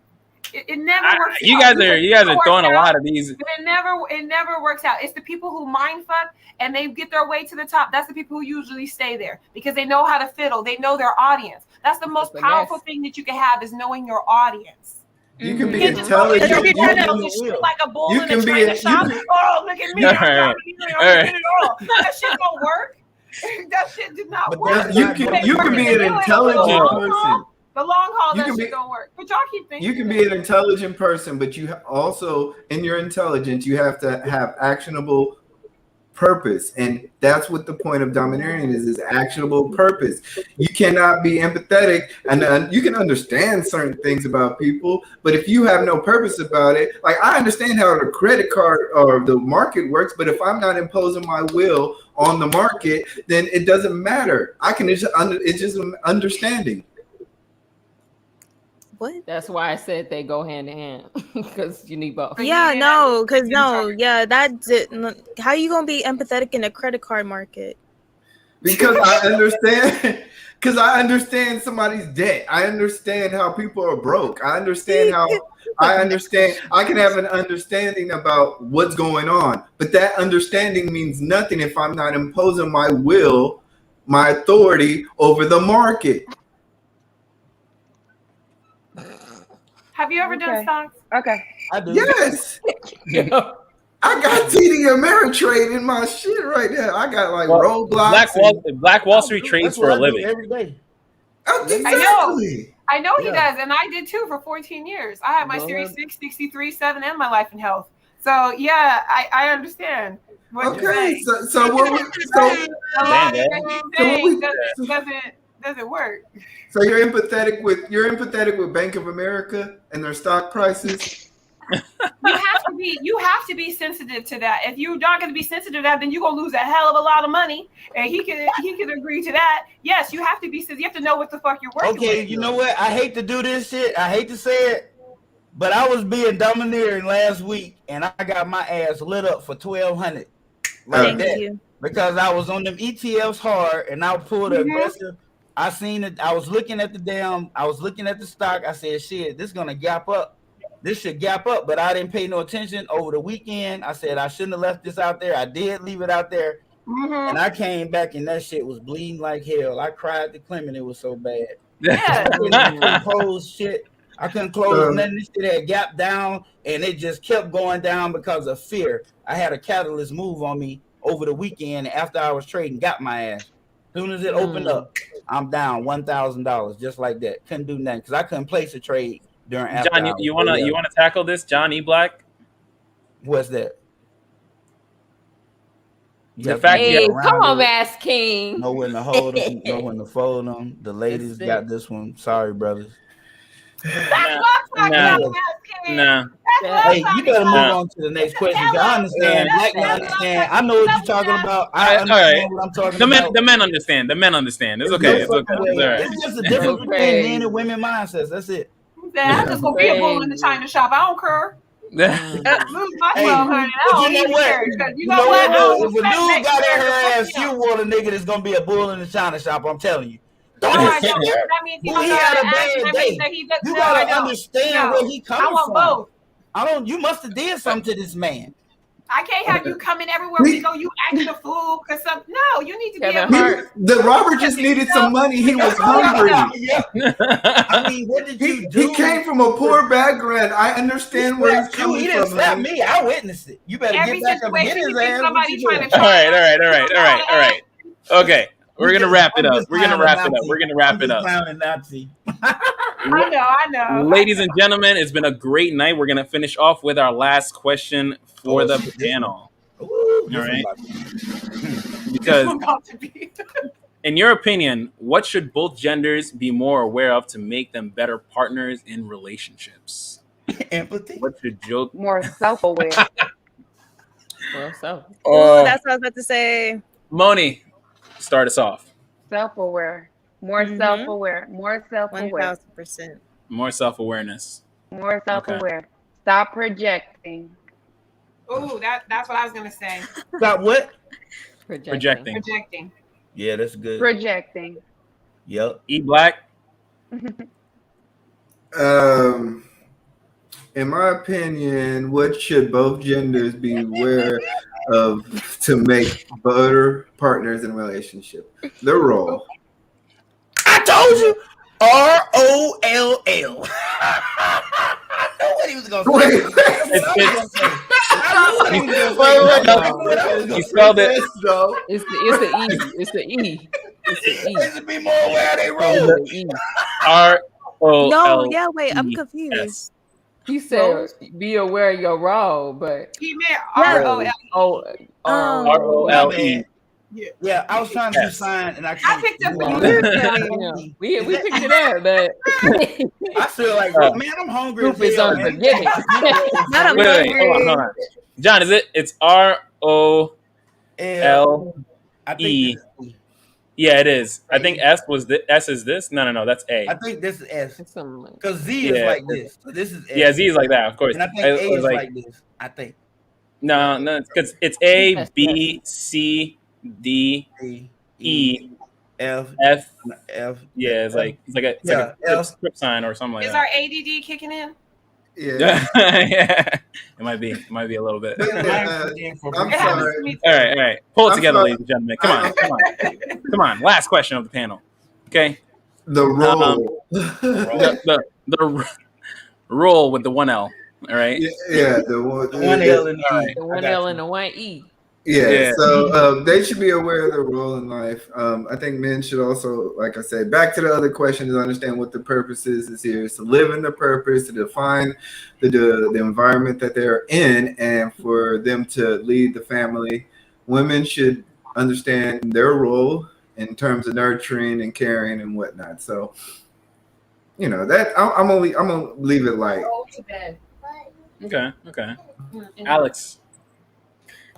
It never works. You guys are throwing a lot of these. But it never works out. It's the people who mind fuck and they get their way to the top. That's the people who usually stay there because they know how to fiddle. They know their audience. That's the most powerful thing that you can have is knowing your audience. You can be intelligent. You can like a bull in a trainer shop. Oh, look at me! I'm doing it all. That shit don't work. That shit did not work. You can be an intelligent person. The long haul, that shit don't work. But y'all keep thinking. You can be an intelligent person, but you also, in your intelligence, you have to have actionable purpose. And that's what the point of domineering is actionable purpose. You cannot be empathetic, and you can understand certain things about people, but if you have no purpose about it, like I understand how the credit card or the market works, but if I'm not imposing my will on the market, then it doesn't matter. It's just understanding. What? That's why I said they go hand in hand because you need both. Yeah, that's it. How you gonna be empathetic in a credit card market? Because I understand. Because I understand somebody's debt. I understand how people are broke. I understand. I can have an understanding about what's going on, but that understanding means nothing if I'm not imposing my will, my authority over the market. Have you ever done stocks? Okay. I do. Yes. I got TD Ameritrade in my shit right now. I got like Roblox. Black Wall Street trades for a living. Every day. Exactly. I know he does, and I did too for 14 years. I had my Series 6, 63, 7, and my Life and Health. So yeah, I understand. Okay, so doesn't work. So you're empathetic with Bank of America and their stock prices. You have to be sensitive to that. If you're not going to be sensitive to that, then you're going to lose a hell of a lot of money. And he can agree to that. Yes, you have to be sensitive. You have to know what the fuck you're working with. Okay, you know what? I hate to do this shit. I hate to say it, but I was being domineering last week, and I got my ass lit up for 1,200. Like that. Because I was on them ETFs hard, and I pulled aggressive. I seen it. I was looking at the stock. I said, shit, this is gonna gap up. This should gap up, but I didn't pay no attention over the weekend. I said I shouldn't have left this out there. I did leave it out there. And I came back and that shit was bleeding like hell. I cried to Clement. It was so bad. Yeah. I couldn't close shit. I couldn't close nothing. This shit had gapped down and it just kept going down because of fear. I had a catalyst move on me over the weekend after I was trading, got my ass. As soon as it opened up, I'm down $1,000 just like that. Couldn't do nothing because I couldn't place a trade during. John, you wanna tackle this, John E. Black? What's that? The fact come on, Mass King. Know when to hold them, know when to fold them. The ladies got this one. Sorry, brothers. Nah. Hey, you better move on to the next question. I understand. Black men understand. I know what you're talking about. I understand what I'm talking about. The men understand. The men understand. It's okay. It's okay. It's all right. It's just a difference between men and women mindsets. That's it. I'm just gonna be a bull in the China shop. I don't care. Lose my 1,200. I don't even care. You know what? If a dude got in her ass, you want a nigga that's gonna be a bull in the China shop. I'm telling you. That means he had a bad day. You gotta understand where he comes from. I want both. You must have did something to this man. I can't have you coming everywhere we go. You acting a fool because no, you need to be the Robert just needed some money. He was hungry. I mean, what did you do? He came from a poor background. I understand where he's coming from. He didn't slap me. I witnessed it. You better get back up and get his ass. All right. Okay, we're gonna wrap it I'm up. just We're gonna clowning wrap it up. Nazi. We're gonna wrap I'm it just up. clowning Nazi. I know. Ladies and gentlemen, it's been a great night. We're gonna finish off with our last question for the panel. Ooh, All right, This because one about to be. in your opinion, what should both genders be more aware of to make them better partners in relationships? Empathy. What should joke? More self-aware. Well, so Ooh, that's what I was about to say. Moni, start us off. Self-aware. More Mhm. self-aware. More self-aware. 1000%. More self-awareness. More self-aware. Stop projecting. Ooh, that's what I was gonna say. Stop what? Projecting. Projecting. Yeah, that's good. Projecting. Yep. E Black. In my opinion, what should both genders be aware of to make better partners in a relationship? The role. I told you. ROLL. I know what he was gonna say. Wait, You spelled it. it's the E. It's the E. It's the E. They should be more aware of their It's role. the E. ROL. No, yeah, wait, I'm confused. He said, "Be aware of your role," but He meant Yeah. ROL. ROLE. Yeah, I was trying to do sign and I I can't. picked up do the it. we picked it up, but I feel like, man, I'm hungry. Proof is hell, man. unforgiving. Not I'm Wait, hungry. hold on. John, is it? It's ROLE. I think this is E. Yeah, it is. I think S was S is this. No, that's A. I think this is S. It's something like Because Z is Yeah. like this. So this is S. Yeah, Z is like that, of course. And I think I A was is like this. I think. No, because it's A, B, C, D, E, F. F. F. Yeah, it's like it's like a script sign or something like Is that. our ADD kicking in? Yeah. Yeah, it might be a little bit. I'm sorry. All right. Pull it I'm together, sorry. ladies and gentlemen. Come on. Last question of the panel. Okay. The role. The roll with the 1L. All right. Yeah, the one L and E. the 1L and the 1E. Yeah, so they should be aware of their role in life. I think men should also, like I said, back to the other question, is understand what the purpose is here, is to live in the purpose, to define the environment that they're in, and for them to lead the family. Women should understand their role in terms of nurturing and caring and whatnot. So, that I'm gonna leave it like. Go to bed. Okay. Alex.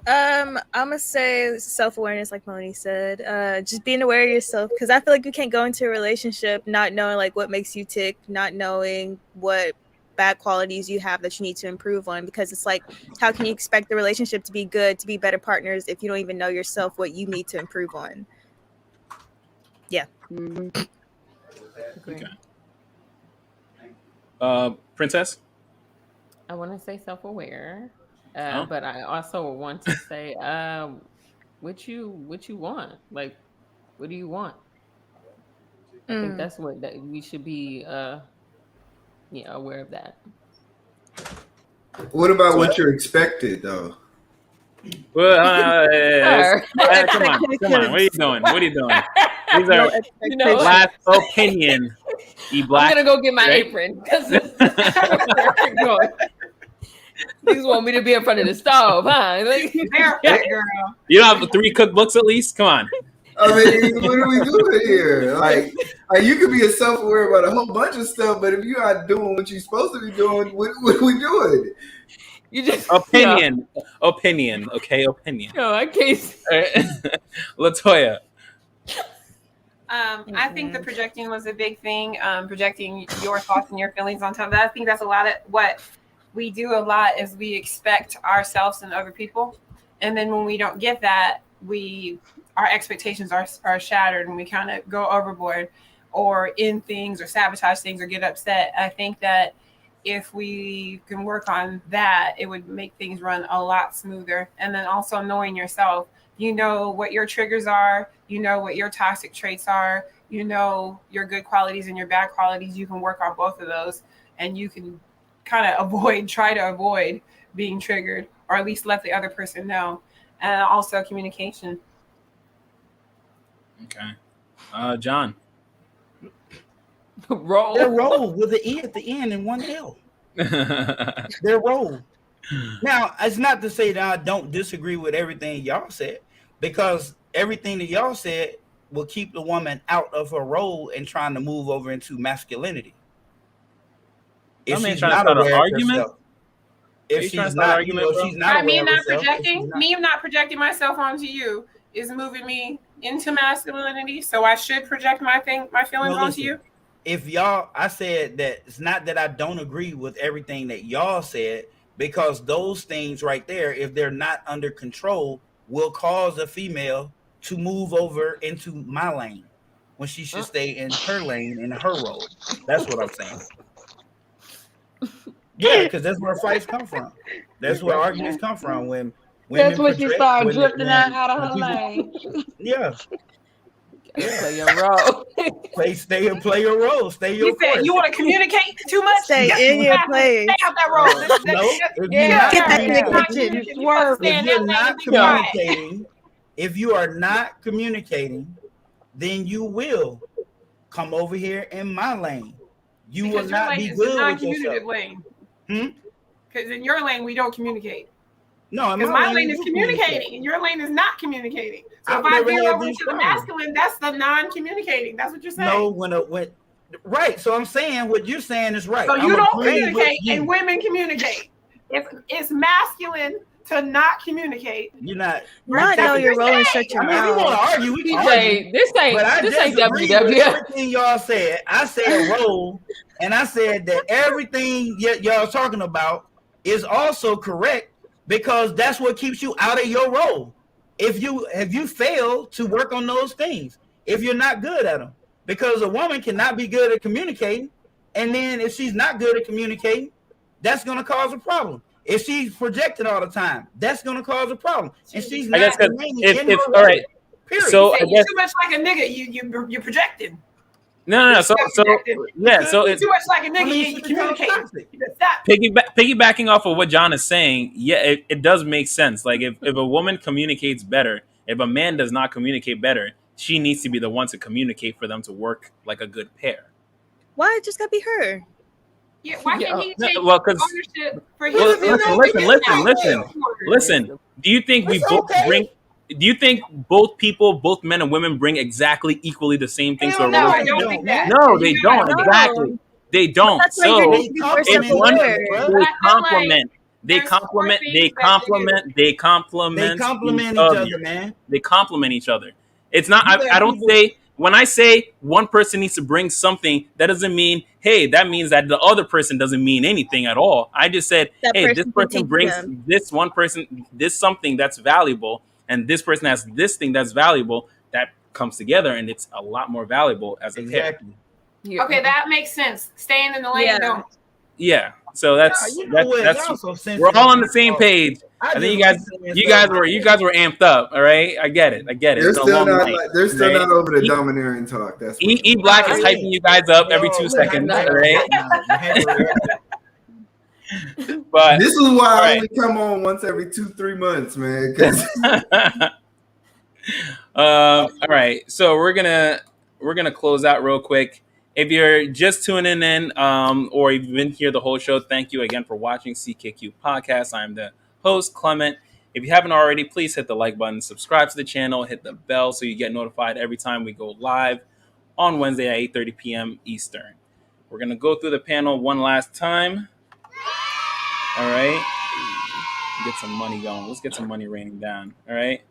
I'm gonna say self-awareness, like Moni said. Just being aware of yourself, because I feel like you can't go into a relationship not knowing like what makes you tick, not knowing what bad qualities you have that you need to improve on. Because it's like, how can you expect the relationship to be good, to be better partners, if you don't even know yourself what you need to improve on? Yeah. Okay. Princess. I want to say self-aware, but I also want to say, what you want? Like, what do you want? I think that's that we should be, aware of that. What about what you're expected, though? Well, come on. What are you doing? These are last opinion. E Black. I'm gonna go get my apron because these want me to be in front of the stove, huh? Like, girl. You don't have 3 cookbooks at least? Come on. I mean, what are we doing here? Like you could be self-aware about a whole bunch of stuff, but if you're not doing what you're supposed to be doing, what are we doing? You just opinion. Okay, opinion. No, I can't. Latoya. I think the projecting was a big thing. Projecting your thoughts and your feelings on top. I think that's a lot of what we do. A lot is we expect ourselves and other people, and then when we don't get that, our expectations are shattered, and we kind of go overboard, or in things, or sabotage things, or get upset. I think that if we can work on that, it would make things run a lot smoother. And then also knowing yourself. You know what your triggers are. You know what your toxic traits are. You know your good qualities and your bad qualities. You can work on both of those, and you can kind of try to avoid being triggered, or at least let the other person know. And also communication. Okay. John. Roll. Their role with the E at the end and one L. Their role. Now, it's not to say that I don't disagree with everything y'all said, because everything that y'all said will keep the woman out of her role and trying to move over into masculinity. If I mean, she's trying to not start an aware of argument. herself, Are if you trying to she's start an not, argument, if bro? she's not Me aware of not herself, if she's projecting, not, me not projecting myself onto you is moving me into masculinity. So I should project my feelings no, onto you. listen. If y'all, I said that it's not that I don't agree with everything that y'all said, because those things right there, if they're not under control, will cause a female to move over into my lane when she should stay in her lane in her role. That's what I'm saying. Yeah, because that's where fights come from. That's where arguments come from when That's women when she project started when drifting out of when her people, lane. yeah, yeah. Play your role. Stay and play your role. Stay He your said, "You course. want to communicate too much? Stay Guess in what's your happening? place. Stay out that role. No, if you're Yeah, not Get back in the Not kitchen. communicating, communicating. You supposed to stay if in you're that lane and not be quiet." communicating, if you are not communicating, then you will come over here in my lane. You will Because your not lane be is the good with non-communicative yourself. lane. Hmm? Because in your lane we don't communicate. No, in Because my my lane lane we is do communicate. communicating, and your lane is not communicating. So I've if I never veer had over these into the problems. masculine, that's the non-communicating. That's what you're No, saying. when right. So I'm saying what you're saying is right. So I'm you don't agreeing with communicate, and you. women communicate. It's masculine to not communicate. You're not. Not That's know what your you're role and shut saying. your I mean, if you want mouth. to argue, we can argue. PJ, this But I ain't disagree with WW. everything y'all said. I said role, and I said that everything y'all talking about is also correct, because that's what keeps you out of your role. If you fail to work on those things, if you're not good at them, because a woman cannot be good at communicating, and then if she's not good at communicating, that's going to cause a problem. If she's projected all the time, that's going to cause a problem, and she's I guess not because remaining if in if her all role. right, Period. He so I said you're guess too much like a nigga. You're projecting. no. You're So projecting. yeah. So You're it's too much like a nigga. I mean, You she becomes communicate. toxic. You better stop. piggybacking off of what John is saying. Yeah, it does make sense. Like if a woman communicates better, if a man does not communicate better, she needs to be the one to communicate for them to work like a good pair. Why it just gotta be her? Yeah, why can't he No, take well, because ownership for his well, you don't listen. now? Listen. Do you think we It's both okay. bring? Do you think both people, both men and women, bring exactly equally the same things to a Hell no, No, I relationship? don't think man. that. No, And they you know I don't. don't think Exactly. No. They But don't. that's why there So needs They to be four if separate complement one, each other, words. bro. But they I feel like complement, they there's four complement, things they that they do. complement, they They complement each complement each other. other, man. They complement each other. It's not. You I got don't people. say when I say one person needs to bring something. That doesn't mean hey. That means that the other person doesn't mean anything at all. I just said That hey. This person can person teach brings them. this one person this something that's valuable, and this person has this thing that's valuable. That comes together, and it's a lot more valuable as a pair. Exactly. Yeah. Okay, that makes sense. Staying in the lane Yeah. don't. Yeah. So Y'all, that's you know what? that's Y'all so we're sensitive all on to the same talk. page. I I think just you guys like saying you stuff guys like were you guys were amped up. All right, I get it. They're It's been a still long not night. like they're still Right? not over the E, domineering talk. That's what's e going on. Black No, is they hyping ain't. you guys up They every all 2 seconds. hyper All right, right now. They hyperactive. but This is why all I right. only come on once every 2-3 months, man. Because All right, so we're gonna close out real quick. If you're just tuning in, or you've been here the whole show, thank you again for watching CKQ Podcast. I'm the host, Clement. If you haven't already, please hit the like button, subscribe to the channel, hit the bell so you get notified every time we go live on Wednesday at 8:30 p.m. Eastern. We're gonna go through the panel one last time. All right, get some money going. Let's get some money raining down. All right,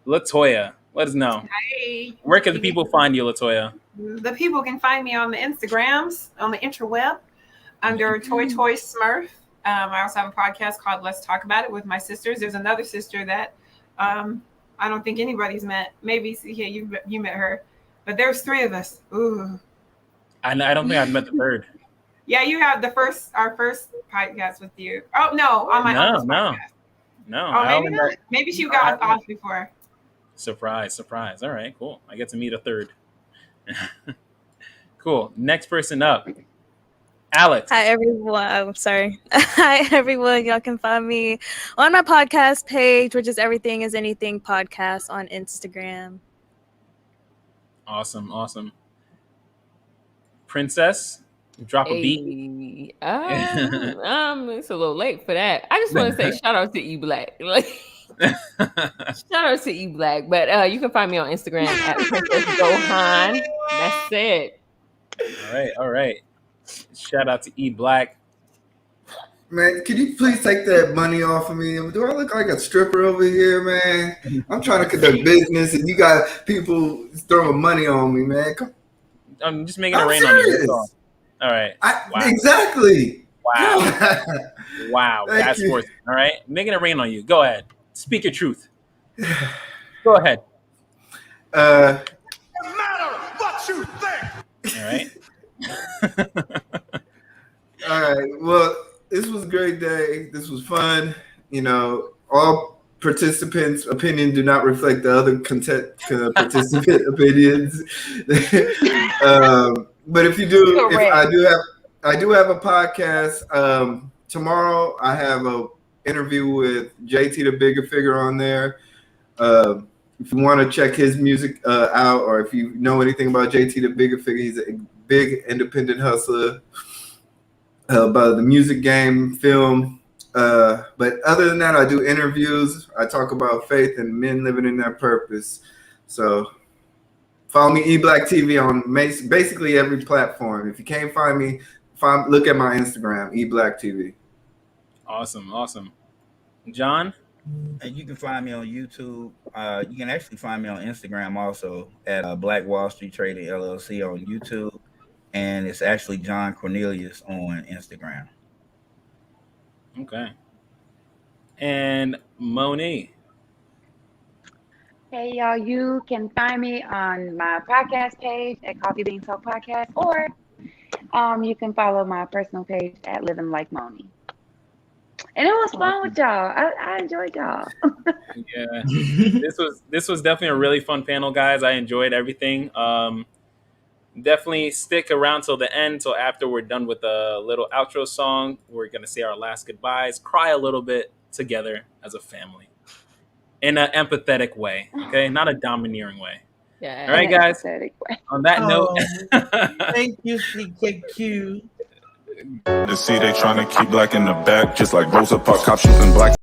Latoya, let us know. Hey, Where can the people find you, Latoya? the people can find me on the Instagrams, on the interweb, under Toy Toy Smurf. I also have a podcast called Let's Talk About It with my sisters. There's another sister that I don't think anybody's met. Maybe yeah, you met her, but there's three of us. Ooh. I don't think I've met the third. Yeah, you have our first podcast with you. Oh no, on my uncle's podcast. No. Oh, maybe not. Maybe she got off before. Surprise. All right, cool. I get to meet a third. Cool. Next person up, Alex. Hi everyone. I'm sorry. Hi everyone. Y'all can find me on my podcast page, which is Everything Is Anything podcast on Instagram. Awesome, awesome. Princess, drop a beat. It's a little late for that. I just want to say shout out to E Black. Like, shout out to E Black. But you can find me on Instagram at Princess Gohan. That's it. All right. Shout out to E Black. Man, can you please take that money off of me? Do I look like a stripper over here, man? I'm trying to conduct business, and you got people throwing money on me, man. I'm just making it rain on you. All right. Wow. Exactly. Wow. Wow. Thank That's you. worth it. All right. Making it rain on you. Go ahead. Speak your truth. Go ahead. No matter what you think. All right. All right. Well, this was a great day. This was fun. You know, all participants' opinions do not reflect the other participant opinions. But if you do, I do have a podcast. Tomorrow I have a interview with JT the Bigger Figure on there. If you want to check his music out, or if you know anything about JT the Bigger Figure, he's a big independent hustler about the music game, film. But other than that, I do interviews. I talk about faith and men living in their purpose. So follow me, eBlack TV, on basically every platform. If you can't find me, look at my Instagram, eBlack TV. Awesome. John? And you can find me on YouTube. You can actually find me on Instagram also at Black Wall Street Trading LLC on YouTube. And it's actually John Cornelius on Instagram. Okay. And Moni? Hey, y'all, you can find me on my podcast page at Coffee Bean Talk Podcast, or you can follow my personal page at Living Like Moni. And it was fun with y'all. I enjoyed y'all. Yeah. This was definitely a really fun panel, guys. I enjoyed everything. Definitely stick around till the end, till after we're done with a little outro song. We're going to say our last goodbyes, cry a little bit together as a family in an empathetic way, okay? Not a domineering way. Yeah. All right, guys. On that note. Thank you, CKQ. To see they trying to keep black in the back, just like Rosa Parks, cop shooting black.